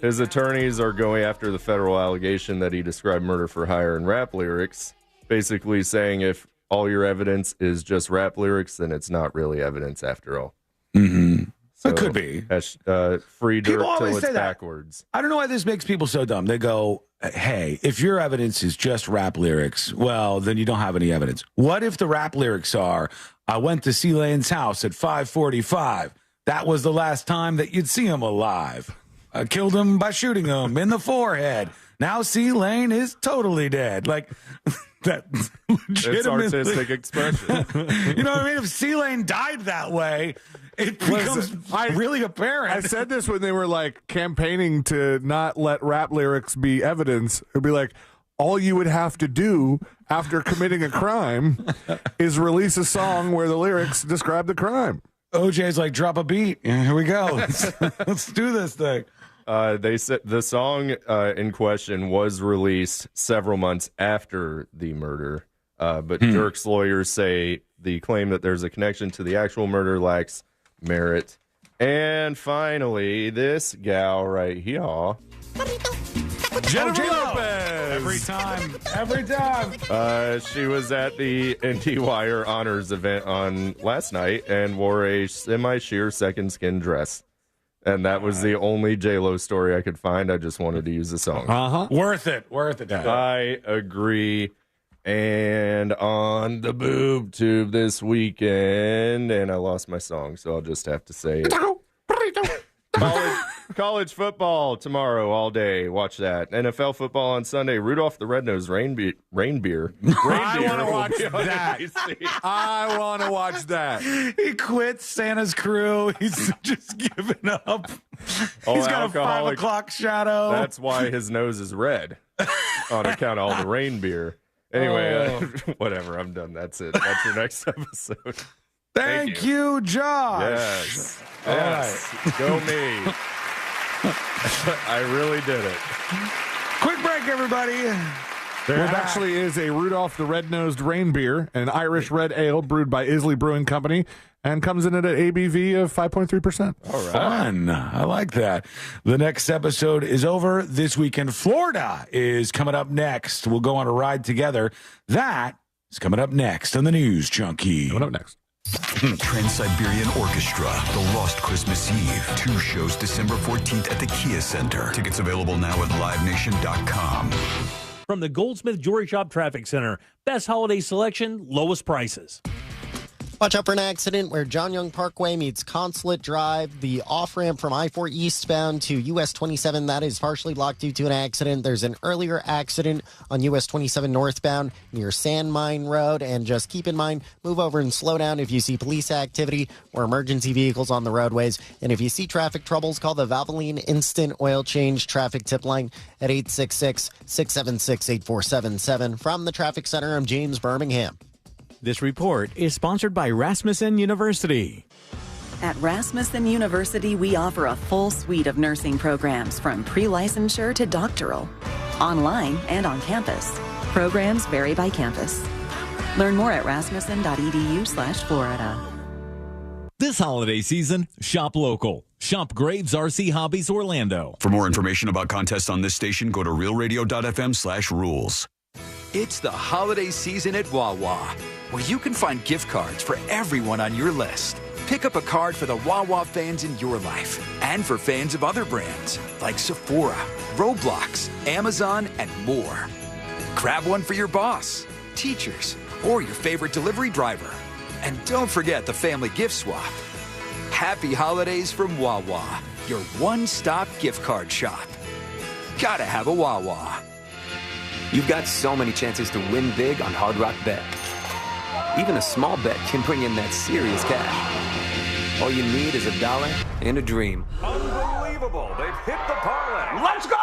His attorneys are going after the federal allegation that he described murder for hire in rap lyrics, basically saying if all your evidence is just rap lyrics, then it's not really evidence after all. Mm-hmm. So, It could be. Free dirt People always till it's say that. backwards. I don't know why this makes people so dumb. They go, hey, if your evidence is just rap lyrics, well, then you don't have any evidence. What if the rap lyrics are, I went to C. Lane's house at 5:45. That was the last time that you'd see him alive. I killed him by shooting him in the forehead. Now C. Lane is totally dead. Like, that It's artistic expression. You know what I mean? If C. Lane died that way, it becomes really apparent. I said this when they were like campaigning to not let rap lyrics be evidence. It'd be like, all you would have to do after committing a crime is release a song where the lyrics describe the crime. OJ's like, drop a beat. Here we go. Let's do this thing. They said the song in question was released several months after the murder, but Dirk's lawyers say the claim that there's a connection to the actual murder lacks merit. And finally, this gal right here. Jennifer Lopez. Every time. She was at the IndieWire Honors event on last night and wore a semi-sheer second skin dress. And that was the only J-Lo story I could find. I just wanted to use the song. Worth it. I agree. And on the boob tube this weekend, and I lost my song, so I'll just have to say it. College football tomorrow all day. Watch that. NFL football on Sunday. Rudolph the Red-Nosed Reindeer. I want to watch that. I want to watch that. He quit Santa's crew. He's just given up. Oh, He's got a 5 o'clock shadow. That's why his nose is red on account of all the reindeer. Anyway, whatever. I'm done. That's it. That's your next episode. Thank you, Josh. Yes. All Yes. right. Go me. I really did it. Quick break, everybody. There actually is a Rudolph the Red-Nosed Reindeer, an Irish red ale brewed by Islay Brewing Company, and comes in at an ABV of 5.3%. All right. Fun. I like that. The next episode is over. This Weekend Florida is coming up next. We'll go on a ride together. That is coming up next on the News Junkie. Coming up next. Trans-Siberian Orchestra, The Lost Christmas Eve. 2 shows December 14th at the Kia Center. Tickets available now at livenation.com. From the Goldsmith Jewelry Shop Traffic Center, best holiday selection, lowest prices. Watch out for an accident where John Young Parkway meets Consulate Drive. The off-ramp from I-4 eastbound to US 27, that is partially blocked due to an accident. There's an earlier accident on US 27 northbound near Sand Mine Road. And just keep in mind, move over and slow down if you see police activity or emergency vehicles on the roadways. And if you see traffic troubles, call the Valvoline Instant Oil Change traffic tip line at 866-676-8477. From the Traffic Center, I'm James Birmingham. This report is sponsored by Rasmussen University. At Rasmussen University, we offer a full suite of nursing programs from pre-licensure to doctoral. online and on campus. Programs vary by campus. Learn more at rasmussen.edu/Florida. This holiday season, shop local. Shop Graves RC Hobbies Orlando. For more information about contests on this station, go to realradio.fm/rules. It's the holiday season at Wawa, where you can find gift cards for everyone on your list. Pick up a card for the Wawa fans in your life and for fans of other brands like Sephora, Roblox, Amazon, and more. Grab one for your boss, teachers, or your favorite delivery driver. And don't forget the family gift swap. Happy holidays from Wawa, your one-stop gift card shop. Gotta have a Wawa. You've got so many chances to win big on Hard Rock Bet. Even a small bet can bring in that serious cash. All you need is $1 and a dream. Unbelievable. They've hit the parlay. Let's go!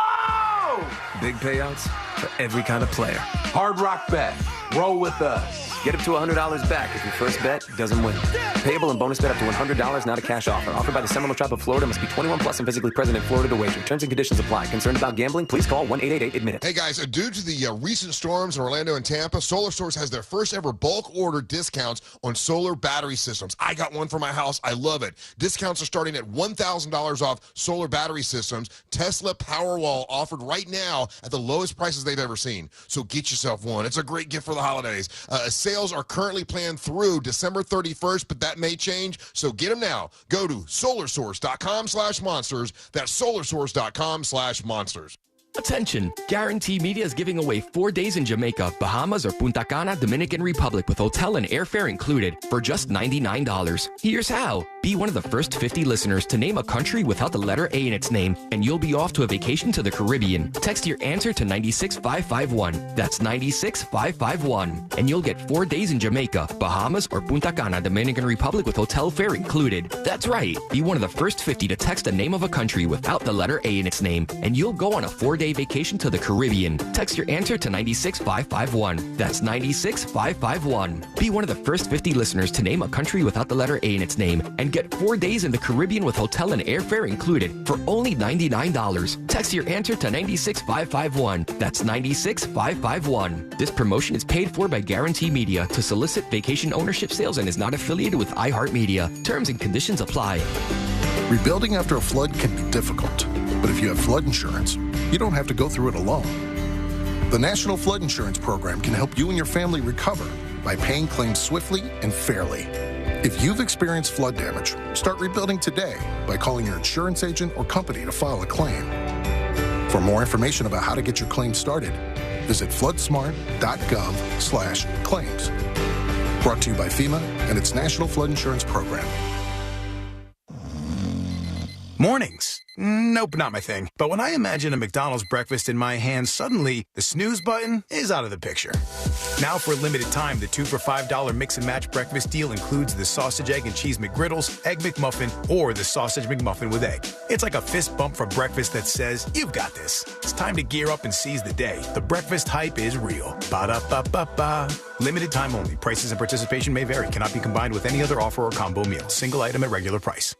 Big payouts for every kind of player. Hard Rock Bet. Roll with us. Get up to $100 back if your first bet doesn't win. Payable and bonus bet up to $100, not a cash offer. Offered by the Seminole Tribe of Florida. Must be 21 plus and physically present in Florida to wager. Terms and conditions apply. Concerned about gambling? Please call 1-888-ADMIT-IT. Hey guys, due to the recent storms in Orlando and Tampa, Solar Source has their first ever bulk order discounts on solar battery systems. I got one for my house. I love it. Discounts are starting at $1,000 off solar battery systems. Tesla Powerwall offered right now at the lowest prices they've ever seen. So get yourself one. It's a great gift for the holidays. Sales are currently planned through December 31st, but that may change. So get them now. Go to solarsource.com/monsters. That's solarsource.com/monsters. Attention! Guarantee Media is giving away 4 days in Jamaica, Bahamas, or Punta Cana, Dominican Republic with hotel and airfare included for just $99. Here's how. Be one of the first 50 listeners to name a country without the letter A in its name, and you'll be off to a vacation to the Caribbean. Text your answer to 96551. That's 96551. And you'll get 4 days in Jamaica, Bahamas, or Punta Cana, Dominican Republic with hotel fare included. That's right. Be one of the first 50 to text the name of a country without the letter A in its name, and you'll go on a 4-day vacation to the Caribbean. Text your answer to 96551. That's 96551. Be one of the first 50 listeners to name a country without the letter A in its name and get 4 days in the Caribbean with hotel and airfare included for only $99. Text your answer to 96551. That's 96551. This promotion is paid for by Guarantee Media to solicit vacation ownership sales and is not affiliated with iHeartMedia. Terms and conditions apply. Rebuilding after a flood can be difficult, but if you have flood insurance, you don't have to go through it alone. The National Flood Insurance Program can help you and your family recover by paying claims swiftly and fairly. If you've experienced flood damage, start rebuilding today by calling your insurance agent or company to file a claim. For more information about how to get your claim started, visit floodsmart.gov/claims. Brought to you by FEMA and its National Flood Insurance Program. Mornings. Nope, not my thing. But when I imagine a McDonald's breakfast in my hands, suddenly the snooze button is out of the picture. Now for a limited time, the 2 for $5 mix and match breakfast deal includes the sausage, egg, and cheese McGriddles, Egg McMuffin, or the sausage McMuffin with egg. It's like a fist bump for breakfast that says, you've got this. It's time to gear up and seize the day. The breakfast hype is real. Ba-da-ba-ba-ba. Limited time only. Prices and participation may vary. Cannot be combined with any other offer or combo meal. Single item at regular price.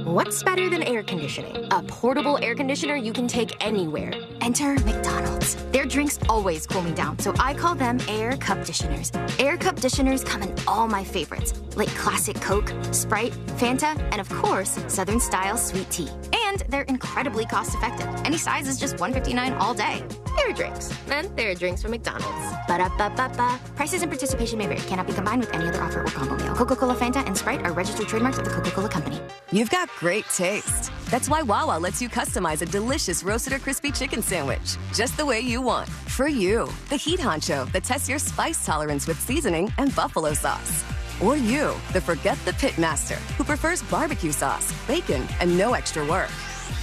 What's better than air conditioning? A portable air conditioner you can take anywhere. Enter McDonald's. Their drinks always cool me down, so I call them Air Cup Disheners. Air Cup Disheners come in all my favorites, like classic Coke, Sprite, Fanta, and of course, Southern style sweet tea. And they're incredibly cost effective. Any size is just $1.59 all day. Air drinks. And they're drinks from McDonald's. Ba-da-ba-ba-ba. Prices and participation may vary. Cannot be combined with any other offer or combo meal. Coca-Cola, Fanta, and Sprite are registered trademarks of the Coca-Cola Company. You've got great taste. That's why Wawa lets you customize a delicious roasted or crispy chicken sandwich, just the way you want. For you, the heat honcho that tests your spice tolerance with seasoning and buffalo sauce. Or you, the forget the pit master, who prefers barbecue sauce, bacon, and no extra work.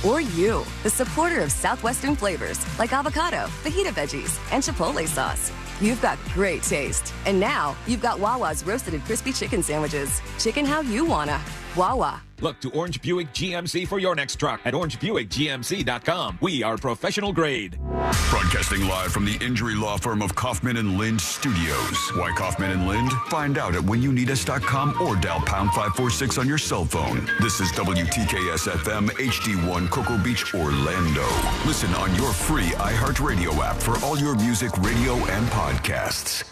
Or you, the supporter of Southwestern flavors like avocado, fajita veggies, and chipotle sauce. You've got great taste. And now, you've got Wawa's roasted and crispy chicken sandwiches. Chicken how you wanna. Wawa. Look to Orange Buick GMC for your next truck at orangebuickgmc.com. We are professional grade. Broadcasting live from the injury law firm of Kaufman and Lind Studios. Why Kaufman and Lind? Find out at whenyouneedus.com or dial pound 546 on your cell phone. This is WTKS FM HD1 Cocoa Beach, Orlando. Listen on your free iHeartRadio app for all your music, radio, and podcasts.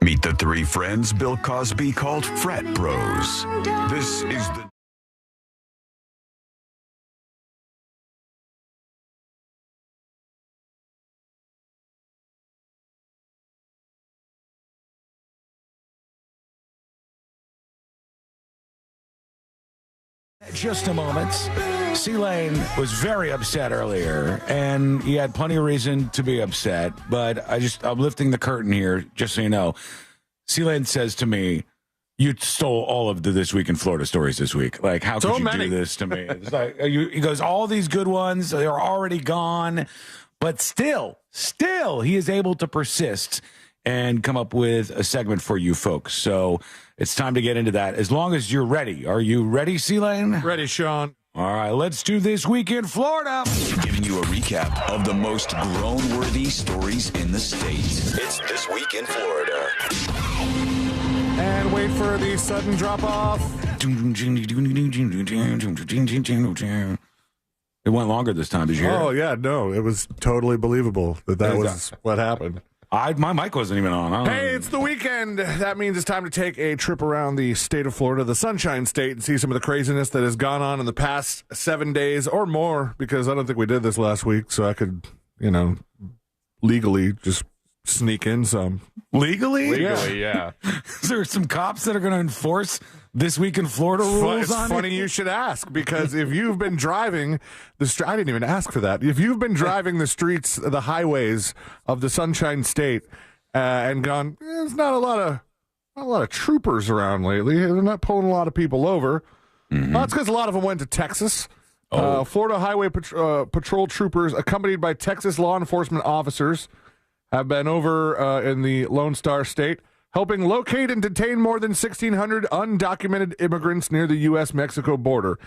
Meet the three friends Bill Cosby called Frat Bros. This is the Just a moment. C-Lane was very upset earlier, and he had plenty of reason to be upset, but I'm lifting the curtain here, just so you know. C-Lane says to me, you stole all of the This Week in Florida stories this week. Like, how could you do this to me? It's like, he goes, all these good ones, they're already gone, but still, he is able to persist and come up with a segment for you folks. So it's time to get into that, as long as you're ready. Are you ready, C-Lane? Ready, Sean. All right, let's do This Week in Florida. Giving you a recap of the most groan-worthy stories in the state. It's This Week in Florida. And wait for the sudden drop-off. It went longer this time, did you hear? Oh, yeah, no, it was totally believable that was what happened. My mic wasn't even on. Hey, it's the weekend. That means it's time to take a trip around the state of Florida, the Sunshine State, and see some of the craziness that has gone on in the past 7 days or more, because I don't think we did this last week, so I could, legally just sneak in some. Legally, yeah. Is there some cops that are going to enforce This Week in Florida rules It's on funny you should ask, because if you've been driving I didn't even ask for that. If you've been driving the streets, the highways of the Sunshine State, and gone, there's not a lot of troopers around lately. They're not pulling a lot of people over. Mm-hmm. Well, that's because a lot of them went to Texas. Florida Highway Patrol troopers, accompanied by Texas law enforcement officers, have been over in the Lone Star State, helping locate and detain more than 1,600 undocumented immigrants near the U.S.-Mexico border.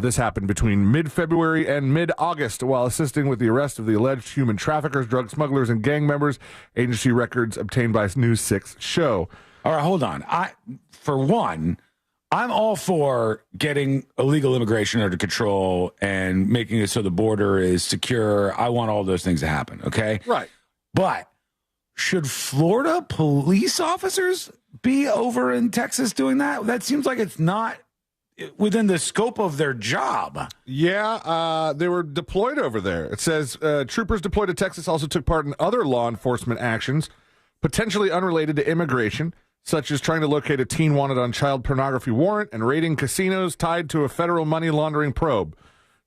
This happened between mid-February and mid-August while assisting with the arrest of the alleged human traffickers, drug smugglers, and gang members, agency records obtained by News 6 show. All right, hold on. I'm all for getting illegal immigration under control and making it so the border is secure. I want all those things to happen, okay? Right. But should Florida police officers be over in Texas doing that? That seems like it's not within the scope of their job. Yeah, they were deployed over there. It says troopers deployed to Texas also took part in other law enforcement actions, potentially unrelated to immigration, such as trying to locate a teen wanted on child pornography warrant and raiding casinos tied to a federal money laundering probe.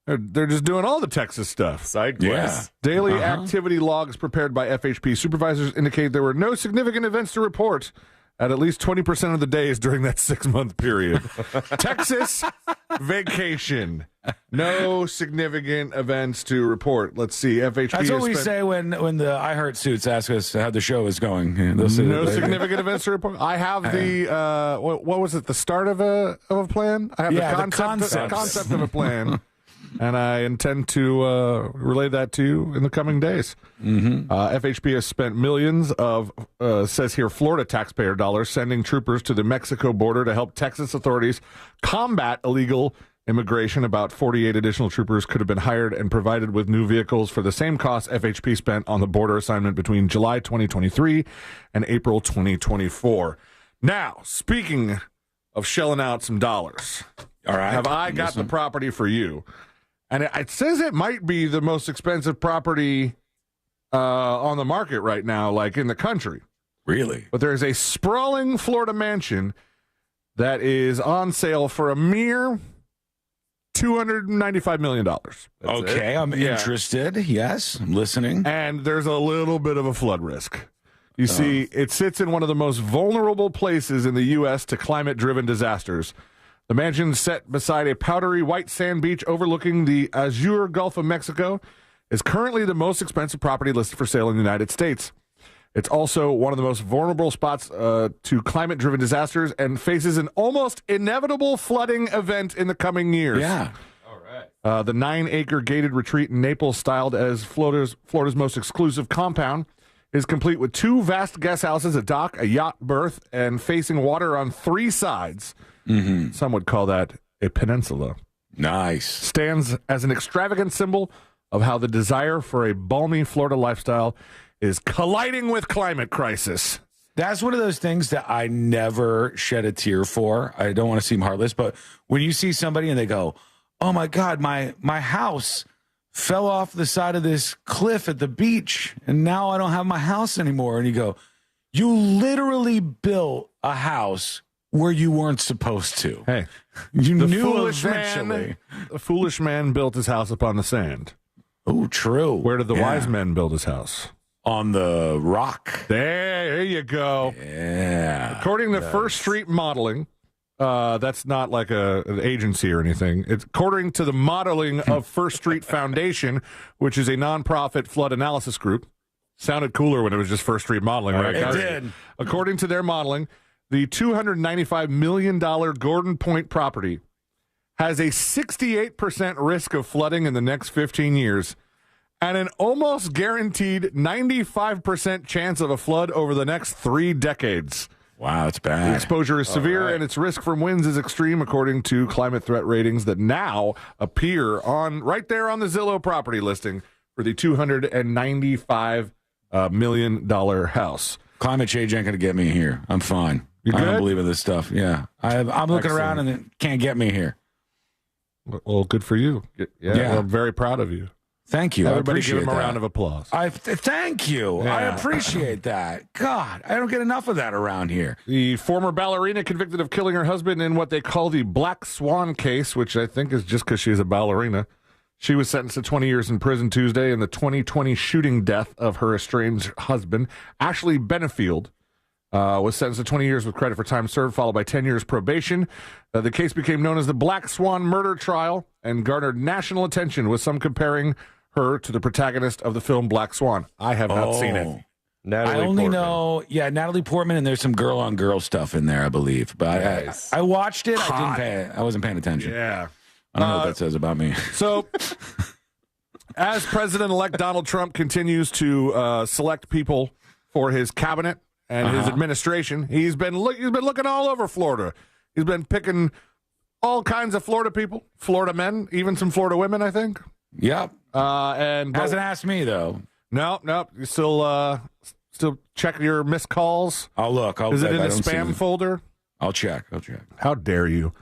They're just doing all the Texas stuff. Side quests. Yeah. Daily activity logs prepared by FHP supervisors indicate there were no significant events to report at least 20% of the days during that 6-month period. Texas vacation. No significant events to report. Let's see. FHP. That's what we say when the iHeart suits ask us how the show is going. No significant events to report. I have the what was it? The start of a plan. I have the concept of a plan. And I intend to relay that to you in the coming days. Mm-hmm. FHP has spent millions of, says here, Florida taxpayer dollars sending troopers to the Mexico border to help Texas authorities combat illegal immigration. About 48 additional troopers could have been hired and provided with new vehicles for the same cost FHP spent on the border assignment between July 2023 and April 2024. Now, speaking of shelling out some dollars, all right, have I got the property for you? And it says it might be the most expensive property on the market right now, like in the country. Really? But there's a sprawling Florida mansion that is on sale for a mere $295 million. Okay, I'm interested. Yes, I'm listening. And there's a little bit of a flood risk. You see, it sits in one of the most vulnerable places in the U.S. to climate-driven disasters. The mansion, set beside a powdery white sand beach overlooking the Azure Gulf of Mexico, is currently the most expensive property listed for sale in the United States. It's also one of the most vulnerable spots to climate-driven disasters and faces an almost inevitable flooding event in the coming years. Yeah. The 9-acre gated retreat in Naples, styled as Florida's most exclusive compound, is complete with 2 vast guest houses, a dock, a yacht berth, and facing water on 3 sides. Mm-hmm. Some would call that a peninsula. Nice. Stands as an extravagant symbol of how the desire for a balmy Florida lifestyle is colliding with climate crisis. That's one of those things that I never shed a tear for. I don't want to seem heartless, but when you see somebody and they go, oh my God, my house fell off the side of this cliff at the beach, and now I don't have my house anymore. And you go, you literally built a house where you weren't supposed to. Hey, you the knew foolish eventually. The foolish man built his house upon the sand. Oh, true. Where did the wise men build his house? On the rock. There you go. Yeah. According to First Street Modeling, that's not like an agency or anything. It's according to the modeling of First Street Foundation, which is a nonprofit flood analysis group. Sounded cooler when it was just First Street Modeling, right? It did. According to their modeling, the $295 million Gordon Point property has a 68% risk of flooding in the next 15 years and an almost guaranteed 95% chance of a flood over the next 3 decades. Wow, it's bad. The exposure is severe, and its risk from winds is extreme, according to climate threat ratings that now appear right there on the Zillow property listing for the $295 million house. Climate change ain't going to get me here. I'm fine. You I good? don't believe in this stuff. Yeah. I'm looking around and it can't get me here. Well, good for you. Yeah. Well, I'm very proud of you. Thank you. Everybody I appreciate give him a that. round of applause. Thank you. Yeah. I appreciate that. God, I don't get enough of that around here. The former ballerina convicted of killing her husband in what they call the Black Swan case, which I think is just because she's a ballerina. She was sentenced to 20 years in prison Tuesday in the 2020 shooting death of her estranged husband. Ashley Benefield was sentenced to 20 years with credit for time served, followed by 10 years probation. The case became known as the Black Swan murder trial and garnered national attention, with some comparing her to the protagonist of the film Black Swan. I have not seen it. I only know, Natalie Portman, and there's some girl-on-girl stuff in there, I believe. But Nice. I watched it. I wasn't paying attention. Yeah. I don't know what that says about me. So, as President-elect Donald Trump continues to select people for his cabinet and his administration, he's been looking all over Florida. He's been picking all kinds of Florida people, Florida men, even some Florida women, I think. Yep. And hasn't asked me though. No. You still check your missed calls. I'll look. Is it in the spam folder? I'll check. How dare you?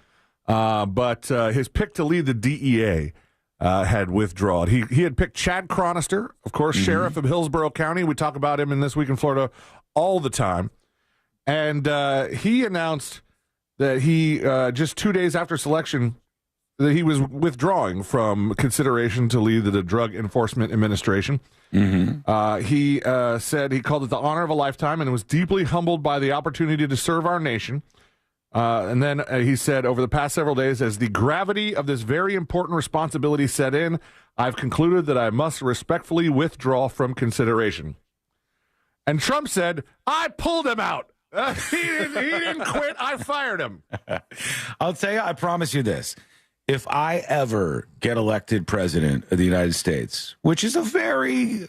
But his pick to lead the DEA had withdrawn. He had picked Chad Chronister, of course, sheriff of Hillsborough County. We talk about him in This Week in Florida all the time. And he announced that he, just 2 days after selection, that he was withdrawing from consideration to lead the Drug Enforcement Administration. He said he called it the honor of a lifetime and was deeply humbled by the opportunity to serve our nation. And then he said, over the past several days, as the gravity of this very important responsibility set in, I've concluded that I must respectfully withdraw from consideration. And Trump said, I pulled him out. He didn't quit. I fired him. I'll tell you, I promise you this. If I ever get elected president of the United States, which is a very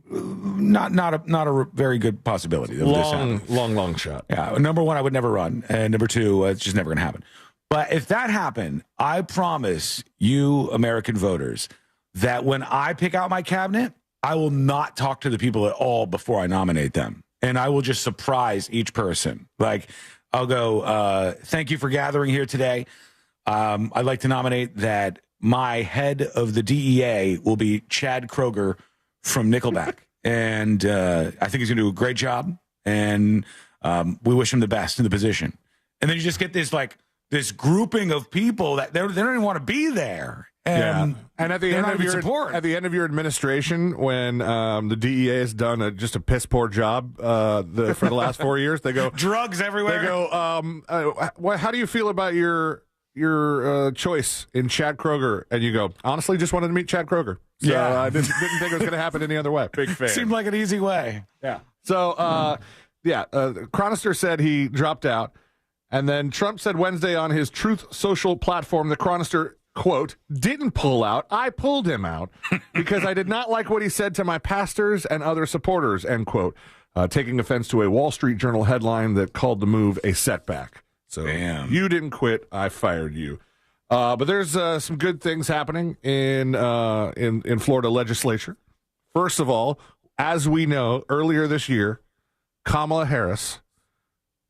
not a very good possibility. Long shot. Yeah. Number one, I would never run. And number two, it's just never going to happen. But if that happened, I promise you, American voters, that when I pick out my cabinet, I will not talk to the people at all before I nominate them. And I will just surprise each person. Like, I'll go, thank you for gathering here today. I'd like to nominate that my head of the DEA will be Chad Kroeger from Nickelback. And I think he's going to do a great job. And we wish him the best in the position. And then you just get this grouping of people that they don't even want to be there. And at the end of your administration, when the DEA has done just a piss poor job for the last 4 years, they go drugs everywhere. They go, how do you feel about your choice in Chad Kroeger? And you go, honestly, just wanted to meet Chad Kroeger. So I didn't think it was going to happen any other way. Big fan. Seemed like an easy way. Yeah. So, Chronister said he dropped out. And then Trump said Wednesday on his Truth Social platform that Chronister, quote, didn't pull out. I pulled him out because I did not like what he said to my pastors and other supporters, end quote, taking offense to a Wall Street Journal headline that called the move a setback. So you didn't quit. I fired you. But there's some good things happening in Florida legislature. First of all, as we know, earlier this year, Kamala Harris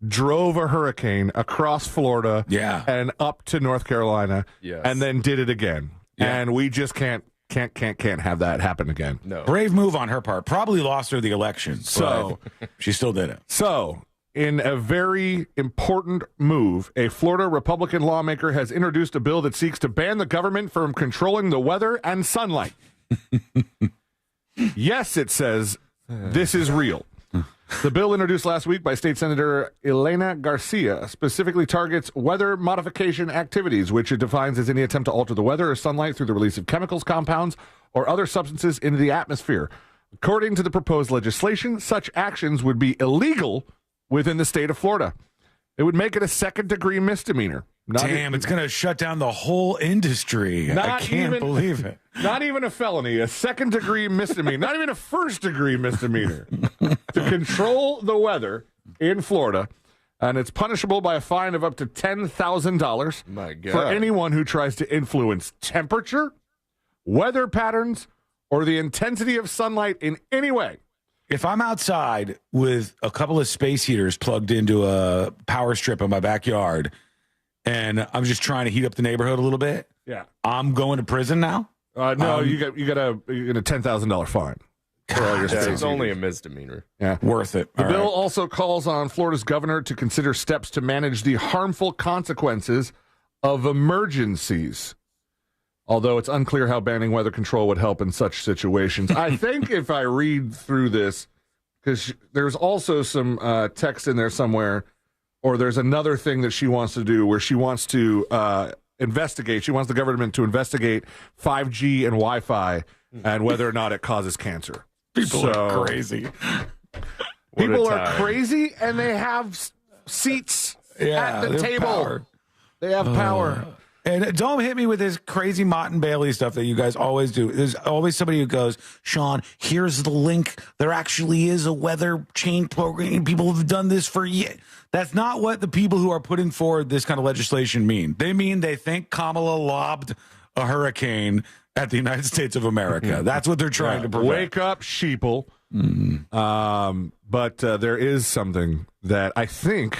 drove a hurricane across Florida and up to North Carolina and then did it again. Yeah. And we just can't have that happen again. No. Brave move on her part. Probably lost her the election. So she still did it. So in a very important move, a Florida Republican lawmaker has introduced a bill that seeks to ban the government from controlling the weather and sunlight. Yes, it says this is real. The bill introduced last week by State Senator Elena Garcia specifically targets weather modification activities, which it defines as any attempt to alter the weather or sunlight through the release of chemicals, compounds, or other substances into the atmosphere. According to the proposed legislation, such actions would be illegal within the state of Florida. It would make it a second-degree misdemeanor. It's going to shut down the whole industry. I can't believe it. Not even a felony, a second-degree misdemeanor, not even a first-degree misdemeanor to control the weather in Florida. And it's punishable by a fine of up to $10,000 My God. for anyone who tries to influence temperature, weather patterns, or the intensity of sunlight in any way. If I'm outside with a couple of space heaters plugged into a power strip in my backyard and I'm just trying to heat up the neighborhood a little bit, I'm going to prison now? No, you get a $10,000 fine. For all your space it's only a heaters. misdemeanor. Yeah. Worth it. The bill also calls on Florida's governor to consider steps to manage the harmful consequences of emergencies. Although it's unclear how banning weather control would help in such situations. I think if I read through this, because there's also some text in there somewhere, or there's another thing that she wants to do where she wants to investigate. She wants the government to investigate 5G and Wi-Fi and whether or not it causes cancer. People are crazy. People are crazy, and they have seats at the table. Power. They have power. And don't hit me with this crazy Mott and Bailey stuff that you guys always do. There's always somebody who goes, Sean, here's the link. There actually is a weather change program. People have done this for years. That's not what the people who are putting forward this kind of legislation mean. They mean they think Kamala lobbed a hurricane at the United States of America. That's what they're trying to prevent. Wake up, sheeple. But there is something that I think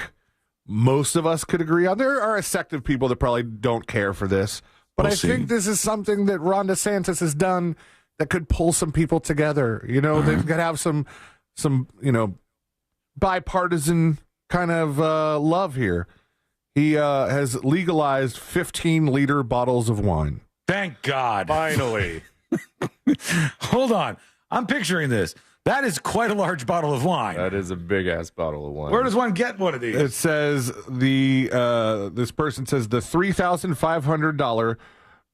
most of us could agree on. There are a sect of people that probably don't care for this, but I think this is something that Ron DeSantis has done that could pull some people together. You know, they could have some bipartisan kind of love here. He has legalized 15-liter bottles of wine. Thank God. Finally. Hold on. I'm picturing this. That is quite a large bottle of wine. That is a big-ass bottle of wine. Where does one get one of these? It says this person says the $3,500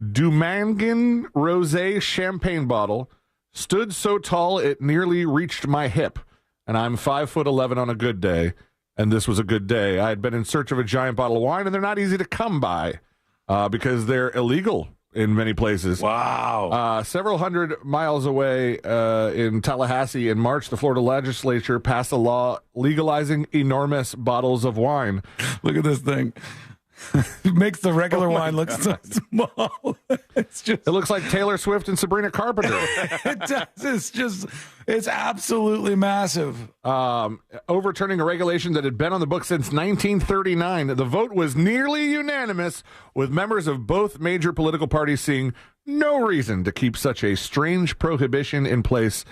Dumangan Rosé champagne bottle stood so tall it nearly reached my hip, and I'm 5'11" on a good day, and this was a good day. I had been in search of a giant bottle of wine, and they're not easy to come by because they're illegal in many places. Wow. Several hundred miles away in Tallahassee in March, the Florida legislature passed a law legalizing enormous bottles of wine. Look at this thing. It makes the regular wine look so small. It looks like Taylor Swift and Sabrina Carpenter. It does. It's absolutely massive. Overturning a regulation that had been on the book since 1939. The vote was nearly unanimous, with members of both major political parties seeing no reason to keep such a strange prohibition in place.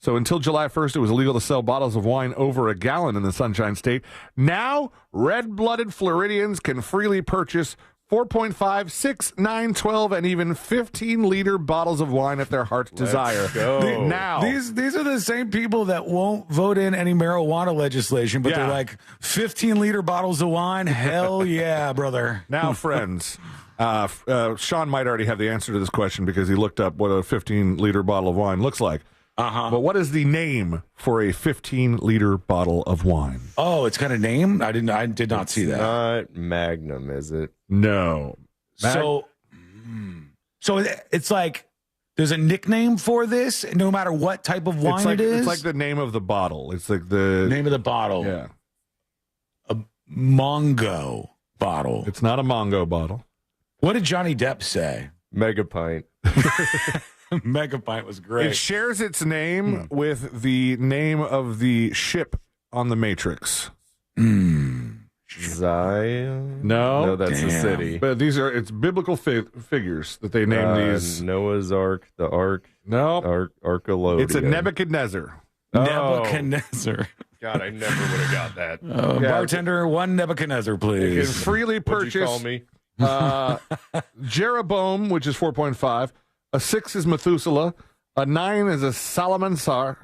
So until July 1st, it was illegal to sell bottles of wine over a gallon in the Sunshine State. Now, red-blooded Floridians can freely purchase 4.5, 6, 9, 12, and even 15-liter bottles of wine at their heart's desire. Now, these are the same people that won't vote in any marijuana legislation, but they're like 15-liter bottles of wine. Hell yeah, brother. Now, friends, Sean might already have the answer to this question because he looked up what a 15-liter bottle of wine looks like. But what is the name for a 15-liter bottle of wine? Oh, it's got a name? I did not see that. Not Magnum, is it? No. So it's like there's a nickname for this, no matter what type of wine it is? It's like the name of the bottle. It's like the name of the bottle. Yeah. A Mongo bottle. It's not a Mongo bottle. What did Johnny Depp say? Mega Pint. Mega Pint was great. It shares its name with the name of the ship on the Matrix. Zion? No, that's the city. But it's biblical figures that they name these. Noah's Ark, the Ark. No, Archelopedia. It's a Nebuchadnezzar. Nebuchadnezzar. God, I never would have got that. Bartender, one Nebuchadnezzar, please. You can freely purchase. What'd you call me? Jeroboam, which is 4.5. A 6 is Methuselah. A 9 is a Salamansar.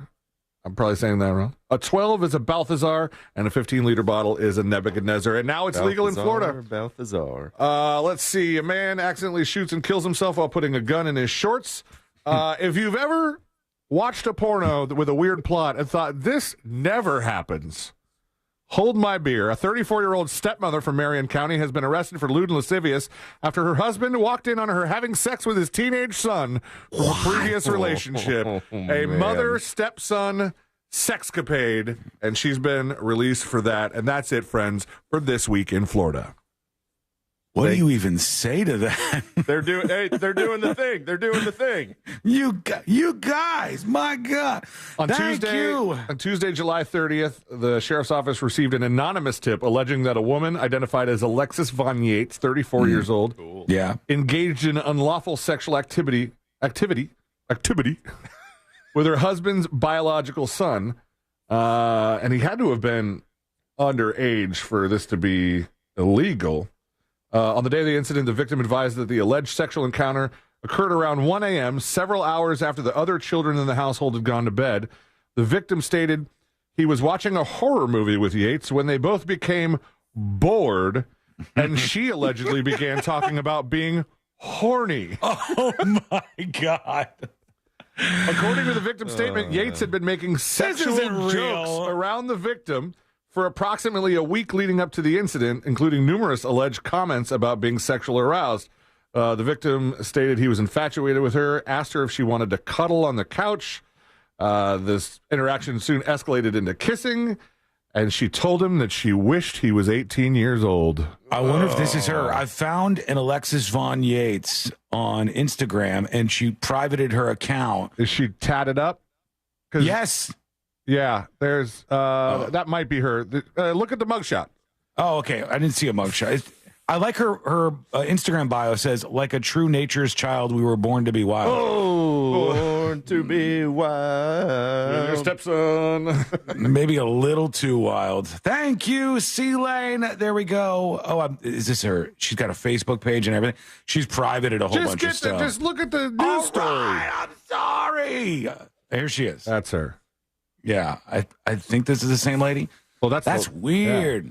I'm probably saying that wrong. A 12 is a Balthazar, and a 15-liter bottle is a Nebuchadnezzar. And now it's legal in Florida. Balthazar. Let's see. A man accidentally shoots and kills himself while putting a gun in his shorts. If you've ever watched a porno with a weird plot and thought, this never happens, hold my beer. A 34-year-old stepmother from Marion County has been arrested for lewd and lascivious after her husband walked in on her having sex with his teenage son from a previous relationship. A mother-stepson sexcapade, and she's been released for that. And that's it, friends, for This Week in Florida. What do you even say to that? They're doing the thing. They're doing the thing. You guys, my God. On Tuesday, July 30th, the sheriff's office received an anonymous tip alleging that a woman identified as Alexis Von Yates, 34 years old, engaged in unlawful sexual activity with her husband's biological son, and he had to have been underage for this to be illegal. On the day of the incident, the victim advised that the alleged sexual encounter occurred around 1 a.m., several hours after the other children in the household had gone to bed. The victim stated he was watching a horror movie with Yates when they both became bored, and she allegedly began talking about being horny. Oh, my God. According to the victim's statement, Yates had been making sexual jokes around the victim for approximately a week leading up to the incident, including numerous alleged comments about being sexually aroused. The victim stated he was infatuated with her, asked her if she wanted to cuddle on the couch. This interaction soon escalated into kissing, and she told him that she wished he was 18 years old. I wonder if this is her. I found an Alexis Von Yates on Instagram, and she privated her account. Is she tatted up? Yes. Yeah, there's that might be her. Look at the mugshot. Oh, okay. I didn't see a mugshot. I like her Instagram bio says, like a true nature's child, we were born to be wild. Oh, born to be wild. Your stepson. Maybe a little too wild. Thank you, C-Lane. There we go. Oh, is this her? She's got a Facebook page and everything. She's privated a whole bunch of stuff. Just look at the news story. Right, I'm sorry. Here she is. That's her. Yeah, I think this is the same lady. Well, that's weird. Yeah.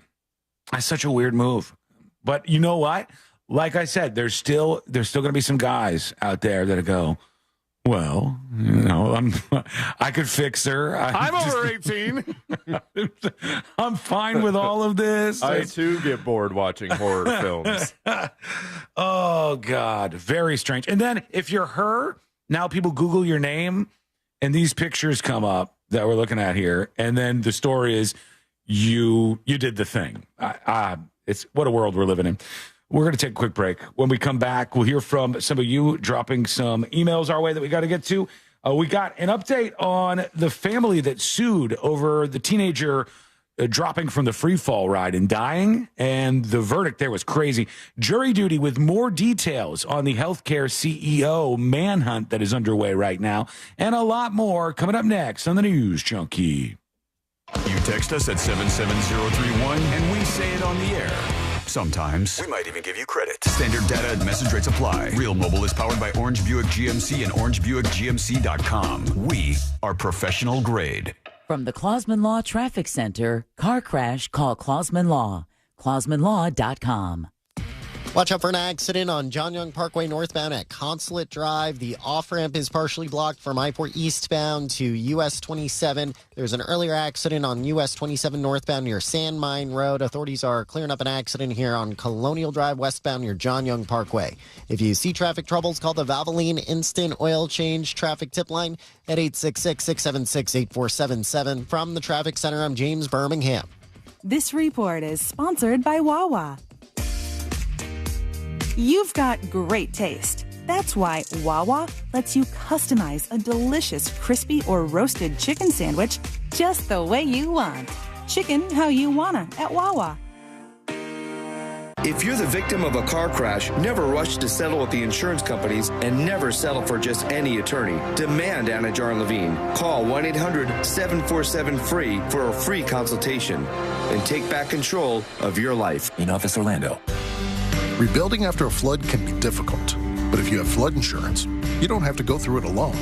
That's such a weird move. But you know what? Like I said, there's still going to be some guys out there that go, well, I could fix her. I'm over 18. I'm fine with all of this. I too get bored watching horror films. Oh God, very strange. And then if you're her, now people Google your name, and these pictures come up that we're looking at here, and then the story is you did the thing. It's what a world we're living in. We're going to take a quick break. When we come back, we'll hear from some of you dropping some emails our way that we got to get to. We got an update on the family that sued over the teenager dropping from the free fall ride and dying, and the verdict there was crazy. Jury duty with more details on the healthcare CEO manhunt that is underway right now, and a lot more coming up next on the News Junkie. You text us at 77031 and we say it on the air. Sometimes. We might even give you credit. Standard data and message rates apply. Real Mobile is powered by Orange Buick GMC and OrangeBuickGMC.com. We are professional grade. From the Clausman Law Traffic Center, car crash, call Clausman Law. ClausmanLaw.com. Watch out for an accident on John Young Parkway northbound at Consulate Drive. The off-ramp is partially blocked from I-4 eastbound to US 27. There's an earlier accident on US 27 northbound near Sand Mine Road. Authorities are clearing up an accident here on Colonial Drive westbound near John Young Parkway. If you see traffic troubles, call the Valvoline Instant Oil Change Traffic Tip Line at 866-676-8477. From the Traffic Center, I'm James Birmingham. This report is sponsored by Wawa. You've got great taste. That's why Wawa lets you customize a delicious crispy or roasted chicken sandwich just the way you want. Chicken how you wanna at Wawa. If you're the victim of a car crash, never rush to settle with the insurance companies and never settle for just any attorney. Demand Anna Jar Levine. Call 1-800-747-FREE for a free consultation and take back control of your life. In Office Orlando. Rebuilding after a flood can be difficult, but if you have flood insurance, you don't have to go through it alone.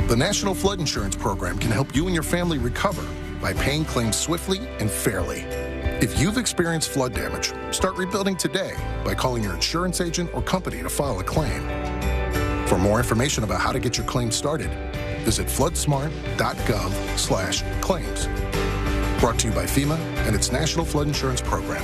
The National Flood Insurance Program can help you and your family recover by paying claims swiftly and fairly. If you've experienced flood damage, start rebuilding today by calling your insurance agent or company to file a claim. For more information about how to get your claim started, visit floodsmart.gov/claims. Brought to you by FEMA and its National Flood Insurance Program.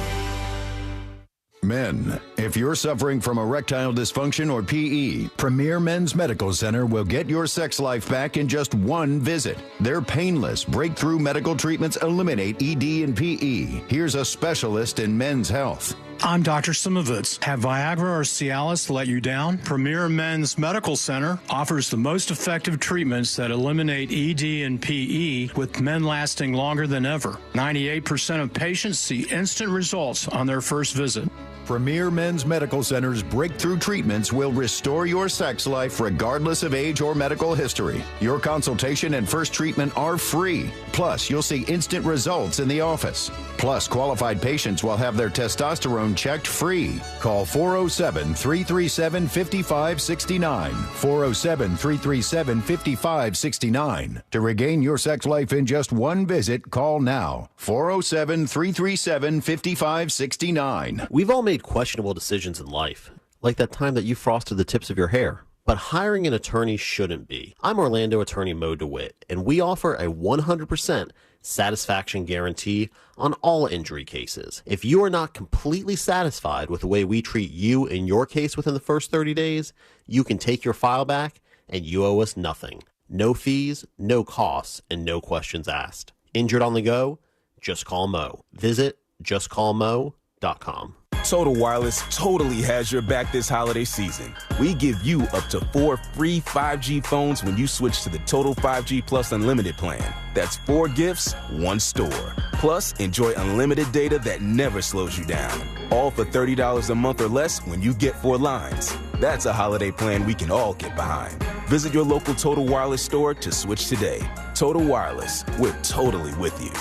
Men, if you're suffering from erectile dysfunction or PE, Premier Men's Medical Center will get your sex life back in just one visit. Their painless, breakthrough medical treatments eliminate ED and PE. Here's a specialist in men's health. I'm Dr. Simovitz. Have Viagra or Cialis let you down? Premier Men's Medical Center offers the most effective treatments that eliminate ED and PE, with men lasting longer than ever. 98% of patients see instant results on their first visit. Premier Men's Medical Center's breakthrough treatments will restore your sex life regardless of age or medical history. Your consultation and first treatment are free. Plus, you'll see instant results in the office. Plus, qualified patients will have their testosterone checked free. Call 407-337-5569. 407-337-5569. To regain your sex life in just one visit, call now. 407-337-5569. We've all made questionable decisions in life, like that time that you frosted the tips of your hair. But hiring an attorney shouldn't be. I'm Orlando attorney Mo DeWitt, and we offer a 100% satisfaction guarantee on all injury cases. If you are not completely satisfied with the way we treat you in your case within the first 30 days, you can take your file back and you owe us nothing. No fees, no costs, and no questions asked. Injured on the go? Just call Mo. Visit justcallmo.com. Total Wireless totally has your back this holiday season. We give you up to 4 free 5G phones when you switch to the Total 5G Plus Unlimited plan. That's 4 gifts, 1 store. Plus, enjoy unlimited data that never slows you down. All for $30 a month or less when you get 4 lines. That's a holiday plan we can all get behind. Visit your local Total Wireless store to switch today. Total Wireless, we're totally with you.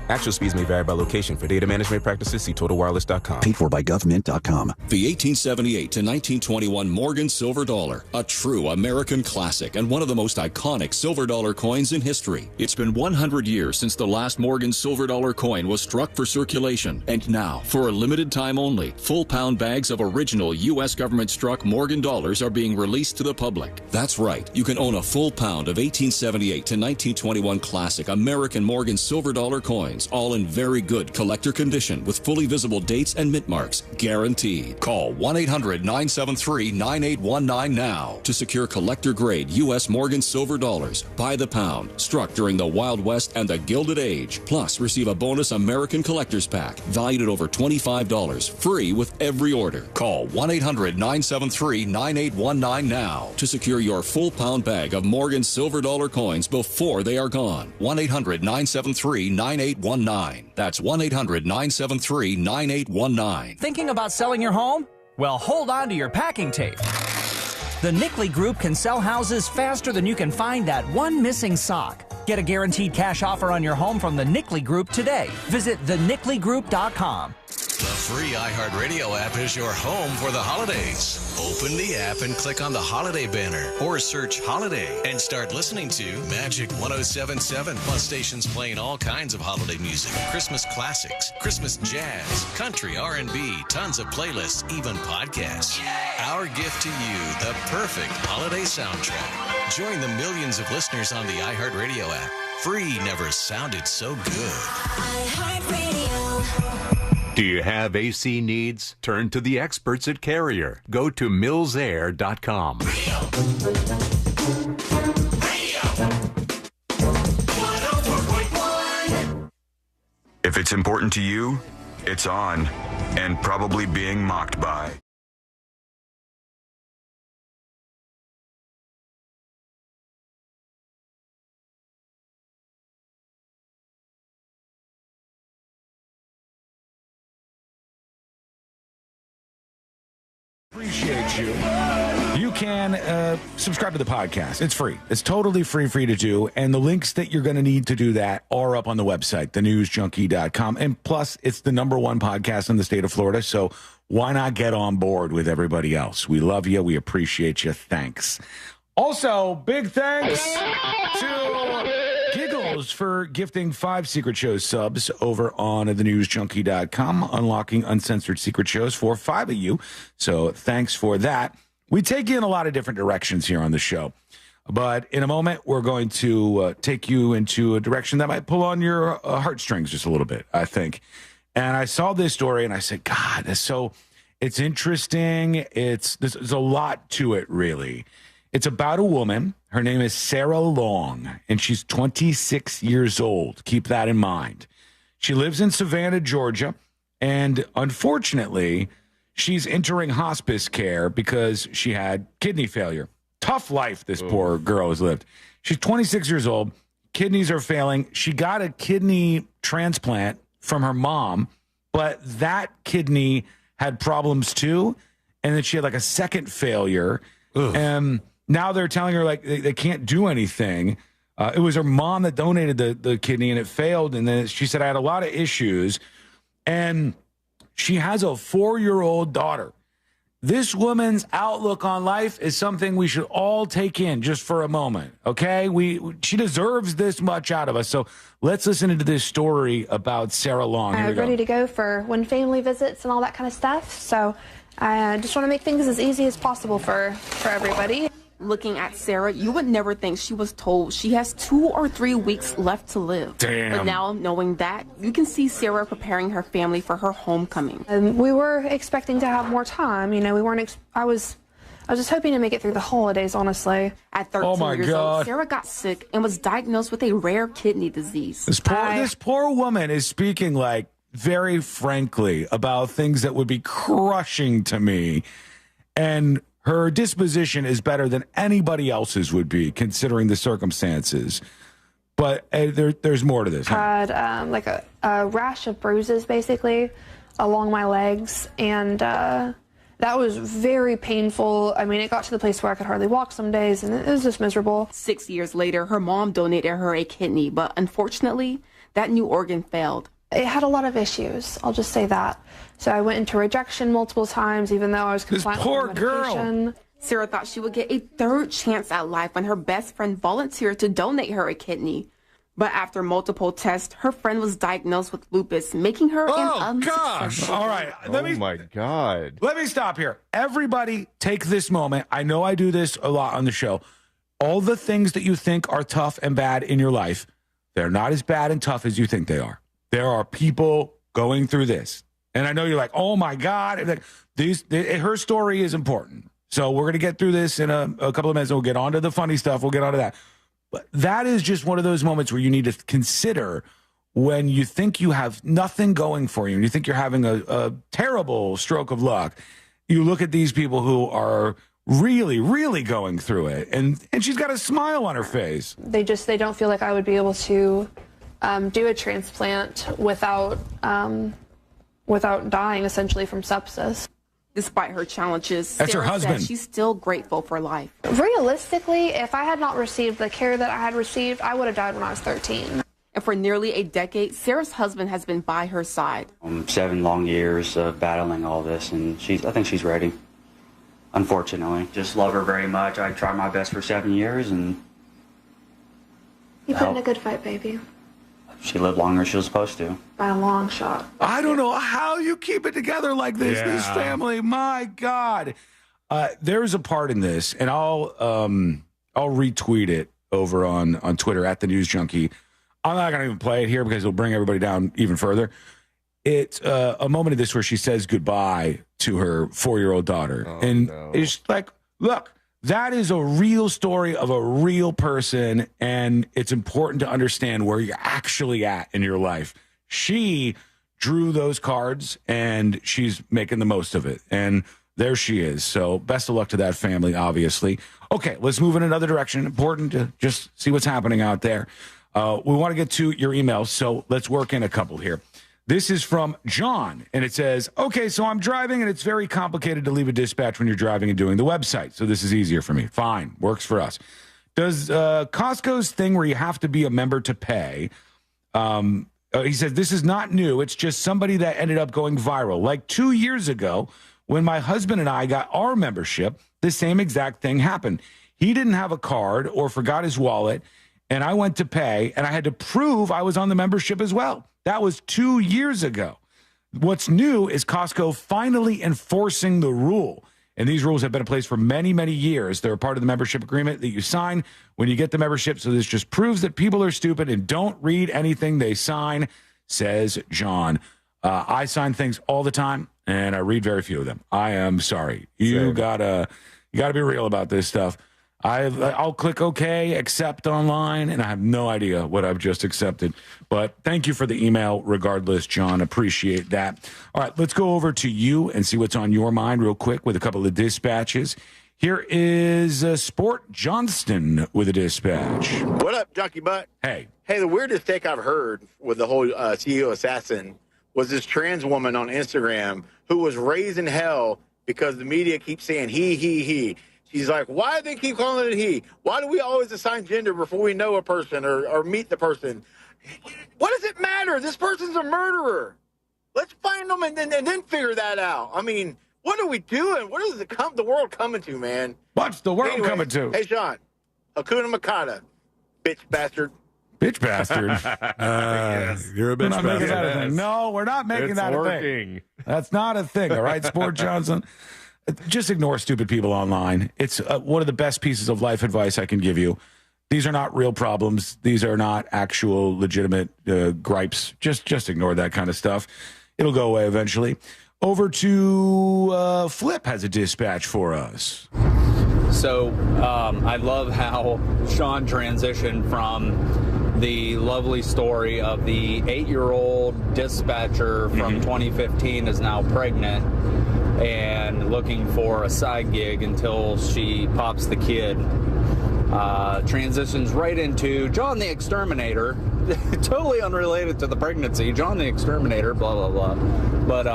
Actual speeds may vary by location. For data management practices, see TotalWireless.com. Paid for by government.com. The 1878 to 1921 Morgan Silver Dollar, a true American classic and one of the most iconic silver dollar coins in history. It's been 100 years since the last Morgan Silver Dollar coin was struck for circulation. And now, for a limited time only, full-pound bags of original U.S. government-struck Morgan dollars are being released to the public. That's right. You can own a full pound of 1878 to 1921 classic American Morgan Silver Dollar coins, all in very good collector condition with fully visible dates and mint marks, guaranteed. Call 1-800-973-9819 now to secure collector-grade U.S. Morgan silver dollars by the pound, struck during the Wild West and the Gilded Age. Plus, receive a bonus American Collector's Pack valued at over $25, free with every order. Call 1-800-973-9819 now to secure your full pound bag of Morgan silver dollar coins before they are gone. 1-800-973-9819. That's 1-800-973-9819. Thinking about selling your home? Well, hold on to your packing tape. The Nickley Group can sell houses faster than you can find that one missing sock. Get a guaranteed cash offer on your home from the Nickley Group today. Visit thenickley.group.com. The free iHeartRadio app is your home for the holidays. Open the app and click on the holiday banner or search holiday and start listening to Magic 107.7 plus stations playing all kinds of holiday music, Christmas classics, Christmas jazz, country, R&B, tons of playlists, even podcasts. Our gift to you, the perfect holiday soundtrack. Join the millions of listeners on the iHeartRadio app. Free never sounded so good. Do you have AC needs? Turn to the experts at Carrier. Go to millsair.com. If it's important to you, it's on and probably being mocked by. Appreciate you. You can subscribe to the podcast. It's free. It's totally free for you to do. And the links that you're going to need to do that are up on the website, thenewsjunkie.com. And plus, it's the #1 podcast in the state of Florida. So why not get on board with everybody else? We love you. We appreciate you. Thanks. Also, big thanks to Giggles for gifting 5 Secret Shows subs over on thenewsjunkie.com, unlocking uncensored secret shows for 5 of you. So thanks for that. We take you in a lot of different directions here on the show. But in a moment, we're going to take you into a direction that might pull on your heartstrings just a little bit, I think. And I saw this story and I said, God, it's interesting. There's a lot to it, really. It's about a woman. Her name is Sarah Long, and she's 26 years old. Keep that in mind. She lives in Savannah, Georgia, and unfortunately, she's entering hospice care because she had kidney failure. Tough life this poor girl has lived. She's 26 years old. Kidneys are failing. She got a kidney transplant from her mom, but that kidney had problems too, and then she had like a second failure. And now they're telling her like they can't do anything. It was her mom that donated the kidney and it failed. And then she said, I had a lot of issues. And she has a 4-year-old daughter. This woman's outlook on life is something we should all take in just for a moment. Okay. She deserves this much out of us. So let's listen to this story about Sarah Long. Ready to go for when family visits and all that kind of stuff. So I just want to make things as easy as possible for everybody. Looking at Sarah, you would never think she was told she has 2 or 3 weeks left to live. Damn. But now, knowing that, you can see Sarah preparing her family for her homecoming. We were expecting to have more time. You know, we weren't. I was just hoping to make it through the holidays, honestly. At 13 years old, Sarah got sick and was diagnosed with a rare kidney disease. This poor woman is speaking like very frankly about things that would be crushing to me, and her disposition is better than anybody else's would be, considering the circumstances. But there's more to this. I had like a rash of bruises, basically, along my legs, and that was very painful. I mean, it got to the place where I could hardly walk some days, and it was just miserable. 6 years later, her mom donated her a kidney, but unfortunately, that new organ failed. It had a lot of issues, I'll just say that. So I went into rejection multiple times, even though I was compliant with my medication. Sarah thought she would get a third chance at life when her best friend volunteered to donate her a kidney. But after multiple tests, her friend was diagnosed with lupus, making her an unsuccessful. All right. My God. Let me stop here. Everybody take this moment. I know I do this a lot on the show. All the things that you think are tough and bad in your life, they're not as bad and tough as you think they are. There are people going through this. And I know you're like, oh, my God. Her story is important. So we're going to get through this in a couple of minutes. We'll get on to the funny stuff. We'll get on to that. But that is just one of those moments where you need to consider when you think you have nothing going for you and you think you're having a terrible stroke of luck. You look at these people who are really, really going through it. And she's got a smile on her face. They don't feel like I would be able to do a transplant without dying, essentially, from sepsis. Despite her challenges, that's Sarah her husband. Said she's still grateful for life. Realistically, if I had not received the care that I had received, I would have died when I was 13. And for nearly a decade, Sarah's husband has been by her side. 7 long years of battling all this, and I think she's ready. Unfortunately, just love her very much. I tried my best for 7 years, and You put in a good fight, baby. she lived longer than she was supposed to. By a long shot. I don't know how you keep it together like this, Yeah. this family. My God. There's a part in this, and I'll retweet it over on Twitter at the News Junkie. I'm not going to even play it here because it'll bring everybody down even further. It's a moment of this where she says goodbye to her 4-year-old daughter. It's like, look, that is a real story of a real person, and it's important to understand where you're actually at in your life. She drew those cards, and she's making the most of it. And there she is. So best of luck to that family, obviously. Okay, let's move in another direction. Important to just see what's happening out there. We want to get to your emails, so let's work in a couple here. This is from John, and it says, okay, so I'm driving, and it's very complicated to leave a dispatch when you're driving and doing the website, so this is easier for me. Fine, works for us. Does Costco's thing where you have to be a member to pay, he says, this is not new. It's just somebody that ended up going viral. Like 2 years ago, when my husband and I got our membership, the same exact thing happened. He didn't have a card or forgot his wallet, and I went to pay, and I had to prove I was on the membership as well. That was 2 years ago. What's new is Costco finally enforcing the rule. And these rules have been in place for many, many years. They're a part of the membership agreement that you sign when you get the membership. So this just proves that people are stupid and don't read anything they sign, says John. I sign things all the time, and I read very few of them. I am sorry. You gotta be real about this stuff. I'll click OK, accept online, and I have no idea what I've just accepted. But thank you for the email regardless, John. Appreciate that. All right, let's go over to you and see what's on your mind real quick with a couple of dispatches. Here is Sport Johnston with a dispatch. What up, Junkie Butt? Hey. Hey, the weirdest take I've heard with the whole CEO assassin was this trans woman on Instagram who was raising hell because the media keeps saying he. She's like, why do they keep calling it he? Why do we always assign gender before we know a person or meet the person? What does it matter? This person's a murderer. Let's find them and then figure that out. I mean, what are we doing? What is the world coming to, man? What's the world coming to? Hey, Sean, Hakuna Matata, bitch bastard. Bitch bastard. You're a bitch We're not making bastard. that a thing. No, we're not making that a thing. That's not a thing, all right, Sport Johnson? Just ignore stupid people online. It's one of the best pieces of life advice I can give you. These are not real problems. These are not actual legitimate gripes. Just ignore that kind of stuff. It'll go away eventually. Over to Flip has a dispatch for us. So I love how Sean transitioned from the lovely story of the 8-year-old dispatcher from 2015 is now pregnant and looking for a side gig until she pops the kid. Transitions right into John the Exterminator, totally unrelated to the pregnancy. John the Exterminator, blah, blah, blah. But,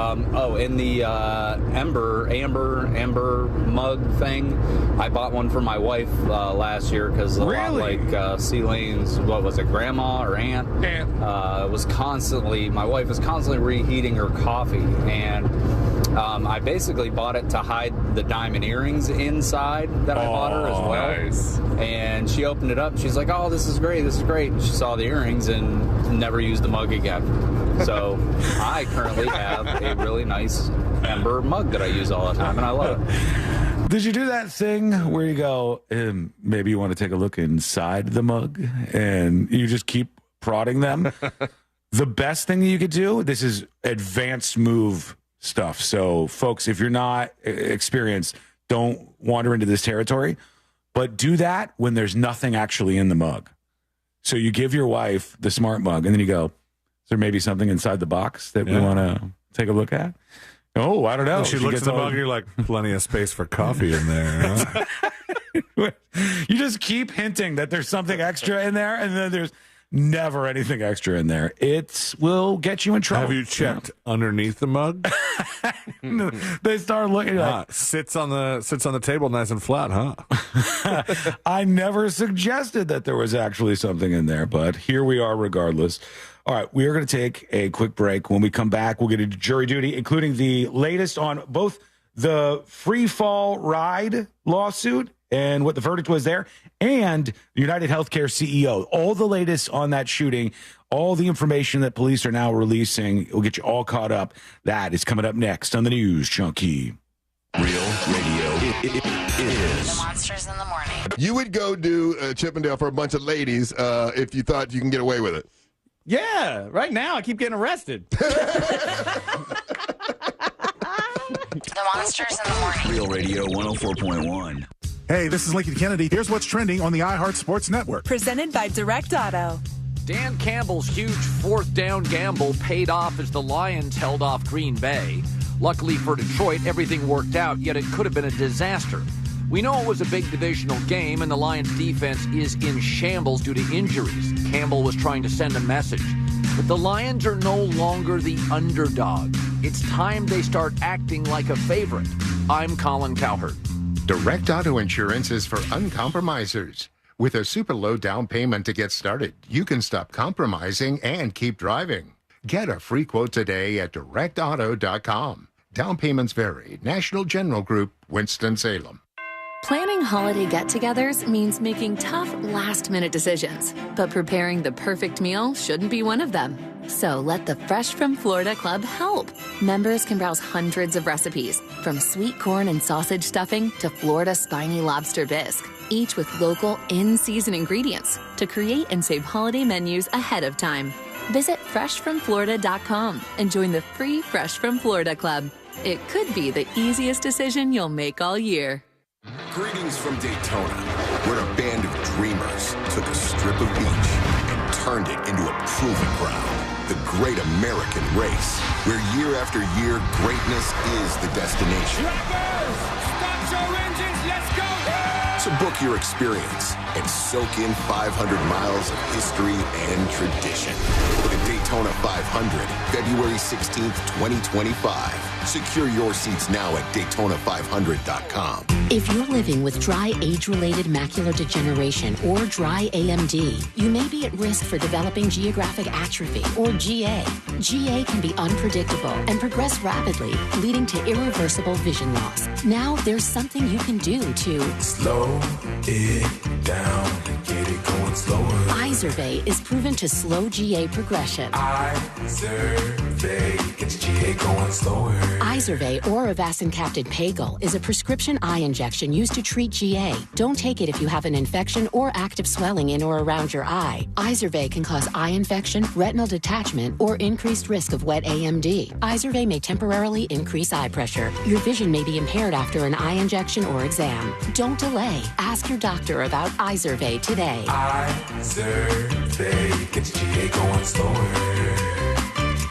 in the amber mug thing, I bought one for my wife last year because a lot like Celine's, what was it, grandma or aunt? My wife was constantly reheating her coffee, and I basically bought it to hide the diamond earrings inside that I bought her as well. Nice. And she opened it up. She's like, oh, this is great. And she saw the earrings and never used the mug again. So I currently have a really nice amber mug that I use all the time, and I love it. Did you do that thing where you go, maybe you want to take a look inside the mug, and you just keep prodding them? The best thing that you could do, this is advanced move stuff. So, folks, if you're not experienced, don't wander into this territory. But do that when there's nothing actually in the mug. So you give your wife the smart mug, and then you go, is there maybe something inside the box that we want to take a look at? Oh, I don't know. And she looks at the mug, and you're like, plenty of space for coffee in there. Huh? You just keep hinting that there's something extra in there, and then there's never anything extra in there. It will get you in trouble. Have you checked underneath the mug? They start looking like sits on the table nice and flat, huh? I never suggested that there was actually something in there, but here we are regardless. All right, we are going to take a quick break. When we come back, we'll get into jury duty, including the latest on both the free fall ride lawsuit and what the verdict was there, and the United Healthcare CEO. All the latest on that shooting, all the information that police are now releasing. We'll get you all caught up. That is coming up next on the news, Chunky. Real radio is Monsters in the Morning. You would go do Chippendale for a bunch of ladies if you thought you can get away with it. Yeah, right now I keep getting arrested. The Monsters in the Morning. Real Radio 104.1. Hey, this is Lincoln Kennedy. Here's what's trending on the iHeart Sports Network. Presented by Direct Auto. Dan Campbell's huge fourth down gamble paid off as the Lions held off Green Bay. Luckily for Detroit, everything worked out, yet it could have been a disaster. We know it was a big divisional game, and the Lions' defense is in shambles due to injuries. Campbell was trying to send a message. But the Lions are no longer the underdog. It's time they start acting like a favorite. I'm Colin Cowherd. Direct Auto Insurance is for uncompromisers. With a super low down payment to get started, you can stop compromising and keep driving. Get a free quote today at directauto.com. Down payments vary. National General Group, Winston-Salem. Planning holiday get-togethers means making tough, last-minute decisions. But preparing the perfect meal shouldn't be one of them. So let the Fresh from Florida Club help. Members can browse hundreds of recipes, from sweet corn and sausage stuffing to Florida spiny lobster bisque, each with local, in-season ingredients to create and save holiday menus ahead of time. Visit freshfromflorida.com and join the free Fresh from Florida Club. It could be the easiest decision you'll make all year. Greetings from Daytona, where a band of dreamers took a strip of beach and turned it into a proving ground. The Great American Race, where year after year, greatness is the destination. Drivers, start your engines, let's go! So book your experience and soak in 500 miles of history and tradition. The Daytona 500, February 16th, 2025. Secure your seats now at Daytona500.com. If you're living with dry age-related macular degeneration or dry AMD, you may be at risk for developing geographic atrophy or GA. GA can be unpredictable and progress rapidly, leading to irreversible vision loss. Now there's something you can do to slow it down and get it going slower. Izervay is proven to slow GA progression. Izervay gets GA going slower. Izervay or avastin-capted Pagel is a prescription eye injection used to treat GA. Don't take it if you have an infection or active swelling in or around your eye. Izervay can cause eye infection, retinal detachment, or increased risk of wet AMD. Izervay may temporarily increase eye pressure. Your vision may be impaired after an eye injection or exam. Don't delay. Ask your doctor about Izervay today. Izervay gets GA going slower.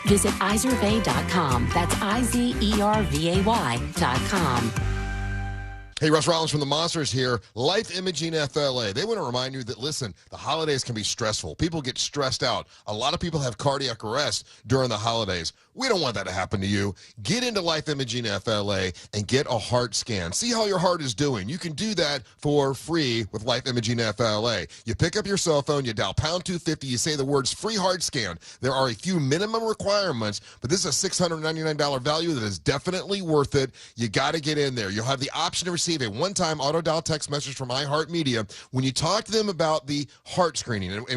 Visit Izervay.com. That's IZERVAY.com. Hey, Russ Rollins from the Monsters here. Life Imaging FLA. They want to remind you that, listen, the holidays can be stressful. People get stressed out. A lot of people have cardiac arrest during the holidays. We don't want that to happen to you. Get into Life Imaging FLA and get a heart scan. See how your heart is doing. You can do that for free with Life Imaging FLA. You pick up your cell phone, you dial pound 250, you say the words free heart scan. There are a few minimum requirements, but this is a $699 value that is definitely worth it. You got to get in there. You'll have the option to receive a one-time auto dial text message from iHeartMedia when you talk to them about the heart screening. And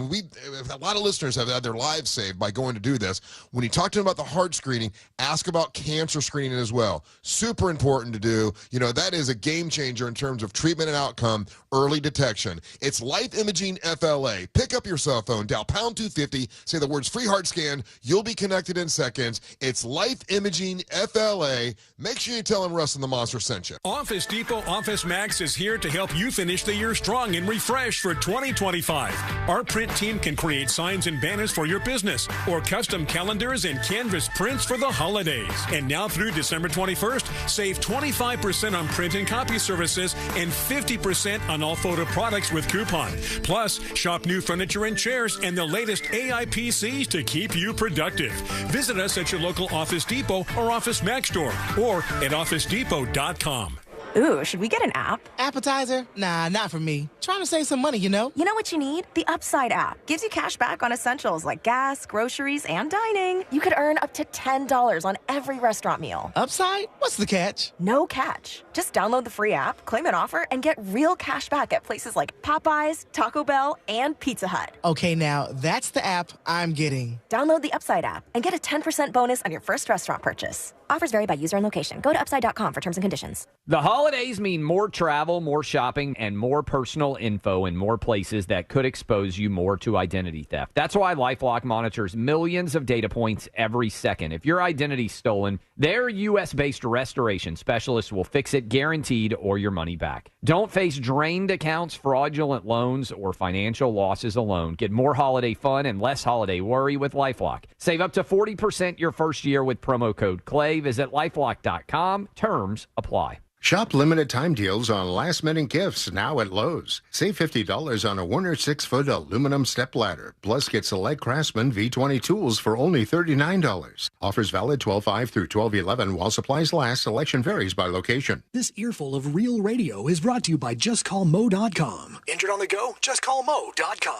a lot of listeners have had their lives saved by going to do this. When you talk to them about the heart screening, ask about cancer screening as well. Super important to do. You know, that is a game changer in terms of treatment and outcome, early detection. It's Life Imaging FLA. Pick up your cell phone, dial pound 250, say the words free heart scan. You'll be connected in seconds. It's Life Imaging FLA. Make sure you tell them Russ and the Monster sent you. Office Depot Office Max is here to help you finish the year strong and refreshed for 2025. Our print team can create signs and banners for your business or custom calendars and canvas prints for the holidays. And now through December 21st, save 25% on print and copy services and 50% on all photo products with coupon. Plus, shop new furniture and chairs and the latest AI PCs to keep you productive. Visit us at your local Office Depot or Office Max store or at OfficeDepot.com. Ooh, should we get an app? Appetizer? Nah, not for me. Trying to save some money, you know? You know what you need? The Upside app. Gives you cash back on essentials like gas, groceries, and dining. You could earn up to $10 on every restaurant meal. Upside? What's the catch? No catch. Just download the free app, claim an offer, and get real cash back at places like Popeyes, Taco Bell, and Pizza Hut. Okay, now that's the app I'm getting. Download the Upside app and get a 10% bonus on your first restaurant purchase. Offers vary by user and location. Go to upside.com for terms and conditions. The holidays mean more travel, more shopping, and more personal info in more places that could expose you more to identity theft. That's why LifeLock monitors millions of data points every second. If your identity's stolen, their U.S.-based restoration specialists will fix it guaranteed or your money back. Don't face drained accounts, fraudulent loans, or financial losses alone. Get more holiday fun and less holiday worry with LifeLock. Save up to 40% your first year with promo code CLAY. Visit LifeLock.com. Terms apply. Shop limited time deals on last-minute gifts now at Lowe's. Save $50 on a Werner 6-foot aluminum stepladder. Plus, get select Craftsman V20 tools for only $39. Offers valid 12/5 through 12/11 while supplies last. Selection varies by location. This earful of real radio is brought to you by JustCallMo.com. Injured on the go? JustCallMo.com.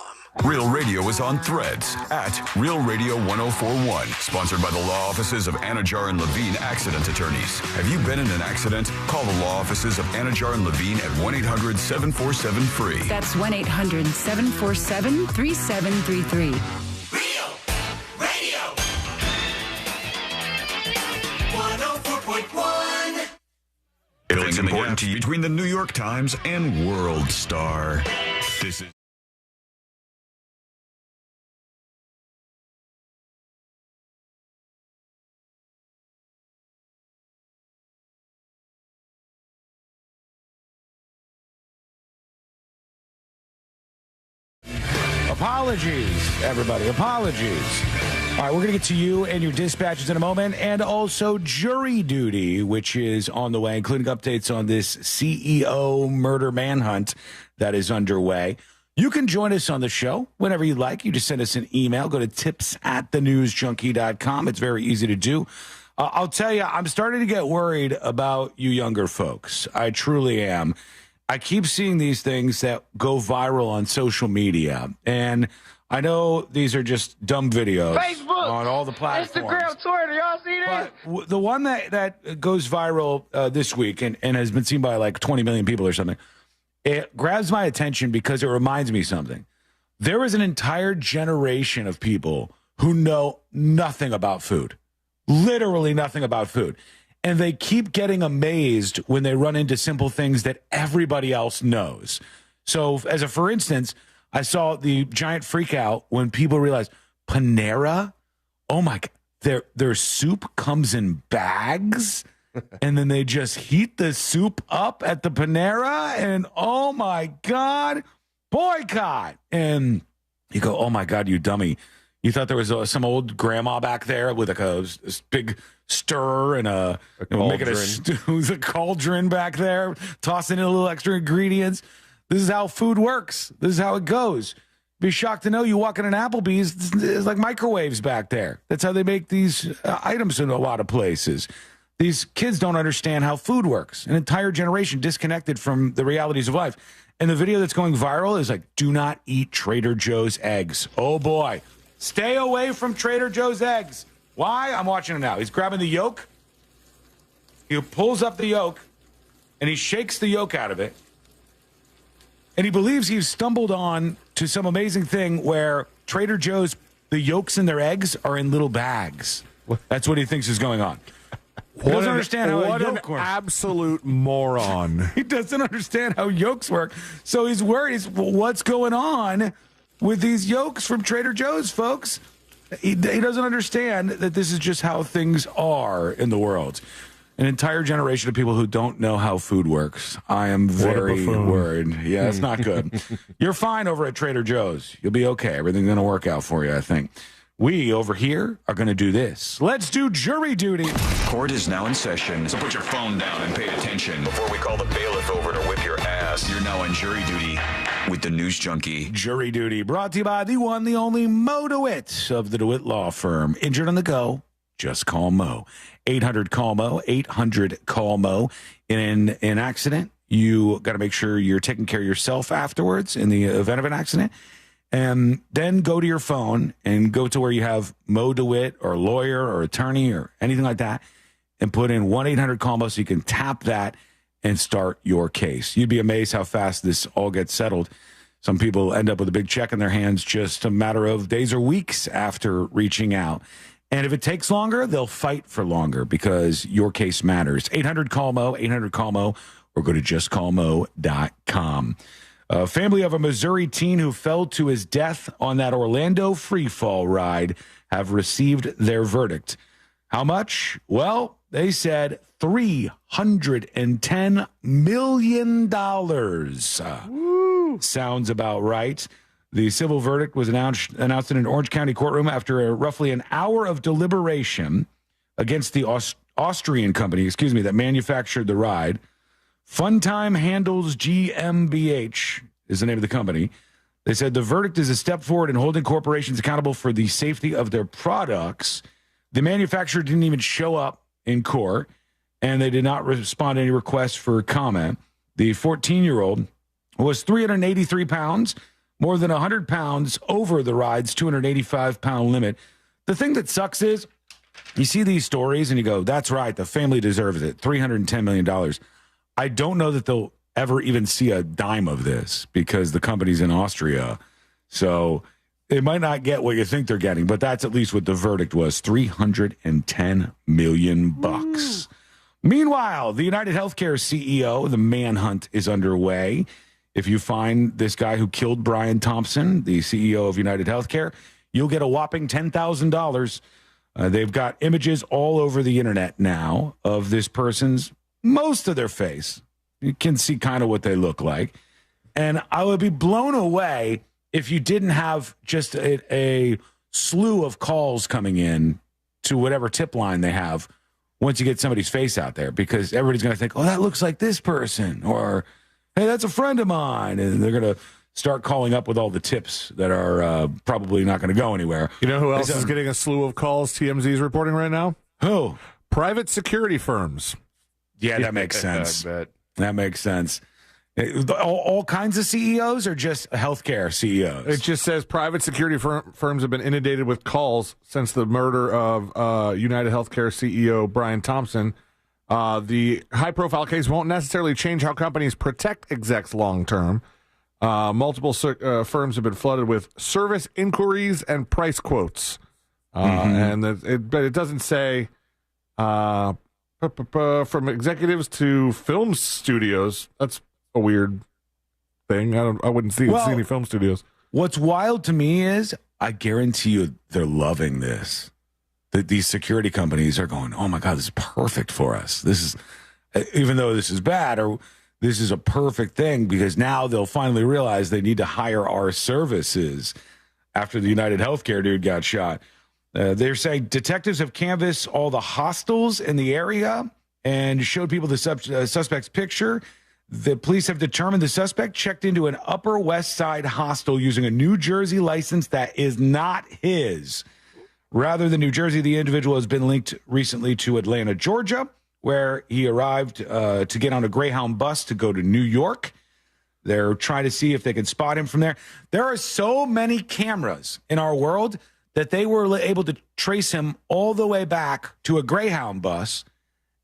Real Radio is on Threads at Real Radio 1041. Sponsored by the law offices of Anajar and Levine Accident Attorneys. Have you been in an accident? Call the law offices of Anajar and Levine at 1-800-747-FREE. That's 1-800-747-3733. Real Radio 104.1. It's important to you between the New York Times and World Star. This is Apologies, everybody. Apologies. All right, we're going to get to you and your dispatches in a moment, and also jury duty, which is on the way, including updates on this CEO murder manhunt that is underway. You can join us on the show whenever you like. You just send us an email. Go to tips@thenewsjunkie.com. It's very easy to do. I'll tell you, I'm starting to get worried about you younger folks. I truly am. I keep seeing these things that go viral on social media, and I know these are just dumb videos Facebook, on all the platforms. Instagram, Twitter, y'all see this? But the one that goes viral this week and has been seen by like 20 million people or something, it grabs my attention because it reminds me something. There is an entire generation of people who know nothing about food, literally nothing about food. And they keep getting amazed when they run into simple things that everybody else knows. So, for instance, I saw the giant freak out when people realized Panera, oh my God, their soup comes in bags, and then they just heat the soup up at the Panera, and oh my God, boycott. And you go, oh my God, you dummy. You thought there was some old grandma back there with like a big stir and making a stew, a cauldron back there, tossing in a little extra ingredients. This is how food works. This is how it goes. Be shocked to know you walk in an Applebee's, there's like microwaves back there. That's how they make these items in a lot of places. These kids don't understand how food works. An entire generation disconnected from the realities of life. And the video that's going viral is like, do not eat Trader Joe's eggs. Oh boy. Stay away from Trader Joe's eggs. Why? I'm watching him now. He's grabbing the yolk. He pulls up the yolk, and he shakes the yolk out of it. And he believes he's stumbled on to some amazing thing where Trader Joe's, the yolks in their eggs are in little bags. That's what he thinks is going on. He doesn't understand how a yolk works. Absolute moron. He doesn't understand how yolks work. So he's worried. What's going on with these yolks from Trader Joe's, folks? He doesn't understand that this is just how things are in the world. An entire generation of people who don't know how food works. I am very worried. Yeah, it's not good. You're fine over at Trader Joe's. You'll be okay. Everything's going to work out for you, I think. We over here are going to do this. Let's do jury duty. Court is now in session, so put your phone down and pay attention before we call the bailiff over to whip your ass. You're now on jury duty with the News Junkie. Jury duty brought to you by the one, the only Mo DeWitt of the DeWitt Law Firm. Injured on the go? Just call Mo. 800-CALL-MO, 800-CALL-MO. In an accident, you got to make sure you're taking care of yourself afterwards in the event of an accident. And then go to your phone and go to where you have Mo DeWitt or lawyer or attorney or anything like that and put in 1-800-CALL-MO so you can tap that and start your case. You'd be amazed how fast this all gets settled. Some people end up with a big check in their hands just a matter of days or weeks after reaching out. And if it takes longer, they'll fight for longer because your case matters. 800-CALL-MO, 800-CALL-MO, or go to justcallmo.com. A family of a Missouri teen who fell to his death on that Orlando freefall ride have received their verdict. How much? Well, they said $310 million. Sounds about right. The civil verdict was announced in an Orange County courtroom after roughly an hour of deliberation against the Austrian company, that manufactured the ride. Funtime Handles GmbH is the name of the company. They said the verdict is a step forward in holding corporations accountable for the safety of their products. The manufacturer didn't even show up in court, and they did not respond to any requests for comment. The 14-year-old was 383 pounds, more than 100 pounds over the ride's 285-pound limit. The thing that sucks is you see these stories and you go, that's right, the family deserves it, $310 million. I don't know that they'll ever even see a dime of this because the company's in Austria. So they might not get what you think they're getting, but that's at least what the verdict was, $310 million. Meanwhile, the United Healthcare CEO, the manhunt is underway. If you find this guy who killed Brian Thompson, the CEO of United Healthcare, you'll get a whopping $10,000. They've got images all over the internet now of this person's most of their face. You can see kind of what they look like. And I would be blown away if you didn't have just a slew of calls coming in to whatever tip line they have once you get somebody's face out there, because everybody's going to think, oh, that looks like this person, or hey, that's a friend of mine. And they're going to start calling up with all the tips that are probably not going to go anywhere. You know who else is getting a slew of calls TMZ is reporting right now? Who? Private security firms. Yeah, that makes sense. That makes sense. All kinds of CEOs or just healthcare CEOs? It just says private security firms have been inundated with calls since the murder of United Healthcare CEO Brian Thompson. The high-profile case won't necessarily change how companies protect execs long-term. Multiple firms have been flooded with service inquiries and price quotes. But it doesn't say from executives to film studios. That's a weird thing. I wouldn't see any film studios. What's wild to me is I guarantee you they're loving this. That these security companies are going, oh my God, this is perfect for us. This is, even though this is bad, or this is a perfect thing, because now they'll finally realize they need to hire our services after the United Healthcare dude got shot. They're saying detectives have canvassed all the hostels in the area and showed people the suspect's picture. The police have determined the suspect checked into an Upper West Side hostel using a New Jersey license that is not his. Rather than New Jersey, the individual has been linked recently to Atlanta, Georgia, where he arrived to get on a Greyhound bus to go to New York. They're trying to see if they can spot him from there. There are so many cameras in our world that they were able to trace him all the way back to a Greyhound bus.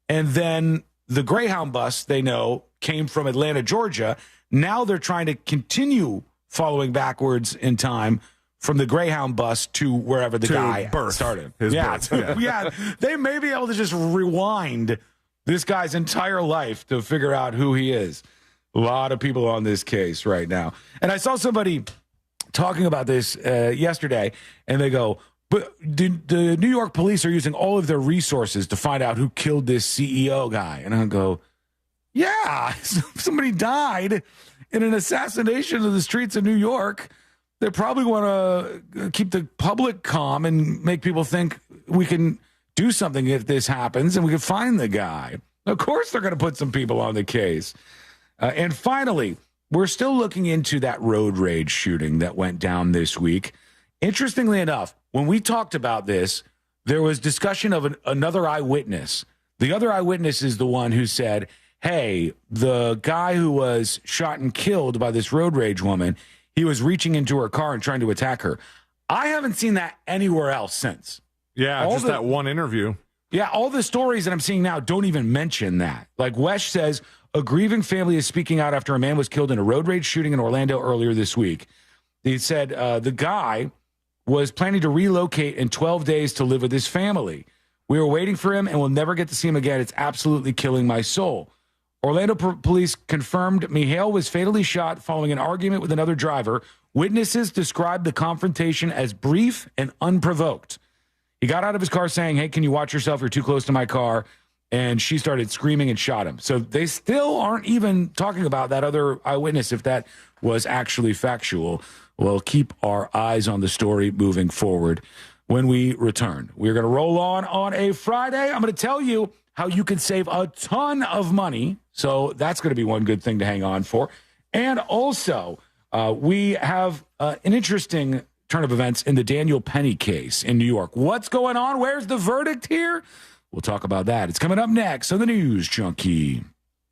And then the Greyhound bus, they know, came from Atlanta, Georgia. Now they're trying to continue following backwards in time from the Greyhound bus to wherever the guy started. Birth. Yeah, they may be able to just rewind this guy's entire life to figure out who he is. A lot of people on this case right now. And I saw somebody talking about this yesterday, and they go, but the New York police are using all of their resources to find out who killed this CEO guy. And I go, yeah, somebody died in an assassination in the streets of New York. They probably want to keep the public calm and make people think we can do something if this happens and we can find the guy. Of course, they're going to put some people on the case. And finally, we're still looking into that road rage shooting that went down this week. Interestingly enough, when we talked about this, there was discussion of another eyewitness. The other eyewitness is the one who said, hey, the guy who was shot and killed by this road rage woman, he was reaching into her car and trying to attack her. I haven't seen that anywhere else since. Yeah, just that one interview. Yeah, all the stories that I'm seeing now don't even mention that. Like Wesh says, a grieving family is speaking out after a man was killed in a road rage shooting in Orlando earlier this week. He said the guy was planning to relocate in 12 days to live with his family. We were waiting for him and we'll never get to see him again. It's absolutely killing my soul. Orlando police confirmed Mihail was fatally shot following an argument with another driver. Witnesses described the confrontation as brief and unprovoked. He got out of his car saying, hey, can you watch yourself? You're too close to my car. And she started screaming and shot him. So they still aren't even talking about that other eyewitness, if that was actually factual. We'll keep our eyes on the story moving forward. When we return, we're going to roll on a Friday. I'm going to tell you how you can save a ton of money. So that's going to be one good thing to hang on for. And also, we have an interesting turn of events in the Daniel Penny case in New York. What's going on? Where's the verdict here? We'll talk about that. It's coming up next on the News Junkie.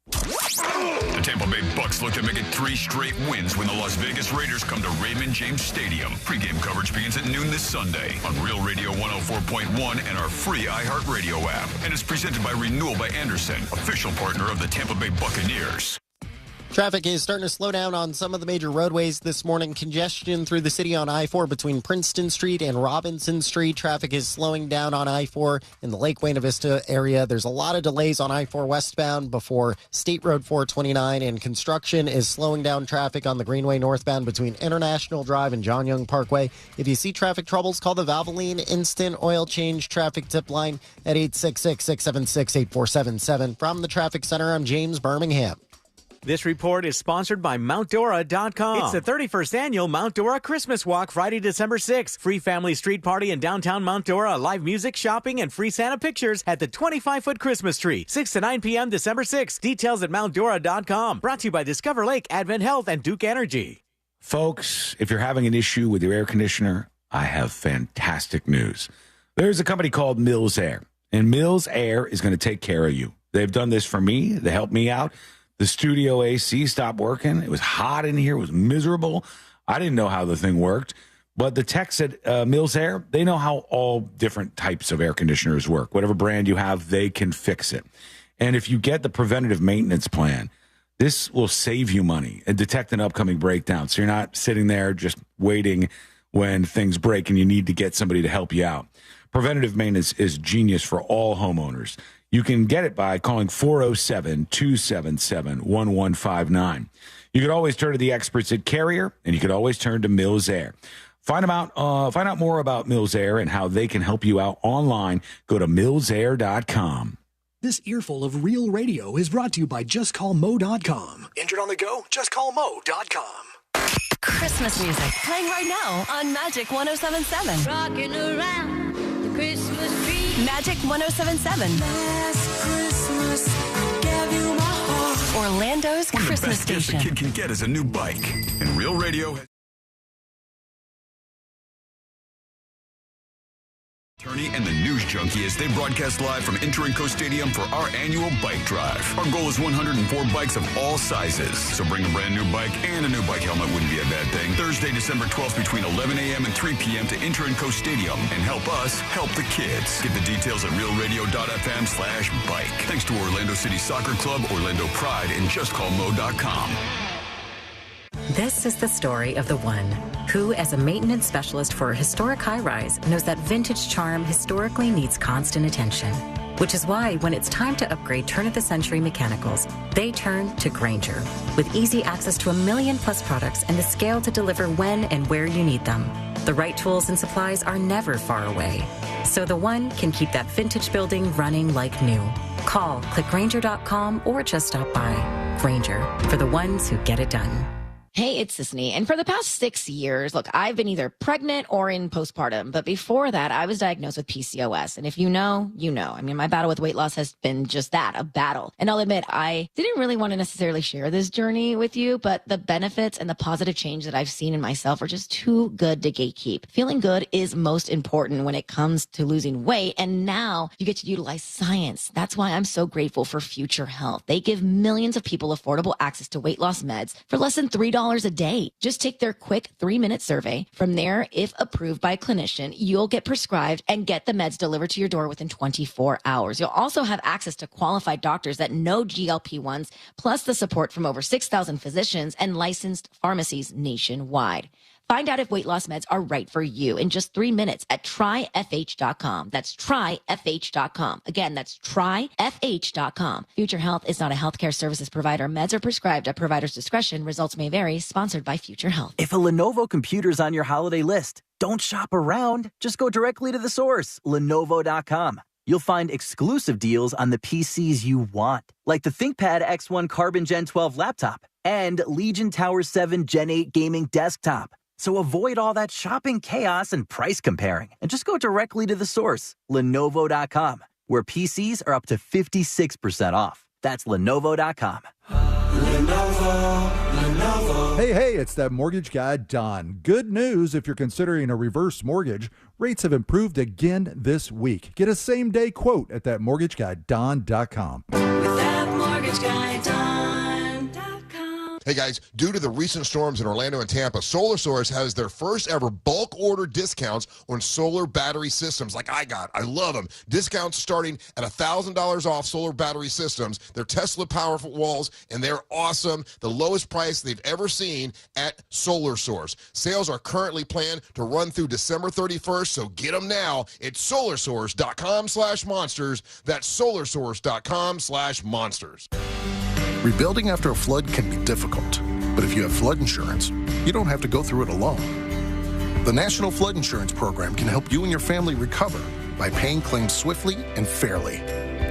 The Tampa Bay Bucks look to make it 3 straight wins when the Las Vegas Raiders come to Raymond James Stadium. Pre-game coverage begins at noon this Sunday on Real Radio 104.1 and our free iHeartRadio app. And it's presented by Renewal by Anderson, official partner of the Tampa Bay Buccaneers. Traffic is starting to slow down on some of the major roadways this morning. Congestion through the city on I-4 between Princeton Street and Robinson Street. Traffic is slowing down on I-4 in the Lake Buena Vista area. There's a lot of delays on I-4 westbound before State Road 429, and construction is slowing down traffic on the Greenway northbound between International Drive and John Young Parkway. If you see traffic troubles, call the Valvoline Instant Oil Change Traffic Tip Line at 866-676-8477. From the Traffic Center, I'm James Birmingham. This report is sponsored by MountDora.com. It's the 31st annual Mount Dora Christmas Walk, Friday, December 6th. Free family street party in downtown Mount Dora, live music, shopping, and free Santa pictures at the 25-foot Christmas tree. 6 to 9 p.m. December 6th. Details at MountDora.com. Brought to you by Discover Lake, Advent Health, and Duke Energy. Folks, if you're having an issue with your air conditioner, I have fantastic news. There's a company called Mills Air, and Mills Air is going to take care of you. They've done this for me. They helped me out. The studio AC stopped working. It was hot in here. It was miserable. I didn't know how the thing worked. But the techs at Mills Air, they know how all different types of air conditioners work. Whatever brand you have, they can fix it. And if you get the preventative maintenance plan, this will save you money and detect an upcoming breakdown. So you're not sitting there just waiting when things break and you need to get somebody to help you out. Preventative maintenance is genius for all homeowners. You can get it by calling 407-277-1159. You could always turn to the experts at Carrier, and you could always turn to Mills Air. Find out more about Mills Air and how they can help you out online. Go to millsair.com. This earful of real radio is brought to you by JustCallMo.com. Injured on the go? JustCallMo.com. Christmas music playing right now on Magic 107.7. Rocking around the Christmas tree. Magic 107.7. Last Christmas, I gave you my heart. Orlando's One of the Christmas best gifts a station. kid can get is a new bike. And Real Radio Attorney and the News Junkie as they broadcast live from Inter&Co Stadium for our annual bike drive. Our goal is 104 bikes of all sizes. So bring a brand new bike and a new bike helmet wouldn't be a bad thing. Thursday, December 12th between 11 a.m. and 3 p.m. to Inter&Co Stadium and help us help the kids. Get the details at realradio.fm/bike. Thanks to Orlando City Soccer Club, Orlando Pride, and JustCallMo.com. This is the story of the one who, as a maintenance specialist for a historic high-rise, knows that vintage charm historically needs constant attention. Which is why, when it's time to upgrade turn-of-the-century mechanicals, they turn to Grainger. With easy access to 1 million-plus products and the scale to deliver when and where you need them. The right tools and supplies are never far away. So the one can keep that vintage building running like new. Call, click Grainger.com, or just stop by. Grainger, for the ones who get it done. Hey, it's Sisney. And for the past 6 years, look, I've been either pregnant or in postpartum. But before that, I was diagnosed with PCOS. And if you know, you know. I mean, my battle with weight loss has been just that, a battle. And I'll admit, I didn't really want to necessarily share this journey with you, but the benefits and the positive change that I've seen in myself are just too good to gatekeep. Feeling good is most important when it comes to losing weight. And now you get to utilize science. That's why I'm so grateful for Future Health. They give millions of people affordable access to weight loss meds for less than $3 a day. Just take their quick 3-minute survey. From there, if approved by a clinician, you'll get prescribed and get the meds delivered to your door within 24 hours. You'll also have access to qualified doctors that know GLP-1s, plus the support from over 6,000 physicians and licensed pharmacies nationwide. Find out if weight loss meds are right for you in just 3 minutes at tryfh.com. That's tryfh.com. Again, that's tryfh.com. Future Health is not a healthcare services provider. Meds are prescribed at provider's discretion. Results may vary. Sponsored by Future Health. If a Lenovo computer's on your holiday list, don't shop around. Just go directly to the source, Lenovo.com. You'll find exclusive deals on the PCs you want, like the ThinkPad X1 Carbon Gen 12 laptop and Legion Tower 7 Gen 8 gaming desktop. So avoid all that shopping chaos and price comparing and just go directly to the source, Lenovo.com, where PCs are up to 56% off. That's Lenovo.com. Lenovo. Hey, it's that mortgage guy, Don. Good news if you're considering a reverse mortgage. Rates have improved again this week. Get a same-day quote at thatmortgageguydon.com. With that mortgage guy, Don. Hey guys, due to the recent storms in Orlando and Tampa, Solar Source has their first ever bulk order discounts on solar battery systems like I got. I love them. Discounts starting at $1,000 off solar battery systems. They're Tesla powerful walls, and they're awesome. The lowest price they've ever seen at Solar Source. Sales are currently planned to run through December 31st, so get them now. It's solarsource.com/monsters. That's solarsource.com/monsters. Rebuilding after a flood can be difficult, but if you have flood insurance, you don't have to go through it alone. The National Flood Insurance Program can help you and your family recover by paying claims swiftly and fairly.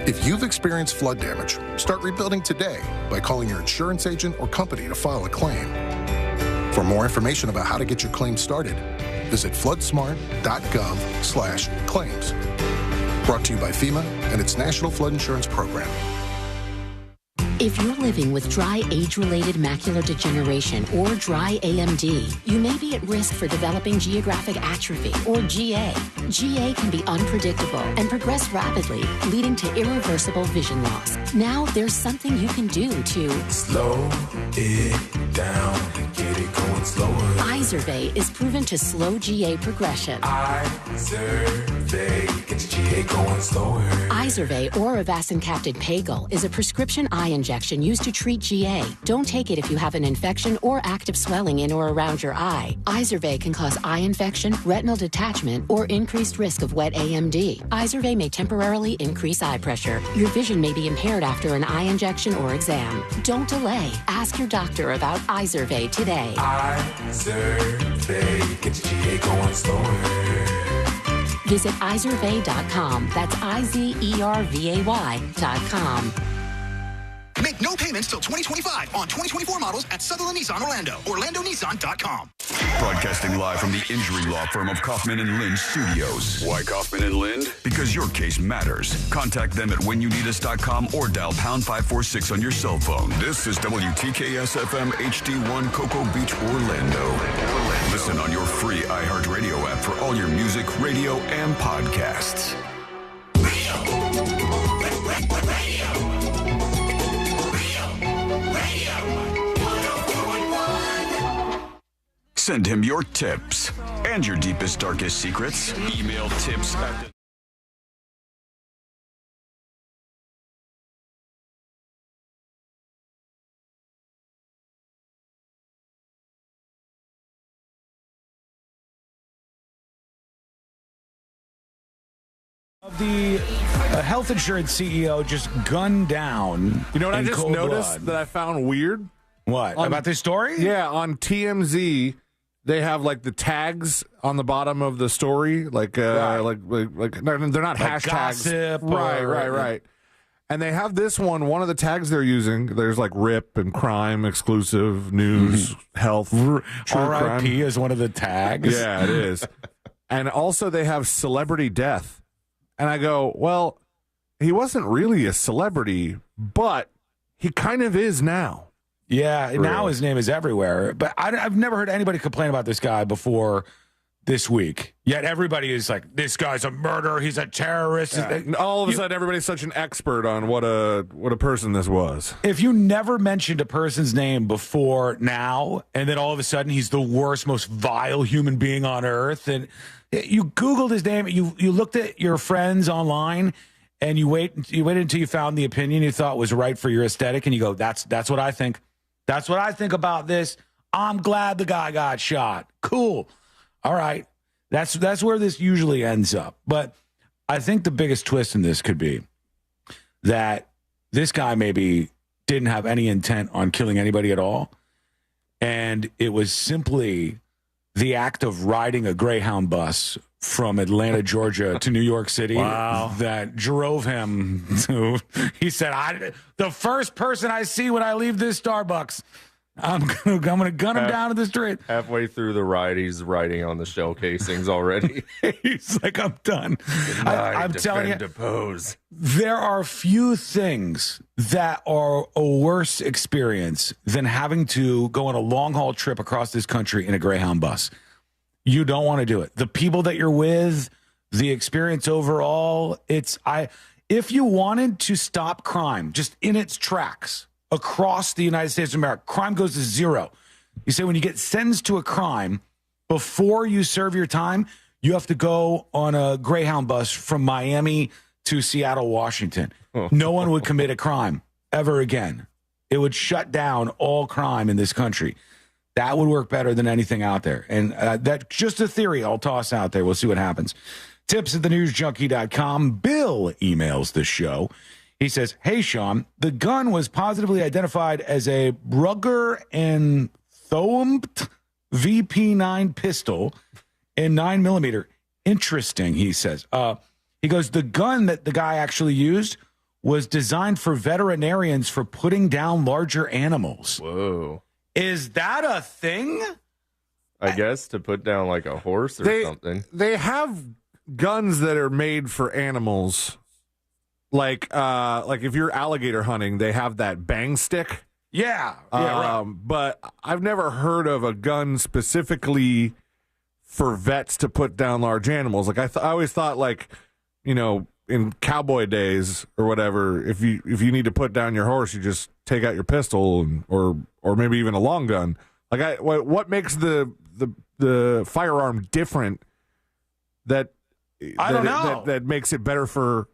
If you've experienced flood damage, start rebuilding today by calling your insurance agent or company to file a claim. For more information about how to get your claim started, visit floodsmart.gov/claims. Brought to you by FEMA and its National Flood Insurance Program. If you're living with dry age-related macular degeneration or dry AMD, you may be at risk for developing geographic atrophy or GA. GA can be unpredictable and progress rapidly, leading to irreversible vision loss. Now there's something you can do to slow it down and get it going slower. Izervay is proven to slow GA progression. Izervay gets GA going slower. Izervay or avacincaptad pagel is a prescription eye injection used to treat GA. Don't take it if you have an infection or active swelling in or around your eye. Izervay can cause eye infection, retinal detachment, or increased risk of wet AMD. Izervay may temporarily increase eye pressure. Your vision may be impaired after an eye injection or exam. Don't delay. Ask your doctor about Izervay today. Izervay gets GA going slower. Visit Izervay.com. That's IZERVAY.com. Make no payments till 2025 on 2024 models at Sutherland Nissan Orlando. OrlandoNissan.com. Broadcasting live from the injury law firm of Kaufman and Lind Studios. Why Kaufman and Lind? Because your case matters. Contact them at whenyouneedus.com or dial pound 546 on your cell phone. This is WTKS FM HD1 Cocoa Beach, Orlando. Listen on your free iHeartRadio app for all your music, radio, and podcasts. Send him your tips and your deepest, darkest secrets. Email tips at the health insurance CEO just gunned down. You know what I in just cold noticed blood. that I found weird? What? About this story? Yeah, on TMZ, they have like the tags on the bottom of the story, like they're not Like hashtags. gossip Right. And they have this one of the tags they're using, there's like RIP and crime, exclusive, news, health, true crime. RIP is one of the tags. Yeah, it is. And also they have celebrity death. And I go, well, he wasn't really a celebrity, but he kind of is now. Yeah, now his name is everywhere. But I've never heard anybody complain about this guy before this week. Yet everybody is like, this guy's a murderer. He's a terrorist. Yeah. All of a sudden, everybody's such an expert on what a person this was. If you never mentioned a person's name before now, and then all of a sudden he's the worst, most vile human being on earth, and you Googled his name, you looked at your friends online, and you waited until you found the opinion you thought was right for your aesthetic, and you go, that's what I think. That's what I think about this. I'm glad the guy got shot. Cool. All right. That's where this usually ends up. But I think the biggest twist in this could be that this guy maybe didn't have any intent on killing anybody at all. And it was simply the act of riding a Greyhound bus from Atlanta, Georgia to New York City that drove him to, he said, the first person I see when I leave this Starbucks, I'm gonna gun him down to the street. Halfway through the ride, he's writing on the shell casings already. He's like, I'm done. I'm telling you, depose. There are few things that are a worse experience than having to go on a long haul trip across this country in a Greyhound bus. You don't want to do it. The people that you're with, the experience overall, if you wanted to stop crime just in its tracks across the United States of America, crime goes to zero. You say when you get sentenced to a crime, before you serve your time, you have to go on a Greyhound bus from Miami to Seattle, Washington. No one would commit a crime ever again. It would shut down all crime in this country. That would work better than anything out there. And that's just a theory I'll toss out there. We'll see what happens. Tips at thenewsjunkie.com. Bill emails the show. He says, hey, Sean, the gun was positively identified as a Brugger and Thompt VP9 pistol in 9mm. Interesting, he says. He goes, the gun that the guy actually used was designed for veterinarians for putting down larger animals. Whoa. Is that a thing? I guess to put down like a horse or something. They have guns that are made for animals. Like if you're alligator hunting, they have that bang stick. Yeah. Right. But I've never heard of a gun specifically for vets to put down large animals. Like I always thought, like, you know, in cowboy days or whatever, if you need to put down your horse, you just take out your pistol or maybe even a long gun. Like what makes the firearm different that makes it better for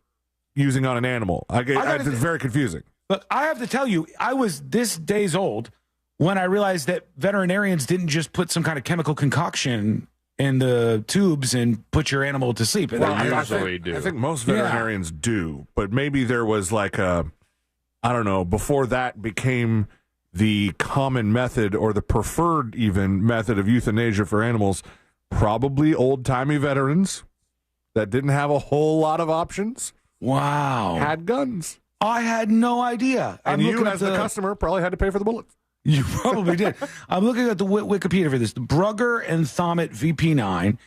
using on an animal? It's very confusing. But I have to tell you, I was this days old when I realized that veterinarians didn't just put some kind of chemical concoction in the tubes and put your animal to sleep. Well, they usually do. I think most veterinarians do, but maybe there was like I don't know, before that became the common method or the preferred even method of euthanasia for animals, probably old-timey veterans that didn't have a whole lot of options. Wow. Had guns. I had no idea. And you, as the customer, probably had to pay for the bullets. You probably did. I'm looking at the Wikipedia for this. The Brugger and Thompt VP9,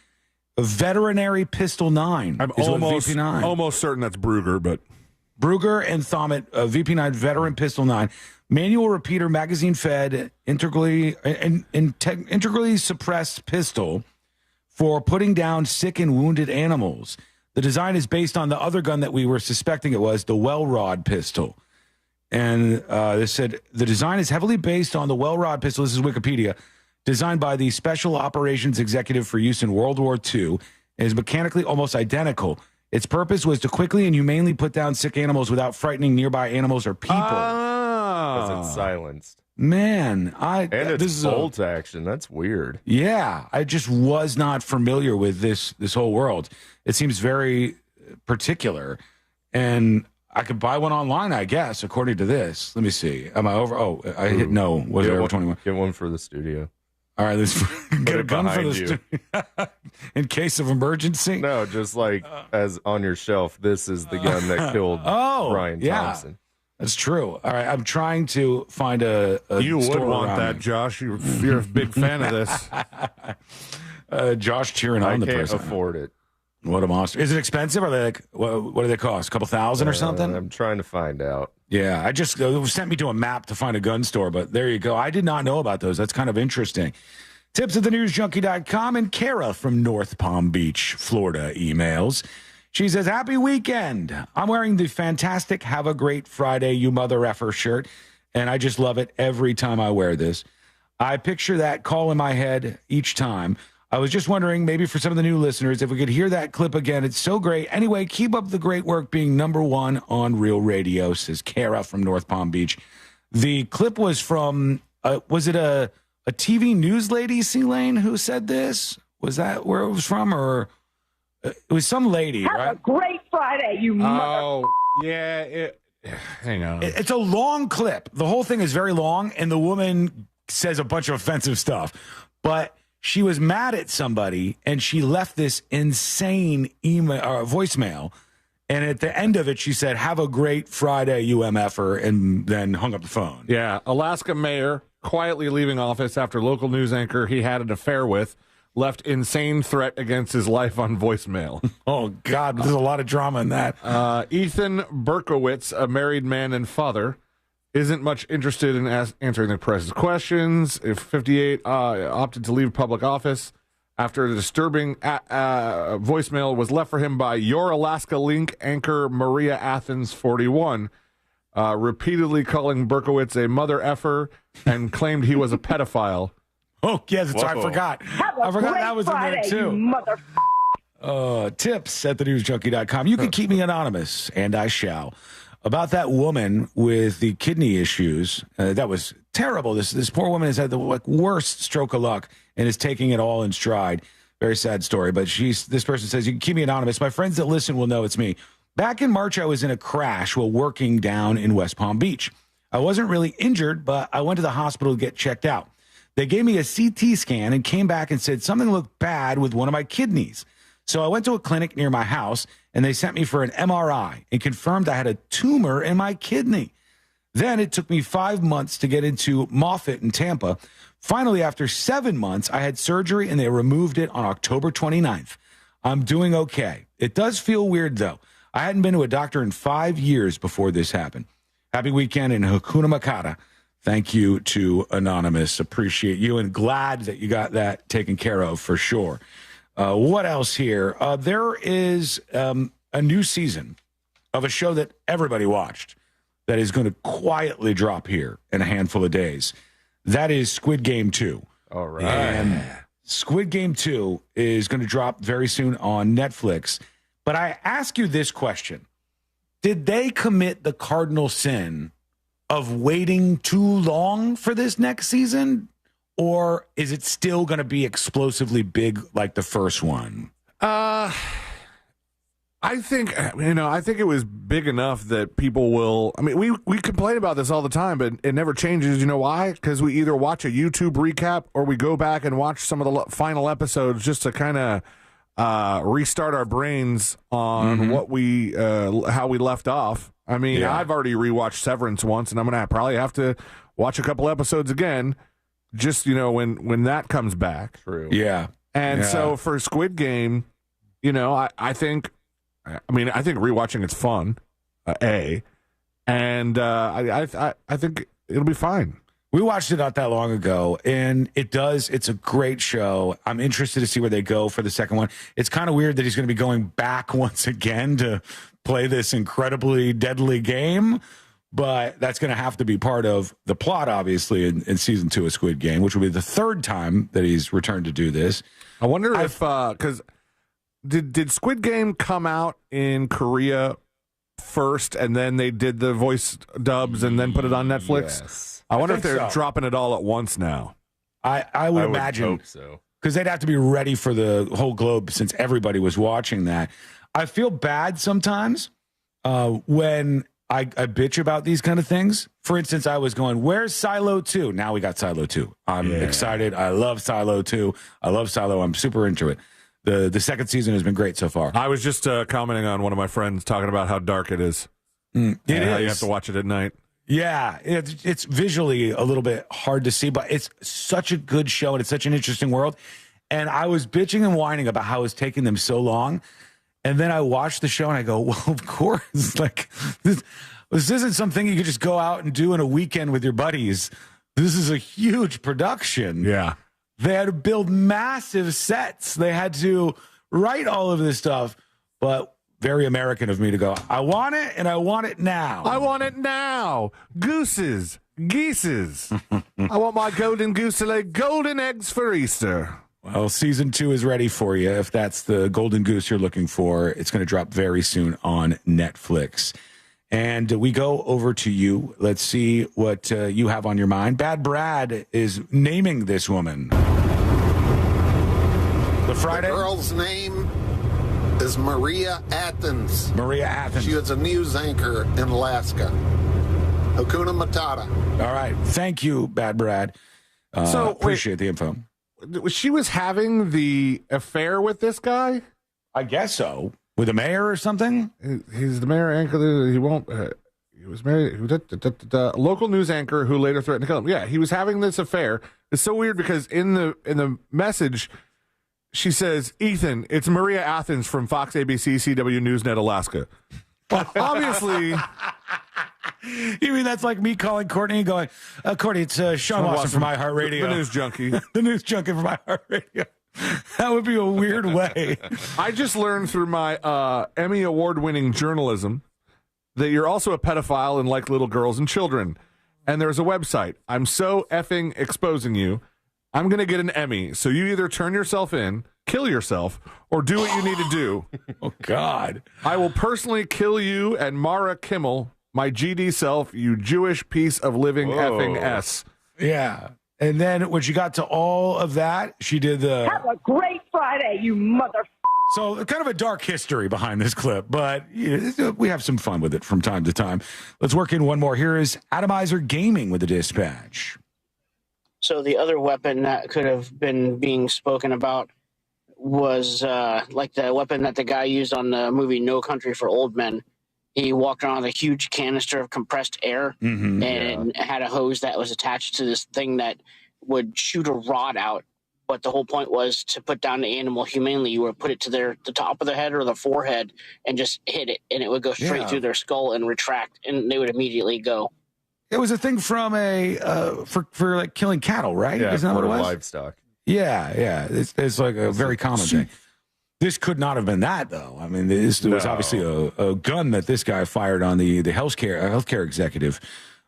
a veterinary pistol 9. I'm almost certain that's Brugger, but Brugger and Thompt VP9 veteran pistol 9, manual repeater, magazine fed, integrally suppressed pistol for putting down sick and wounded animals. The design is based on the other gun that we were suspecting it was, the Well Rod pistol. And they said the design is heavily based on the Well Rod pistol. This is Wikipedia. Designed by the Special Operations Executive for use in World War II. And is mechanically almost identical. Its purpose was to quickly and humanely put down sick animals without frightening nearby animals or people. Because it's silenced. Man, and it's bolt action. That's weird. Yeah, I just was not familiar with this whole world. It seems very particular, and I could buy one online, I guess, according to this. Let me see. Am I over? Oh, I hit no. Was it over 21? Get one for the studio. All right, let's get a it gun for behind this you. in case of emergency. No, just like as on your shelf. This is the gun that killed Brian Thompson. That's true. All right, I'm trying to find a You would store want around that, me. Josh. You're a big fan of this. Josh cheering I on the can't person. afford it. What a monster! Is it expensive? Are they like what do they cost? A couple thousand or something? I'm trying to find out. Yeah, I just it sent me to a map to find a gun store, but there you go. I did not know about those. That's kind of interesting. Tips at thenewsjunkie.com, and Kara from North Palm Beach, Florida emails. She says, happy weekend. I'm wearing the fantastic Have a Great Friday, you mother effer shirt, and I just love it every time I wear this. I picture that call in my head each time. I was just wondering, maybe for some of the new listeners, if we could hear that clip again. It's so great. Anyway, keep up the great work being number one on Real Radio, says Kara from North Palm Beach. The clip was from, was it a TV news lady, C-Lane, who said this? Was that where it was from? Or it was some lady, right? Have a great Friday, you mother. Yeah. Hang on. It's a long clip. The whole thing is very long, and the woman says a bunch of offensive stuff. But she was mad at somebody, and she left this insane voicemail. And at the end of it, she said, have a great Friday, you MFer, and then hung up the phone. Yeah. Alaska mayor quietly leaving office after local news anchor he had an affair with left insane threat against his life on voicemail. Oh, God, there's a lot of drama in that. Ethan Berkowitz, a married man and father, isn't much interested in answering the press's questions. If 58 opted to leave public office after a disturbing voicemail was left for him by Your Alaska Link anchor Maria Athens, 41, repeatedly calling Berkowitz a mother effer and claimed he was a pedophile. Oh, yes, that's right. I forgot. I forgot great that was Friday, in there, too. You mother. Tips at thenewsjunkie.com. You can keep me anonymous, and I shall. About that woman with the kidney issues, that was terrible. This poor woman has had the worst stroke of luck and is taking it all in stride. Very sad story, but this person says, you can keep me anonymous. My friends that listen will know it's me. Back in March, I was in a crash while working down in West Palm Beach. I wasn't really injured, but I went to the hospital to get checked out. They gave me a CT scan and came back and said something looked bad with one of my kidneys. So I went to a clinic near my house, and they sent me for an MRI and confirmed I had a tumor in my kidney. Then it took me 5 months to get into Moffitt in Tampa. Finally, after 7 months, I had surgery, and they removed it on October 29th. I'm doing okay. It does feel weird, though. I hadn't been to a doctor in 5 years before this happened. Happy weekend and Hakuna Matata. Thank you to Anonymous. Appreciate you and glad that you got that taken care of for sure. What else here? There is a new season of a show that everybody watched that is going to quietly drop here in a handful of days. That is Squid Game 2. All right. And Squid Game 2 is going to drop very soon on Netflix. But I ask you this question. Did they commit the cardinal sin of waiting too long for this next season? Or is it still going to be explosively big like the first one? I think it was big enough that people will. I mean, we complain about this all the time, but it never changes. You know why? Because we either watch a YouTube recap or we go back and watch some of the final episodes just to kind of restart our brains on what how we left off. I mean, I've already rewatched Severance once, and I'm gonna probably have to watch a couple episodes again. Just, when that comes back. True. Yeah. And so for Squid Game, I think rewatching it's fun, and I think it'll be fine. We watched it not that long ago, and it's a great show. I'm interested to see where they go for the second one. It's kind of weird that he's going to be going back once again to play this incredibly deadly game. But that's going to have to be part of the plot, obviously, in season 2 of Squid Game, which will be the third time that he's returned to do this. I wonder if because did Squid Game come out in Korea first, and then they did the voice dubs and then put it on Netflix? Yes. I wonder if they're dropping it all at once now. I would imagine hope so, because they'd have to be ready for the whole globe since everybody was watching that. I feel bad sometimes when I bitch about these kind of things. For instance, I was going, where's Silo 2? Now we got Silo 2. I'm excited. I love Silo 2. I love Silo. I'm super into it. The second season has been great so far. I was just commenting on one of my friends talking about how dark it is. It is. How you have to watch it at night. Yeah, it's visually a little bit hard to see, but it's such a good show and it's such an interesting world. And I was bitching and whining about how it's taking them so long. And then I watched the show and I go, well, of course, like this isn't something you could just go out and do in a weekend with your buddies. This is a huge production. Yeah. They had to build massive sets. They had to write all of this stuff, but very American of me to go, I want it and I want it now. I want it now. Gooses, geeses. I want my golden goose to lay golden eggs for Easter. Well, season 2 is ready for you. If that's the golden goose you're looking for, it's going to drop very soon on Netflix. And we go over to you. Let's see what you have on your mind. Bad Brad is naming this woman. The Friday? The girl's name is Maria Athens. Maria Athens. She was a news anchor in Alaska. Hakuna Matata. All right. Thank you, Bad Brad. Appreciate the info. She was having the affair with this guy? I guess so. With the mayor or something? He's the mayor anchor. He won't. He was married. Local news anchor who later threatened to kill him. Yeah, he was having this affair. It's so weird because in the message, she says, Ethan, it's Maria Athens from Fox, ABC, CW, Newsnet, Alaska. Well, obviously. You mean that's like me calling Courtney and going, Courtney, it's Sean Watson from iHeartRadio. The news junkie. The news junkie from iHeartRadio. That would be a weird way. I just learned through my Emmy award-winning journalism that you're also a pedophile and like little girls and children. And there's a website. I'm so effing exposing you. I'm going to get an Emmy. So you either turn yourself in, kill yourself, or do what you need to do. Oh, God. I will personally kill you and Mara Kimmel, my GD self, you Jewish piece of living effing S. Yeah. And then when she got to all of that, she did the... Have a great Friday, you mother... So kind of a dark history behind this clip, but we have some fun with it from time to time. Let's work in one more. Here is Atomizer Gaming with the dispatch. So the other weapon that could have been being spoken about was like the weapon that the guy used on the movie No Country for Old Men. He walked around with a huge canister of compressed air and had a hose that was attached to this thing that would shoot a rod out. But the whole point was to put down the animal humanely. You would put it to the top of the head or the forehead and just hit it, and it would go straight through their skull and retract, and they would immediately go. It was a thing from for like killing cattle, right? Yeah, isn't that what it was? Livestock. Yeah. It's like a very common thing. This could not have been that, though. I mean, this was obviously a gun that this guy fired on the healthcare executive.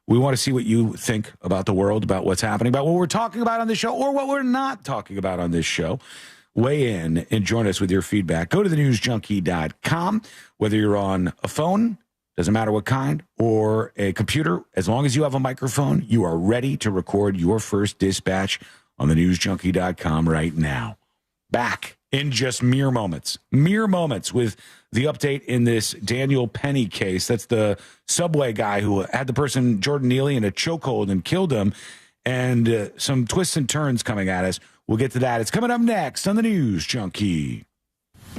We want to see what you think about the world, about what's happening, about what we're talking about on this show, or what we're not talking about on this show. Weigh in and join us with your feedback. Go to thenewsjunkie.com. Whether you're on a phone, doesn't matter what kind, or a computer, as long as you have a microphone, you are ready to record your first dispatch on thenewsjunkie.com right now. Back in just mere moments with the update in this Daniel Penny case. That's the Subway guy who had the person, Jordan Neely, in a chokehold and killed him, and some twists and turns coming at us. We'll get to that. It's coming up next on the News Junkie.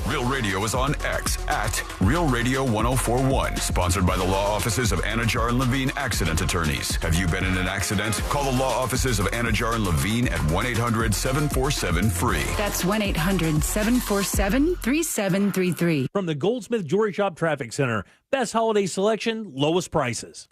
Real Radio is on X at Real Radio 1041. Sponsored by the law offices of Anajar and Levine Accident Attorneys. Have you been in an accident? Call the law offices of Anajar and Levine at 1-800-747-FREE. That's 1-800-747-3733. From the Goldsmith Jewelry Shop Traffic Center. Best holiday selection, lowest prices.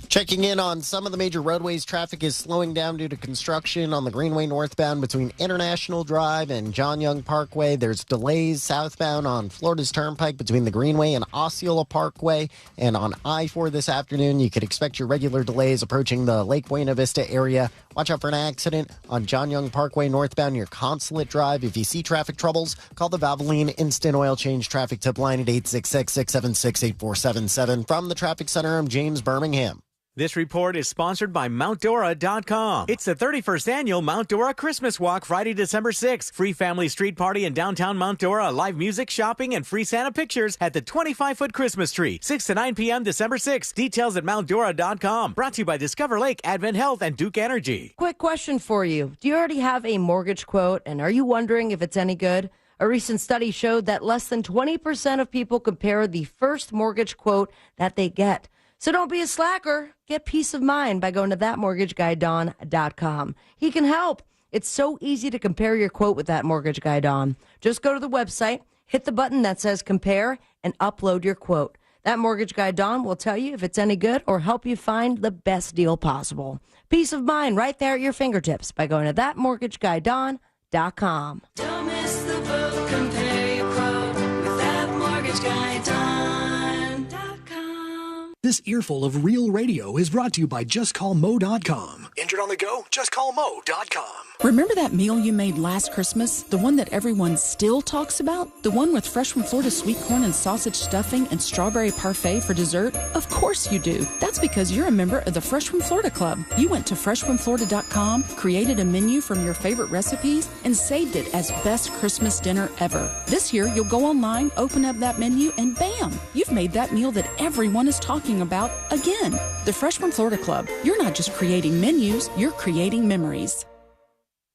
Checking in on some of the major roadways, traffic is slowing down due to construction on the Greenway northbound between International Drive and John Young Parkway. There's delays southbound on Florida's Turnpike between the Greenway and Osceola Parkway. And on I-4 this afternoon, you could expect your regular delays approaching the Lake Buena Vista area. Watch out for an accident on John Young Parkway northbound near Consulate Drive. If you see traffic troubles, call the Valvoline Instant Oil Change traffic tip line at 866-676-8477. From the Traffic Center, I'm James Birmingham. This report is sponsored by MountDora.com. It's the 31st annual Mount Dora Christmas Walk, Friday, December 6th. Free family street party in downtown Mount Dora, live music, shopping, and free Santa pictures at the 25-foot Christmas tree. 6 to 9 p.m. December 6th. Details at MountDora.com. Brought to you by Discover Lake, Advent Health, and Duke Energy. Quick question for you. Do you already have a mortgage quote, and are you wondering if it's any good? A recent study showed that less than 20% of people compare the first mortgage quote that they get. So don't be a slacker. Get peace of mind by going to thatmortgageguydon.com. He can help. It's so easy to compare your quote with That Mortgage Guy Don. Just go to the website, hit the button that says compare, and upload your quote. That Mortgage Guy Don will tell you if it's any good or help you find the best deal possible. Peace of mind right there at your fingertips by going to thatmortgageguydon.com. Don't miss the boat, compare your quote with thatmortgageguydon.com. This earful of real radio is brought to you by JustCallMo.com. Injured on the go? JustCallMo.com. Remember that meal you made last Christmas? The one that everyone still talks about? The one with fresh from Florida sweet corn and sausage stuffing and strawberry parfait for dessert? Of course you do. That's because you're a member of the Fresh from Florida Club. You went to freshfromflorida.com, created a menu from your favorite recipes, and saved it as best Christmas dinner ever. This year, you'll go online, open up that menu, and bam! You've made that meal that everyone is talking about again. The Fresh from Florida Club. You're not just creating menus, you're creating memories.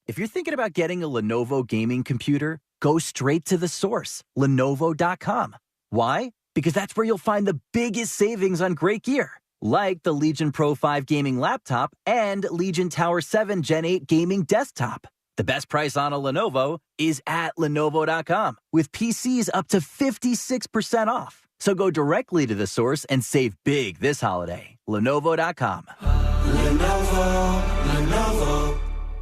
If you're thinking about getting a Lenovo gaming computer, go straight to the source, Lenovo.com. Why? Because that's where you'll find the biggest savings on great gear, like the Legion Pro 5 gaming laptop and Legion Tower 7 Gen 8 gaming desktop. The best price on a Lenovo is at Lenovo.com, with PCs up to 56% off. So go directly to the source and save big this holiday. Lenovo.com. Lenovo.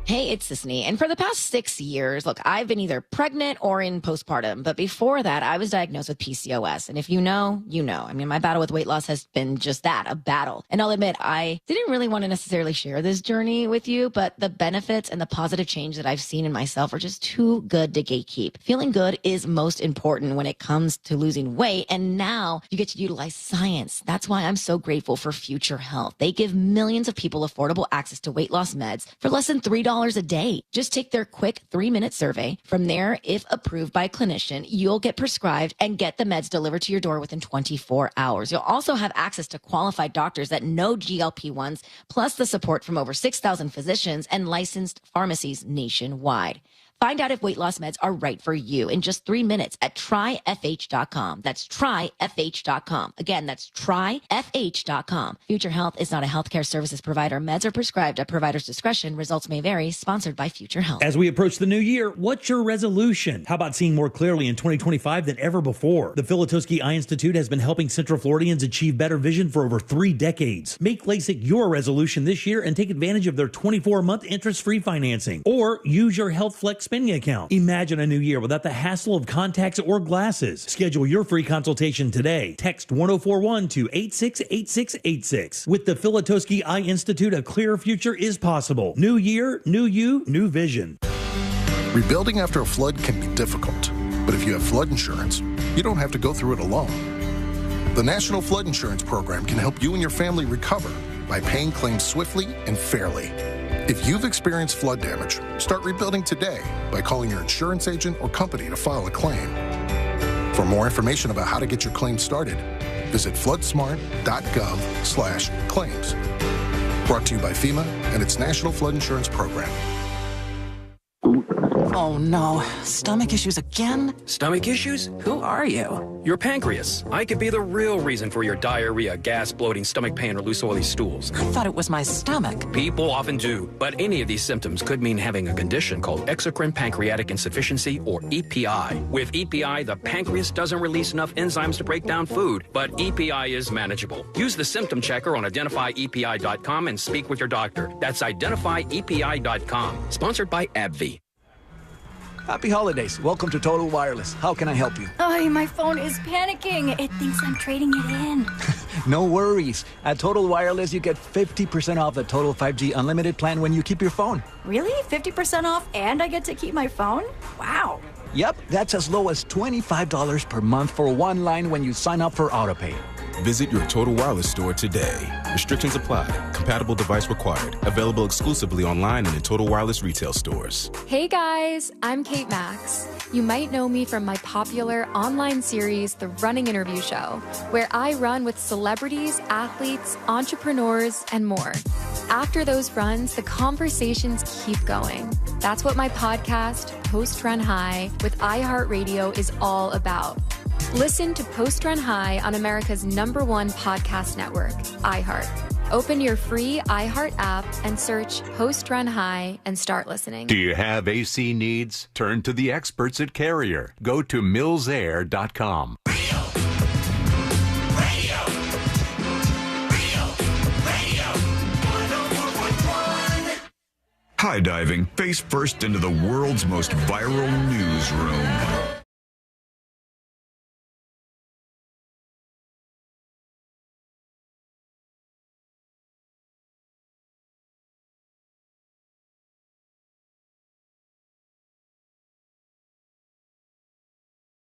Hey, it's Sisney, and for the past 6 years, look, I've been either pregnant or in postpartum, but before that, I was diagnosed with PCOS, and if you know, you know. I mean, my battle with weight loss has been just that, a battle. And I'll admit, I didn't really want to necessarily share this journey with you, but the benefits and the positive change that I've seen in myself are just too good to gatekeep. Feeling good is most important when it comes to losing weight, and now you get to utilize science. That's why I'm so grateful for Future Health. They give millions of people affordable access to weight loss meds for less than $3 a day. Just take their quick 3-minute survey. From there, if approved by a clinician, you'll get prescribed and get the meds delivered to your door within 24 hours. You'll also have access to qualified doctors that know GLP-1s, plus the support from over 6,000 physicians and licensed pharmacies nationwide. Find out if weight loss meds are right for you in just 3 minutes at tryfh.com. That's tryfh.com. Again, that's tryfh.com. Future Health is not a healthcare services provider. Meds are prescribed at provider's discretion. Results may vary. Sponsored by Future Health. As we approach the new year, what's your resolution? How about seeing more clearly in 2025 than ever before? The Filatowski Eye Institute has been helping Central Floridians achieve better vision for over 3 decades. Make LASIK your resolution this year and take advantage of their 24-month interest-free financing. Or use your HealthFlex spending account. Imagine a new year without the hassle of contacts or glasses. Schedule your free consultation today. Text 1041 to 868686. With the Filatowski Eye Institute, a clearer future is possible. New year, new you, new vision. Rebuilding after a flood can be difficult, but if you have flood insurance, you don't have to go through it alone. The National Flood Insurance Program can help you and your family recover by paying claims swiftly and fairly. If you've experienced flood damage, start rebuilding today by calling your insurance agent or company to file a claim. For more information about how to get your claim started, visit floodsmart.gov/claims. Brought to you by FEMA and its National Flood Insurance Program. Oh no, stomach issues again? Stomach issues? Who are you? Your pancreas. I could be the real reason for your diarrhea, gas, bloating, stomach pain, or loose oily stools. I thought it was my stomach. People often do, but any of these symptoms could mean having a condition called exocrine pancreatic insufficiency, or EPI. With EPI, the pancreas doesn't release enough enzymes to break down food, but EPI is manageable. Use the symptom checker on identifyepi.com and speak with your doctor. That's identifyepi.com. Sponsored by AbbVie. Happy holidays. Welcome to Total Wireless. How can I help you? Oh, my phone is panicking. It thinks I'm trading it in. No worries. At Total Wireless, you get 50% off the Total 5G Unlimited plan when you keep your phone. Really? 50% off and I get to keep my phone? Wow. Yep, that's as low as $25 per month for one line when you sign up for AutoPay. Visit your Total Wireless store today. Restrictions apply. Compatible device required. Available exclusively online and in Total Wireless retail stores. Hey guys, I'm Kate Max. You might know me from my popular online series, The Running Interview Show, where I run with celebrities, athletes, entrepreneurs, and more. After those runs, the conversations keep going. That's what my podcast, Post Run High, with iHeartRadio is all about. Listen to Post Run High on America's #1 podcast network, iHeart. Open your free iHeart app and search Post Run High and start listening. Do you have AC needs? Turn to the experts at Carrier. Go to millsair.com. High diving face first into the world's most viral newsroom.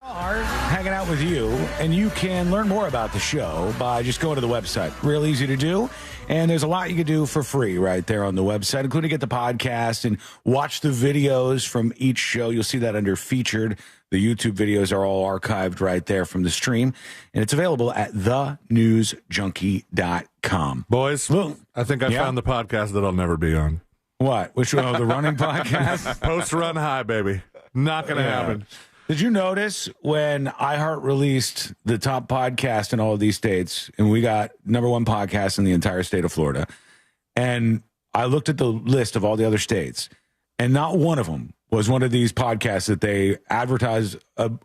Hanging out with you, and you can learn more about the show by just going to the website. Real easy to do, and there's a lot you can do for free right there on the website, including get the podcast and watch the videos from each show. You'll see that under featured. The YouTube videos are all archived right there from the stream, and it's available at thenewsjunkie.com. Boys, I think I found the podcast that I'll never be on. What? Which one? The running podcast? Post Run High, baby. Not going to happen. Did you notice when iHeart released the top podcast in all of these states, and we got #1 podcast in the entire state of Florida, and I looked at the list of all the other states, and not one of them was one of these podcasts that they advertise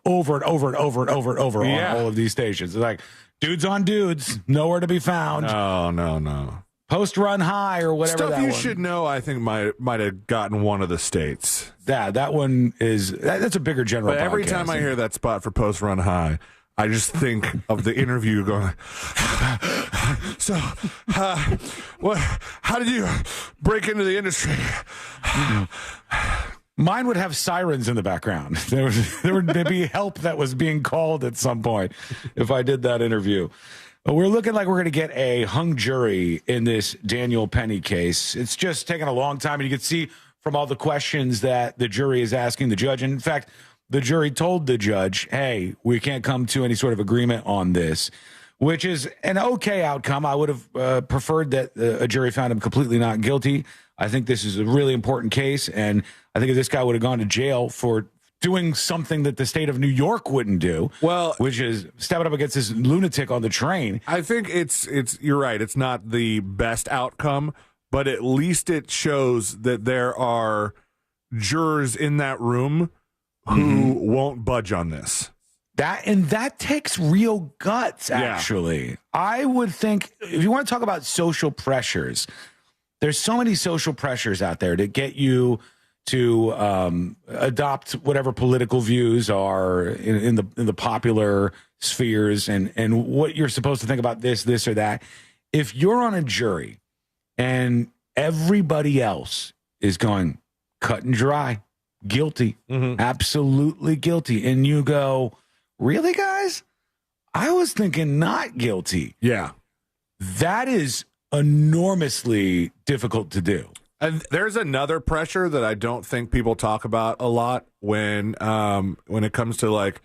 over and over and over and over and over on all of these stations. It's like, dudes on dudes, nowhere to be found. No. Post Run High or whatever Stuff you should know, I think, might have gotten one of the states. That one is, that's a bigger general But every time I hear that spot for Post Run High, I just think of the interview going, so, how did you break into the industry? Mine would have sirens in the background. There would be help that was being called at some point if I did that interview. But we're looking like we're going to get a hung jury in this Daniel Penny case. It's just taken a long time, and you can see from all the questions that the jury is asking the judge. And in fact, the jury told the judge, hey, we can't come to any sort of agreement on this, which is an okay outcome. I would have preferred that a jury found him completely not guilty. I think this is a really important case, and I think if this guy would have gone to jail for doing something that the state of New York wouldn't do, which is stepping up against this lunatic on the train. I think it's you're right. It's not the best outcome, but at least it shows that there are jurors in that room who won't budge on this. That takes real guts, actually. Yeah. I would think, if you want to talk about social pressures, there's so many social pressures out there to get you to adopt whatever political views are in the popular spheres and what you're supposed to think about this or that. If you're on a jury and everybody else is going cut and dry, guilty, absolutely guilty, and you go, really, guys? I was thinking not guilty. Yeah. That is enormously difficult to do. And there's another pressure that I don't think people talk about a lot when it comes to like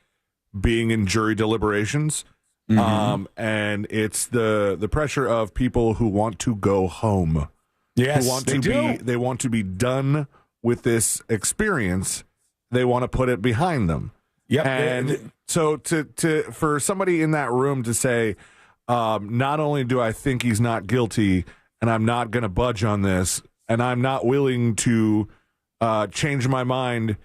being in jury deliberations. And it's the pressure of people who want to go home. Yes, they want to be done with this experience. They want to put it behind them. Yep. And so for somebody in that room to say, not only do I think he's not guilty and I'm not going to budge on this, and I'm not willing to change my mind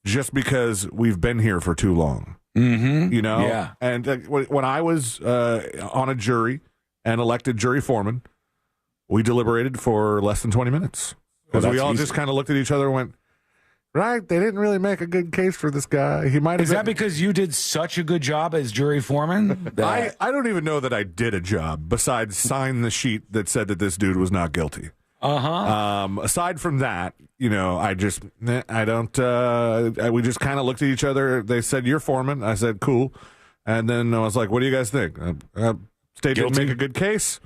just because we've been here for too long. You know? Yeah. And when I was on a jury and elected jury foreman, we deliberated for less than 20 minutes. Because we all just kind of looked at each other and went, right, they didn't really make a good case for this guy. He might have. Is that because you did such a good job as jury foreman? I don't even know that I did a job besides sign the sheet that said that this dude was not guilty. Aside from that, you know, we just kind of looked at each other. They said, you're foreman. I said, cool. And then I was like, what do you guys think? State didn't make a good case.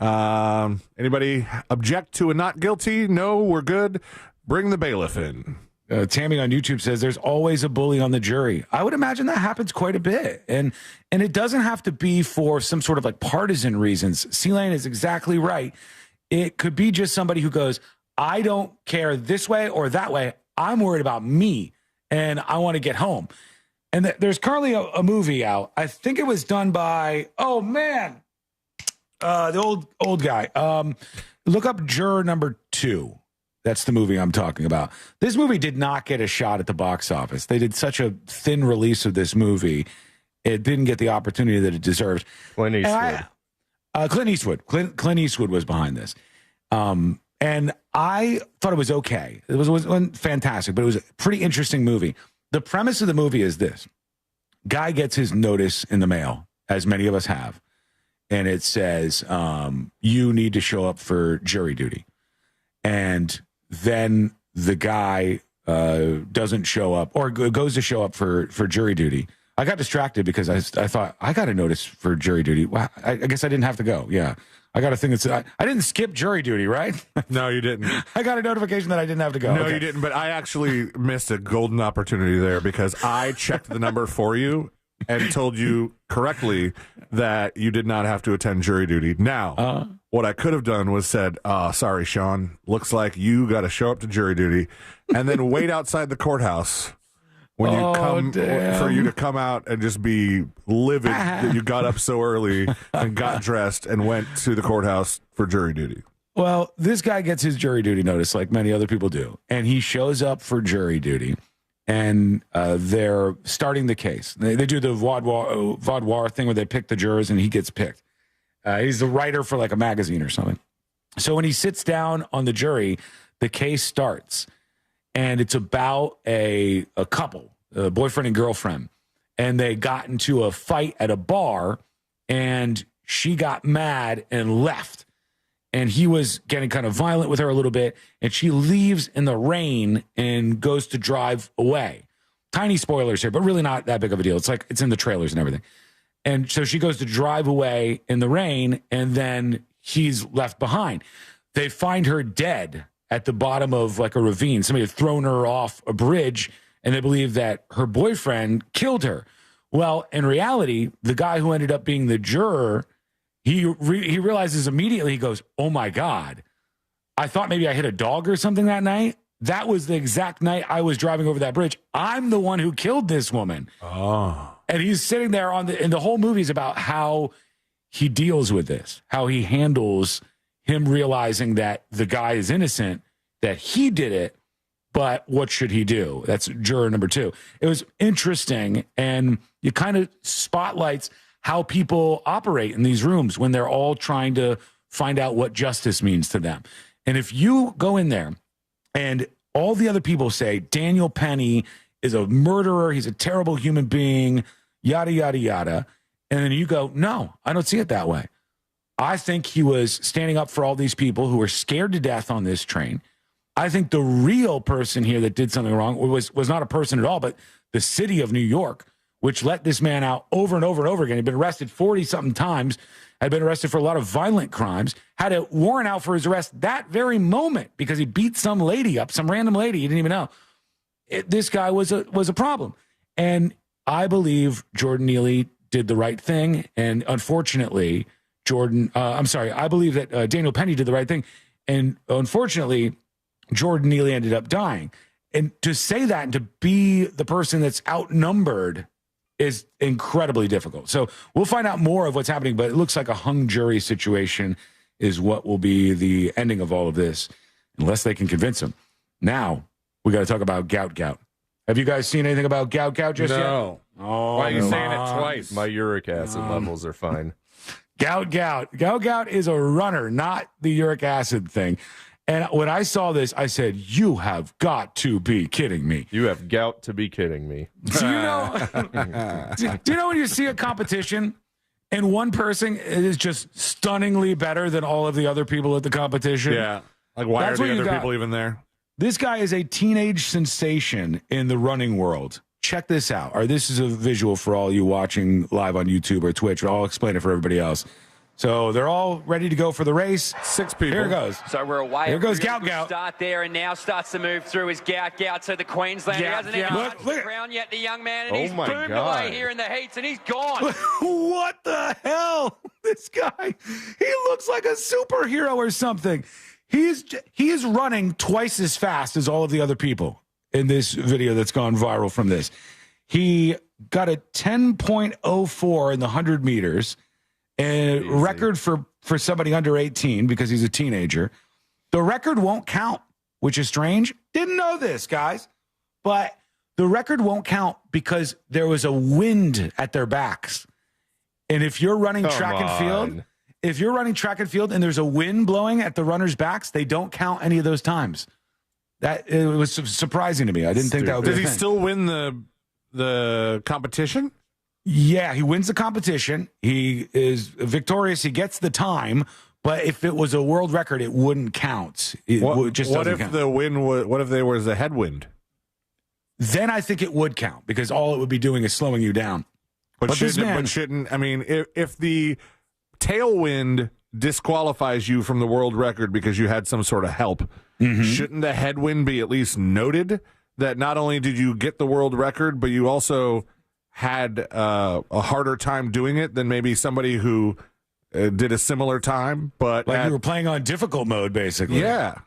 Anybody object to a not guilty? No, we're good. Bring the bailiff in. Tammy on YouTube says there's always a bully on the jury. I would imagine that happens quite a bit. And it doesn't have to be for some sort of like partisan reasons. C-Lane is exactly right. It could be just somebody who goes, I don't care this way or that way. I'm worried about me and I want to get home. And there's currently a movie out. I think it was done by, the old guy. Look up Juror Number 2. That's the movie I'm talking about. This movie did not get a shot at the box office. They did such a thin release of this movie. It didn't get the opportunity that it deserved. Clint Eastwood. Clint Eastwood. Clint Eastwood was behind this. And I thought it was okay. It wasn't fantastic, but it was a pretty interesting movie. The premise of the movie is this. Guy gets his notice in the mail, as many of us have. And it says, you need to show up for jury duty. And then the guy doesn't show up or goes to show up for jury duty. I got distracted because I thought, I got a notice for jury duty. Well, I guess I didn't have to go. Yeah. I got a thing that said, I didn't skip jury duty, right? No, you didn't. I got a notification that I didn't have to go. No, you didn't. But I actually missed a golden opportunity there because I checked the number for you and told you correctly that you did not have to attend jury duty. Now, what I could have done was said, sorry, Sean, looks like you got to show up to jury duty and then wait outside the courthouse when you come for you to come out and just be livid that you got up so early and got dressed and went to the courthouse for jury duty. Well, this guy gets his jury duty notice like many other people do, and he shows up for jury duty. And they're starting the case. They do the vaudoir thing where they pick the jurors and he gets picked. He's the writer for like a magazine or something. So when he sits down on the jury, the case starts. And it's about a couple, a boyfriend and girlfriend. And they got into a fight at a bar and she got mad and left. And he was getting kind of violent with her a little bit. And she leaves in the rain and goes to drive away. Tiny spoilers here, but really not that big of a deal. It's like it's in the trailers and everything. And so she goes to drive away in the rain, and then he's left behind. They find her dead at the bottom of like a ravine. Somebody had thrown her off a bridge, and they believe that her boyfriend killed her. Well, in reality, the guy who ended up being the juror, he realizes immediately, he goes, oh my God, I thought maybe I hit a dog or something that night. That was the exact night I was driving over that bridge. I'm the one who killed this woman. Oh. And he's sitting there and the whole movie is about how he deals with this, how he handles him realizing that the guy is innocent, that he did it, but what should he do? That's juror number 2. It was interesting, and it kind of spotlights how people operate in these rooms when they're all trying to find out what justice means to them. And if you go in there and all the other people say, Daniel Penny is a murderer, he's a terrible human being, yada, yada, yada, and then you go, no, I don't see it that way. I think he was standing up for all these people who were scared to death on this train. I think the real person here that did something wrong was not a person at all, but the city of New York, which let this man out over and over and over again. He'd been arrested 40-something times, had been arrested for a lot of violent crimes, had a warrant out for his arrest that very moment because he beat some lady up, some random lady he didn't even know. This guy was a problem. And I believe Jordan Neely did the right thing. And unfortunately, I believe that Daniel Penny did the right thing. And unfortunately, Jordan Neely ended up dying. And to say that and to be the person that's outnumbered is incredibly difficult. So we'll find out more of what's happening, but it looks like a hung jury situation is what will be the ending of all of this, unless they can convince him. Now, we got to talk about Gout. Have you guys seen anything about Gout just yet? No. Oh, why are you saying it twice? My uric acid levels are fine. Gout is a runner, not the uric acid thing. And when I saw this, I said, you have got to be kidding me. You have gout to be kidding me. Do you know when you see a competition and one person is just stunningly better than all of the other people at the competition? Yeah. Like, why are the other people even there? This guy is a teenage sensation in the running world. Check this out. Or this is a visual for all you watching live on YouTube or Twitch. I'll explain it for everybody else. So they're all ready to go for the race. 6 people. Here it goes. So we're away. Here goes Gout. Start there, and now starts to move through his Gout to the Queenslander. He hasn't even touched the ground yet, the young man, and he's boomed away here in the heats, and he's gone. What the hell? This guy, he looks like a superhero or something. He is running twice as fast as all of the other people in this video that's gone viral from this. He got a 10.04 in the 100 meters. A record for somebody under 18 because he's a teenager. The record won't count, which is strange. Didn't know this, guys. But the record won't count because there was a wind at their backs. And if you're running track and field and there's a wind blowing at the runners' backs, they don't count any of those times. That it was surprising to me. I didn't think that would be a thing. Does he still win the competition? Yeah, he wins the competition. He is victorious. He gets the time. But if it was a world record, it wouldn't count. What if the wind was? What if there was a headwind? Then I think it would count because all it would be doing is slowing you down. But shouldn't I mean, if the tailwind disqualifies you from the world record because you had some sort of help, shouldn't the headwind be at least noted that not only did you get the world record, but you also had a harder time doing it than maybe somebody who did a similar time, but you were playing on difficult mode, basically. Yeah,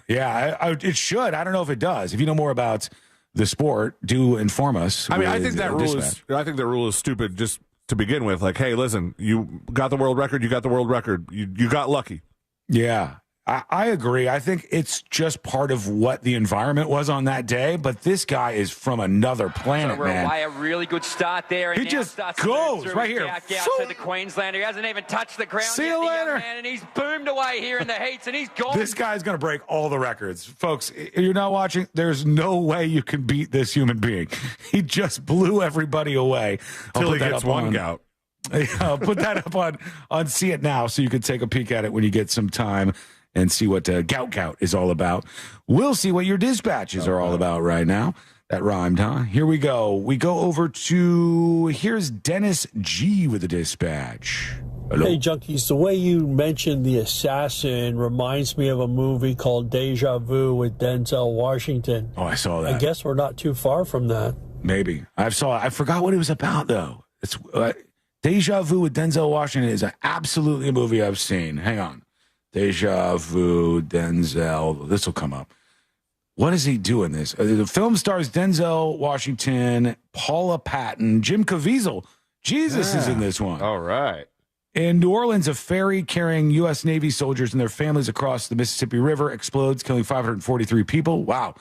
it should. I don't know if it does. If you know more about the sport, do inform us. I mean, I think that rule is stupid just to begin with. Like, hey, listen, you got the world record. You got the world record. You got lucky. Yeah. I agree. I think it's just part of what the environment was on that day, but this guy is from another planet, man. Away, a really good start there. And he just goes right here. Gout to the Queenslander. He hasn't even touched the ground See yet, you later. Man, and he's boomed away here in the heats, and he's gone. This guy's going to break all the records. Folks, if you're not watching, there's no way you can beat this human being. He just blew everybody away. Till he gets one Gout. I'll put that up on See It Now so you can take a peek at it when you get some time and see what Gout is all about. We'll see what your dispatches are all about right now. That rhymed, huh? Here we go. We go over to, here's Dennis G with the dispatch. Hello. Hey, Junkies, the way you mentioned the assassin reminds me of a movie called Deja Vu with Denzel Washington. Oh, I saw that. I guess we're not too far from that. Maybe. I forgot what it was about, though. It's Deja Vu with Denzel Washington is absolutely a movie I've seen. Hang on. Deja Vu, Denzel. This will come up. What is he doing this? The film stars Denzel Washington, Paula Patton, Jim Caviezel. Jesus is in this one. All right. In New Orleans, a ferry carrying U.S. Navy soldiers and their families across the Mississippi River explodes, killing 543 people. Wow.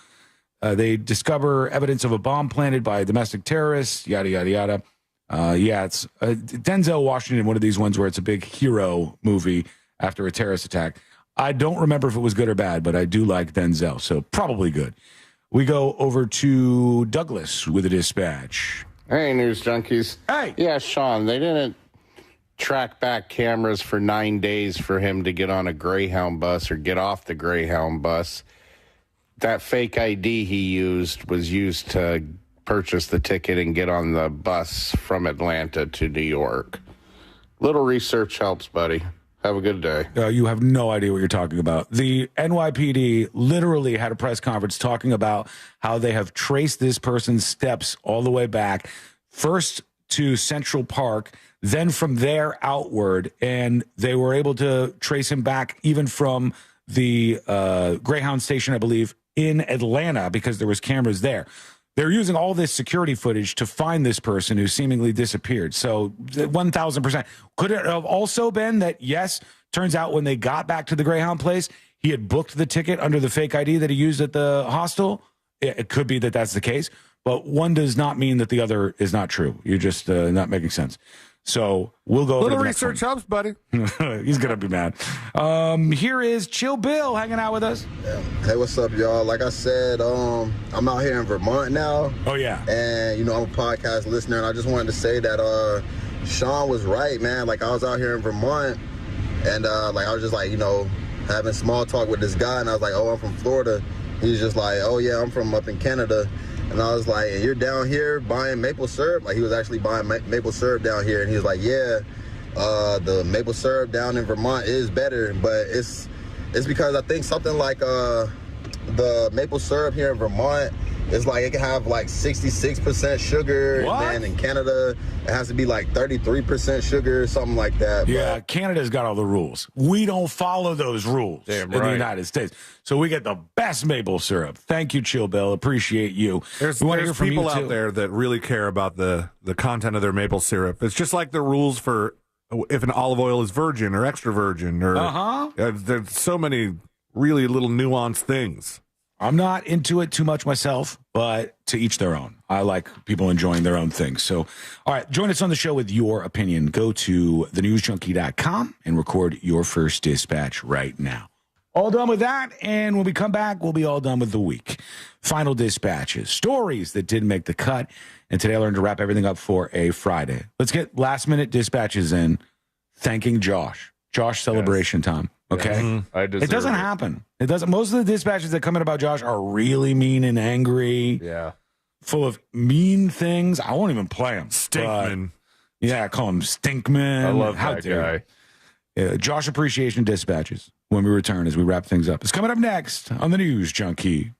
They discover evidence of a bomb planted by domestic terrorists, yada, yada, yada. It's Denzel Washington, one of these ones where it's a big hero movie after a terrorist attack. I don't remember if it was good or bad, but I do like Denzel, so probably good. We go over to Douglas with a dispatch. Hey, News Junkies. Hey. Yeah, Sean, they didn't track back cameras for 9 days for him to get on a Greyhound bus or get off the Greyhound bus. That fake ID he used was used to purchase the ticket and get on the bus from Atlanta to New York. Little research helps, buddy. Have a good day. You have no idea what you're talking about. The NYPD literally had a press conference talking about how they have traced this person's steps all the way back, first to Central Park, then from there outward, and they were able to trace him back even from the Greyhound station, I believe, in Atlanta because there was cameras there. They're using all this security footage to find this person who seemingly disappeared. So 1,000%. Could it have also been that, yes, turns out when they got back to the Greyhound place, he had booked the ticket under the fake ID that he used at the hostel? It could be that that's the case, but one does not mean that the other is not true. You're just not making sense. So we'll go over to the next research helps, buddy. He's going to be mad. Here is Chill Bill hanging out with us. Hey, what's up, y'all? Like I said, I'm out here in Vermont now. Oh, yeah. And, I'm a podcast listener, and I just wanted to say that Sean was right, man. Like, I was out here in Vermont, and, I was just, having small talk with this guy, and I was like, oh, I'm from Florida. He's just like, oh, yeah, I'm from up in Canada. And I was like, you're down here buying maple syrup? Like, he was actually buying maple syrup down here. And he was like, yeah. the maple syrup down in Vermont is better, but it's because I think something like the maple syrup here in Vermont is like it can have like 66% sugar, What? and then in Canada it has to be like 33% sugar, something like that. Yeah, Canada's got all the rules. We don't follow those rules in the United States. So we get the best maple syrup. Thank you, Chill Bill. Appreciate you. There's hear from people you, out too. there that really care about the content of their maple syrup. It's just like the rules for if an olive oil is virgin or extra virgin. Or there's so many really little nuanced things. I'm not into it too much myself, but to each their own. I like people enjoying their own things. So, all right, join us on the show with your opinion. Go to thenewsjunkie.com and record your first dispatch right now. All done with that, and when we come back, we'll be all done with the week. Final dispatches, stories that didn't make the cut, and today I learned to wrap everything up for a Friday. Let's get last-minute dispatches in, thanking Josh. Josh celebration time. Okay, Yes. It doesn't happen. It doesn't. Most of the dispatches that come in about Josh are really mean and angry. Yeah, full of mean things. I won't even play him. Stinkman. Yeah, I call him Stinkman. I love How that dare guy. you. Josh appreciation dispatches when we return as we wrap things up. It's coming up next on the News Junkie.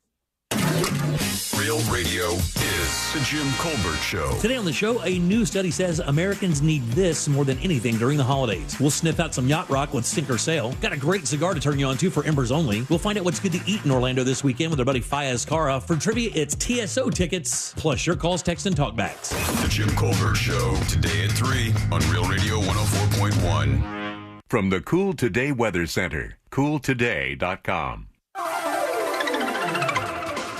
Real radio is the Jim Colbert Show. Today on the show, a new study says Americans need this more than anything during the holidays. We'll sniff out some yacht rock with Sink or Sail. Got a great cigar to turn you on to for Embers Only. We'll find out what's good to eat in Orlando this weekend with our buddy Fayez Cara. For trivia, it's TSO tickets, plus your calls, text, and talkbacks. The Jim Colbert Show, today at 3 on Real Radio 104.1. From the Cool Today Weather Center, cooltoday.com.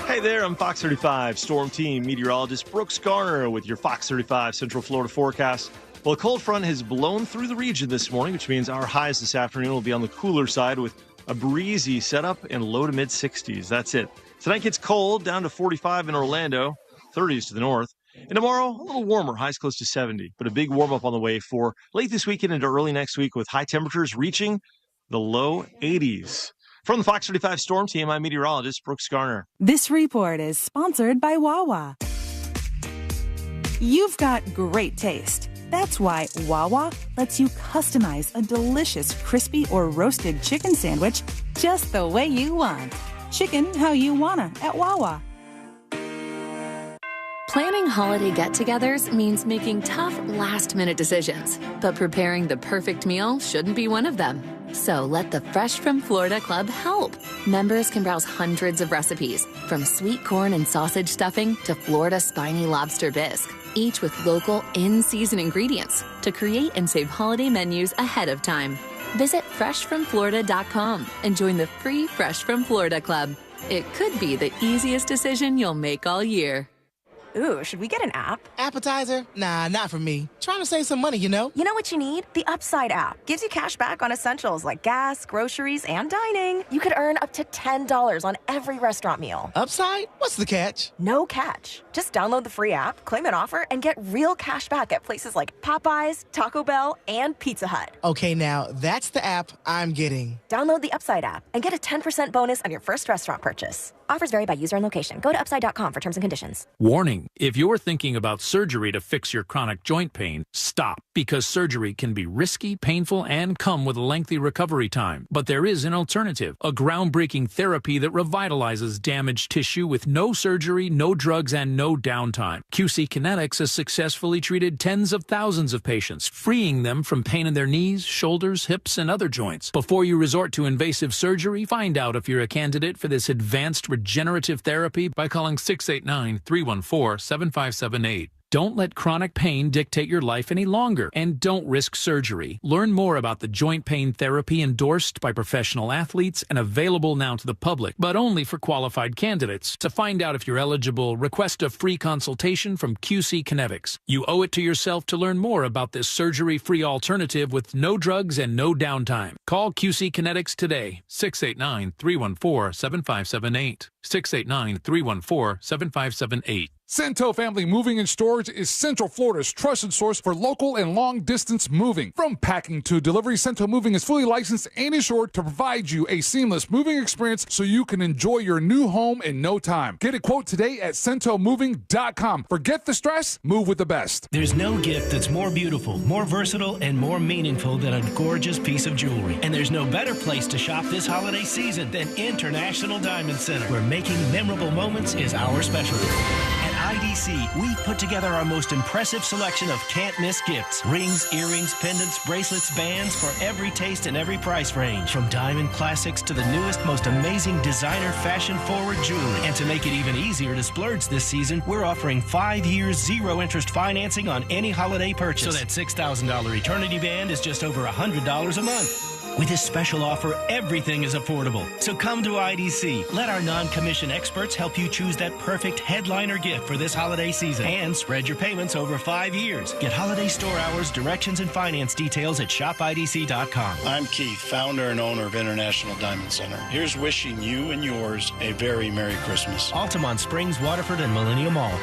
Hey there, I'm Fox 35 Storm Team meteorologist Brooks Garner with your Fox 35 Central Florida forecast. Well, a cold front has blown through the region this morning, which means our highs this afternoon will be on the cooler side with a breezy setup in low to mid 60s. That's it. Tonight gets cold, down to 45 in Orlando, 30s to the north. And tomorrow, a little warmer, highs close to 70, but a big warm up on the way for late this weekend into early next week with high temperatures reaching the low 80s. From the Fox 35 Storm Team, I'm meteorologist Brooks Garner. This report is sponsored by Wawa. You've got great taste. That's why Wawa lets you customize a delicious crispy or roasted chicken sandwich just the way you want. Chicken how you wanna at Wawa. Planning holiday get-togethers means making tough last-minute decisions, but preparing the perfect meal shouldn't be one of them. So let the Fresh from Florida Club help. Members can browse hundreds of recipes, from sweet corn and sausage stuffing to Florida spiny lobster bisque, each with local in-season ingredients to create and save holiday menus ahead of time. Visit freshfromflorida.com and join the free Fresh from Florida Club. It could be the easiest decision you'll make all year. Ooh, should we get an app? Appetizer? Nah, not for me. Trying to save some money, you know? You know what you need? The Upside app. Gives you cash back on essentials like gas, groceries, and dining. You could earn up to $10 on every restaurant meal. Upside? What's the catch? No catch. Just download the free app, claim an offer, and get real cash back at places like Popeyes, Taco Bell, and Pizza Hut. Okay, now that's the app I'm getting. Download the Upside app and get a 10% bonus on your first restaurant purchase. Offers vary by user and location. Go to upside.com for terms and conditions. Warning, if you're thinking about surgery to fix your chronic joint pain, stop, because surgery can be risky, painful, and come with a lengthy recovery time. But there is an alternative, a groundbreaking therapy that revitalizes damaged tissue with no surgery, no drugs, and no downtime. QC Kinetics has successfully treated tens of thousands of patients, freeing them from pain in their knees, shoulders, hips, and other joints. Before you resort to invasive surgery, find out if you're a candidate for this advanced regenerative therapy by calling 689-314-7578. Don't let chronic pain dictate your life any longer, and don't risk surgery. Learn more about the joint pain therapy endorsed by professional athletes and available now to the public, but only for qualified candidates. To find out if you're eligible, request a free consultation from QC Kinetics. You owe it to yourself to learn more about this surgery-free alternative with no drugs and no downtime. Call QC Kinetics today, 689-314-7578. 689-314-7578. Cento Family Moving and Storage is Central Florida's trusted source for local and long-distance moving. From packing to delivery, Cento Moving is fully licensed and insured to provide you a seamless moving experience so you can enjoy your new home in no time. Get a quote today at centomoving.com. Forget the stress, move with the best. There's no gift that's more beautiful, more versatile, and more meaningful than a gorgeous piece of jewelry. And there's no better place to shop this holiday season than International Diamond Center, where making memorable moments is our specialty. IDC, we've put together our most impressive selection of can't-miss gifts. Rings, earrings, pendants, bracelets, bands for every taste and every price range. From diamond classics to the newest, most amazing designer fashion-forward jewelry. And to make it even easier to splurge this season, we're offering 5 years zero-interest financing on any holiday purchase. So that $6,000 Eternity Band is just over $100 a month. With this special offer, everything is affordable. So come to IDC. Let our non-commission experts help you choose that perfect headliner gift for this holiday season. And spread your payments over 5 years. Get holiday store hours, directions, and finance details at shopidc.com. I'm Keith, founder and owner of International Diamond Center. Here's wishing you and yours a very Merry Christmas. Altamont Springs, Waterford, and Millennium Mall.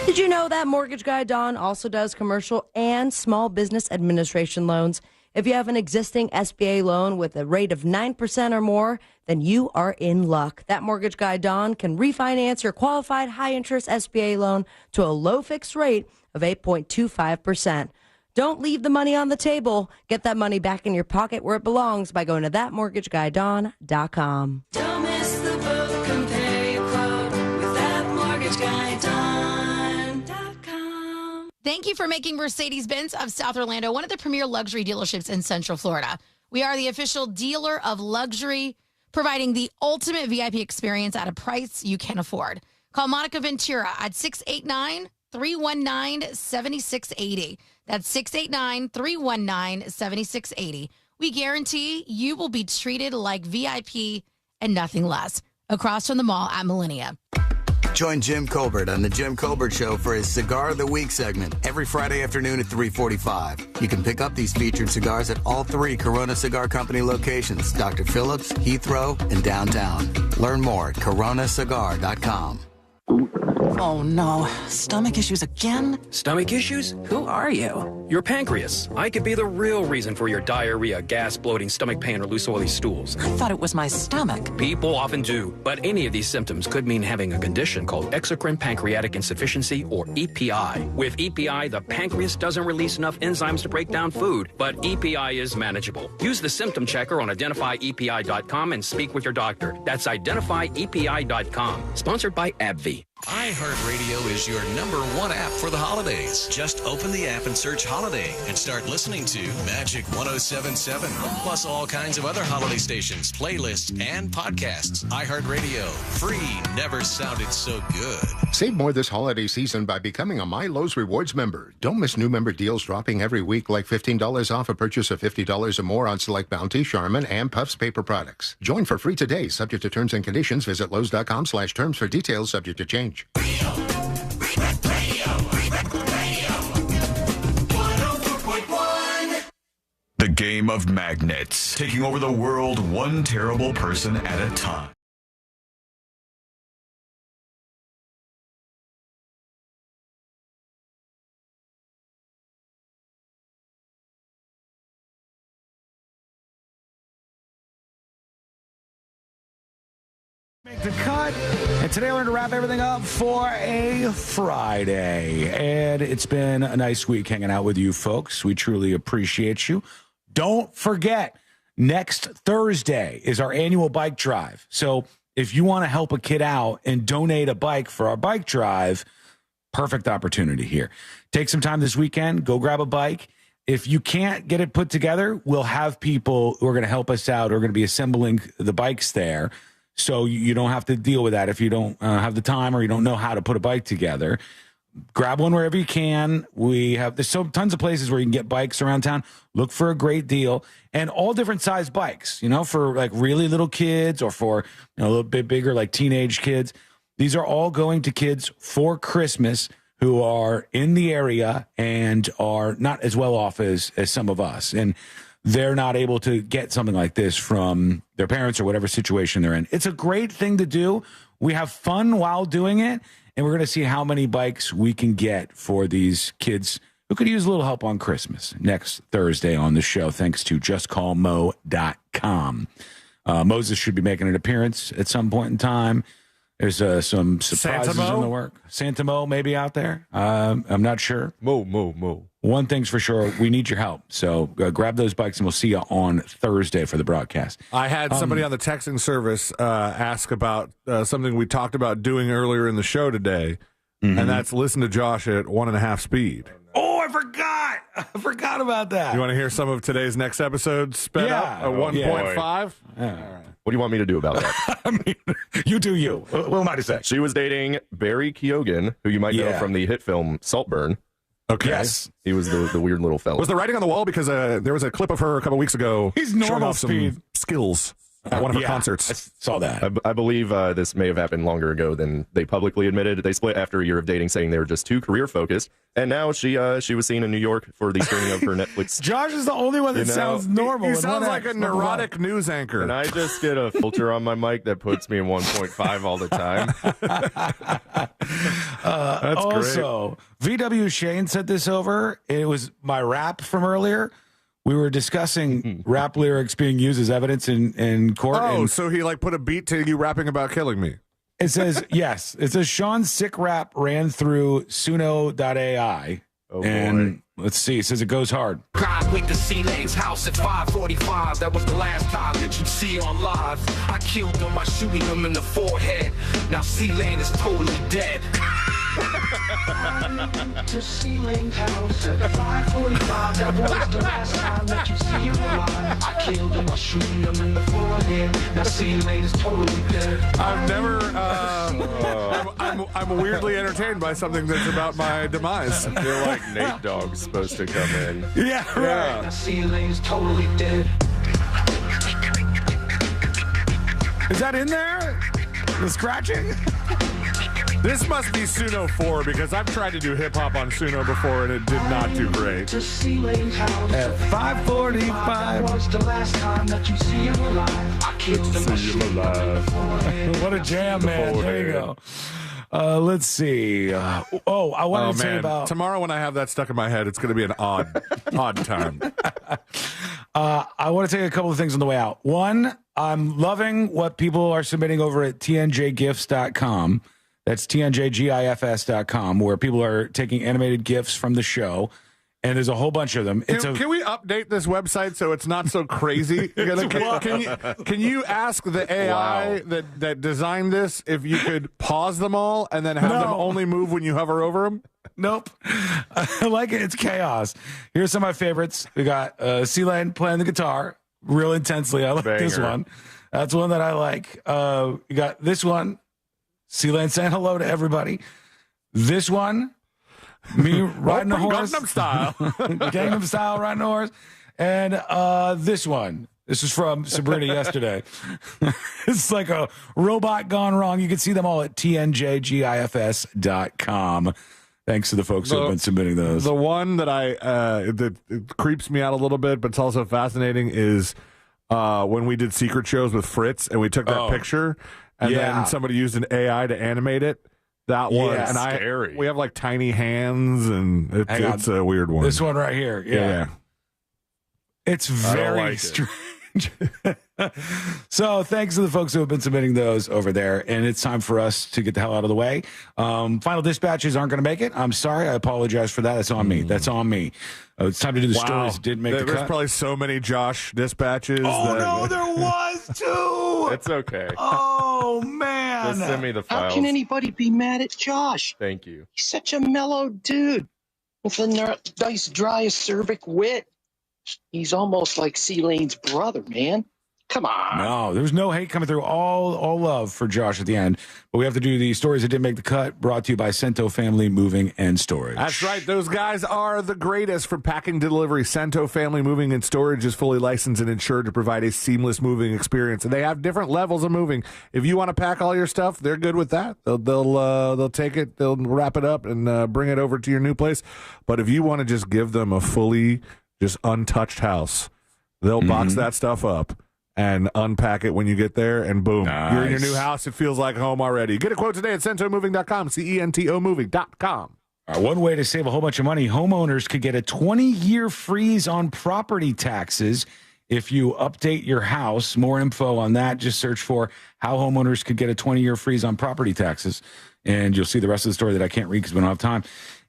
Did you know that mortgage guy Don also does commercial and small business administration loans? If you have an existing SBA loan with a rate of 9% or more, then you are in luck. That mortgage guy, Don, can refinance your qualified high-interest SBA loan to a low fixed rate of 8.25%. Don't leave the money on the table. Get that money back in your pocket where it belongs by going to thatmortgagiguydon.com. Don't miss the boat. Compare your quote with thatmortgagiguydon.com. Thank you for making Mercedes-Benz of South Orlando one of the premier luxury dealerships in Central Florida. We are the official dealer of luxury, providing the ultimate VIP experience at a price you can afford. Call Monica Ventura at 689-319-7680. That's 689-319-7680. We guarantee you will be treated like VIP and nothing less. Across from the mall at Millennia. Join Jim Colbert on The Jim Colbert Show for his Cigar of the Week segment every Friday afternoon at 3:45. You can pick up these featured cigars at all 3 Corona Cigar Company locations, Dr. Phillips, Heathrow, and downtown. Learn more at coronacigar.com. Oh no, stomach issues again? Stomach issues? Who are you? Your pancreas. I could be the real reason for your diarrhea, gas, bloating, stomach pain, or loose oily stools. I thought it was my stomach. People often do, but any of these symptoms could mean having a condition called exocrine pancreatic insufficiency, or EPI. With EPI, the pancreas doesn't release enough enzymes to break down food, but EPI is manageable. Use the symptom checker on identifyepi.com and speak with your doctor. That's identifyepi.com. Sponsored by AbbVie. iHeartRadio is your #1 app for the holidays. Just open the app and search Holiday and start listening to Magic 107.7, plus all kinds of other holiday stations, playlists, and podcasts. iHeartRadio. Free never sounded so good. Save more this holiday season by becoming a My Lowe's Rewards member. Don't miss new member deals dropping every week, like $15 off a purchase of $50 or more on select Bounty, Charmin, and Puffs paper products. Join for free today. Subject to terms and conditions. Visit Lowe's.com/terms for details. Subject to change. The game of magnets, taking over the world one terrible person at a time. Make the cut. And today we're going to wrap everything up for a Friday. And it's been a nice week hanging out with you folks. We truly appreciate you. Don't forget, next Thursday is our annual bike drive. So if you want to help a kid out and donate a bike for our bike drive, perfect opportunity here. Take some time this weekend. Go grab a bike. If you can't get it put together, we'll have people who are going to help us out, who are going to be assembling the bikes there. So you don't have to deal with that if you don't have the time or you don't know how to put a bike together. Grab one wherever you can. There's tons of places where you can get bikes around town. Look for a great deal, and all different size bikes, for like really little kids or for a little bit bigger, like teenage kids. These are all going to kids for Christmas who are in the area and are not as well off as some of us. And they're not able to get something like this from their parents or whatever situation they're in. It's a great thing to do. We have fun while doing it, and we're going to see how many bikes we can get for these kids who could use a little help on Christmas next Thursday on the show, thanks to justcallmo.com. Moses should be making an appearance at some point in time. There's some surprises in the work. Santa Mo may be out there. I'm not sure. Mo. One thing's for sure, we need your help. So grab those bikes, and we'll see you on Thursday for the broadcast. I had somebody on the texting service ask about something we talked about doing earlier in the show today, and that's listen to Josh at 1.5 speed. Oh, I forgot. I forgot about that. You want to hear some of today's next episode sped up at 1.5? All right. What do you want me to do about that? I mean, you do you. What am I to say? She was dating Barry Keoghan, who you might know from the hit film Saltburn. Okay. Yes. He was the weird little fella. Was the writing on the wall? Because there was a clip of her a couple weeks ago. He's normal showing off speed. some skills at one of her concerts. I saw that. I believe this may have happened longer ago than they publicly admitted. They split after a year of dating, saying they were just too career focused. And now she was seen in New York for the screening of her Netflix. Josh is the only one that sounds normal. He sounds like a neurotic news anchor. And I just get a filter on my mic that puts me in 1.5 all the time. That's also, great. VW Shane sent this over. It was my rap from earlier. We were discussing rap lyrics being used as evidence in court. Oh, so he put a beat to you rapping about killing me. It says, yes. It says Sean's sick rap ran through Suno.ai. Oh, and let's see. It says it goes hard. God went to C-Lane's house at 5:45. That was the last time that you see on live. I killed him by shooting him in the forehead. Now C-Lane is totally dead. To C-Lane's house at 5:45. That was the last time that you see him alive. I killed him by shooting him in the forehead. Now C-Lane is totally dead. I've never. I'm weirdly entertained by something that's about my demise. I feel like Nate Dogg's supposed to come in. Yeah, right. Now C-Lane is totally dead. Is that in there? The scratching? This must be Suno 4 because I've tried to do hip hop on Suno before and it did not do great. To C-Lane's house at 5:45. That was the last time that you see him alive. I killed him by shooting him in the forehead. What a jam, man. There you go. Let's see. I wanted to say about tomorrow when I have that stuck in my head, it's going to be an odd time. I want to take a couple of things on the way out. One, I'm loving what people are submitting over at tnjgifs.com. That's tnjgifs.com, where people are taking animated GIFs from the show, and there's a whole bunch of them. Can we update this website so it's not so crazy? Can you ask the AI that designed this if you could pause them all and then have them only move when you hover over them? Nope. I like it. It's chaos. Here's some of my favorites. We got C-Lane playing the guitar real intensely. I like this one. That's one that I like. You got this one. C-Lane saying hello to everybody. This one, me riding a horse. Gangnam Style. Gangnam Style, riding a horse. And this one. This was from Sabrina yesterday. It's like a robot gone wrong. You can see them all at tnjgifs.com. Thanks to the folks who have been submitting those. The one that that creeps me out a little bit, but it's also fascinating, is when we did secret shows with Fritz and we took that picture. And then somebody used an AI to animate it. That one, and scary. We have tiny hands, and it's a weird one. This one right here, yeah. It's very strange. So thanks to the folks who have been submitting those over there, and it's time for us to get the hell out of the way. Final dispatches aren't going to make it. I'm sorry. I apologize for that. That's on me. That's on me. It's time to do the stories that didn't make the cut. There's probably so many Josh dispatches. No, there was too. It's okay. Oh, man. Just send me the files. How can anybody be mad at Josh? Thank you. He's such a mellow dude with a nice, dry, acerbic wit. He's almost like C-Lane's brother, man. Come on. No, there's no hate coming through. All love for Josh at the end. But we have to do the stories that didn't make the cut, brought to you by Cento Family Moving and Storage. That's right. Those guys are the greatest for packing delivery. Cento Family Moving and Storage is fully licensed and insured to provide a seamless moving experience. And they have different levels of moving. If you want to pack all your stuff, they're good with that. They'll take it, they'll wrap it up and bring it over to your new place. But if you want to just give them a fully just untouched house, They'll box that stuff up and unpack it when you get there, and boom, you're in your new house. It feels like home already. Get a quote today at centomoving.com, CENTOmoving.com. One way to save a whole bunch of money, homeowners could get a 20-year freeze on property taxes if you update your house. More info on that, just search for how homeowners could get a 20-year freeze on property taxes, and you'll see the rest of the story that I can't read because we don't have time.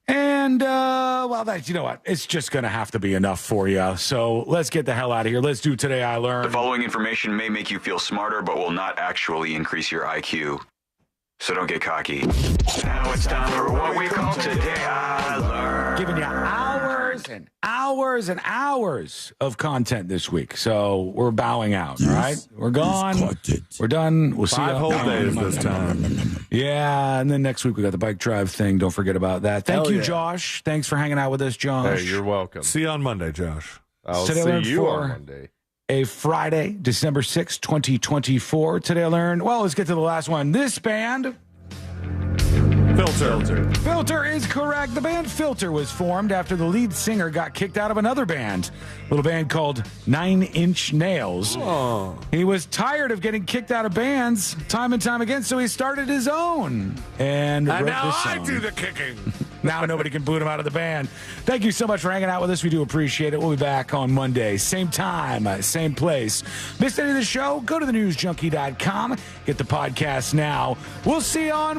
And, well, that, you know what? It's just going to have to be enough for you. So let's get the hell out of here. Let's do Today I Learned. The following information may make you feel smarter, but will not actually increase your IQ. So don't get cocky. Now it's time for what we call Today I Learned. Giving you hours and hours and hours of content this week. So we're bowing out, all right? We're gone. We're done. We'll see you 5 whole days this time. Yeah, and then next week we got the bike drive thing. Don't forget about that. Thank Hell you, yeah. Josh. Thanks for hanging out with us, Josh. Hey, you're welcome. See you on Monday, Josh. I'll Today I see Learned you for on Monday. A Friday, December 6th, 2024. Today I learned, well, let's get to the last one. This band... Filter is correct. The band Filter was formed after the lead singer got kicked out of another band, a little band called 9 Inch Nails. Oh. He was tired of getting kicked out of bands time and time again, so he started his own and wrote now this I song. do the kicking. Now nobody can boot him out of the band. Thank you so much for hanging out with us. We do appreciate it. We'll be back on Monday. Same time, same place. Missed any of the show? Go to thenewsjunkie.com. Get the podcast now. We'll see you on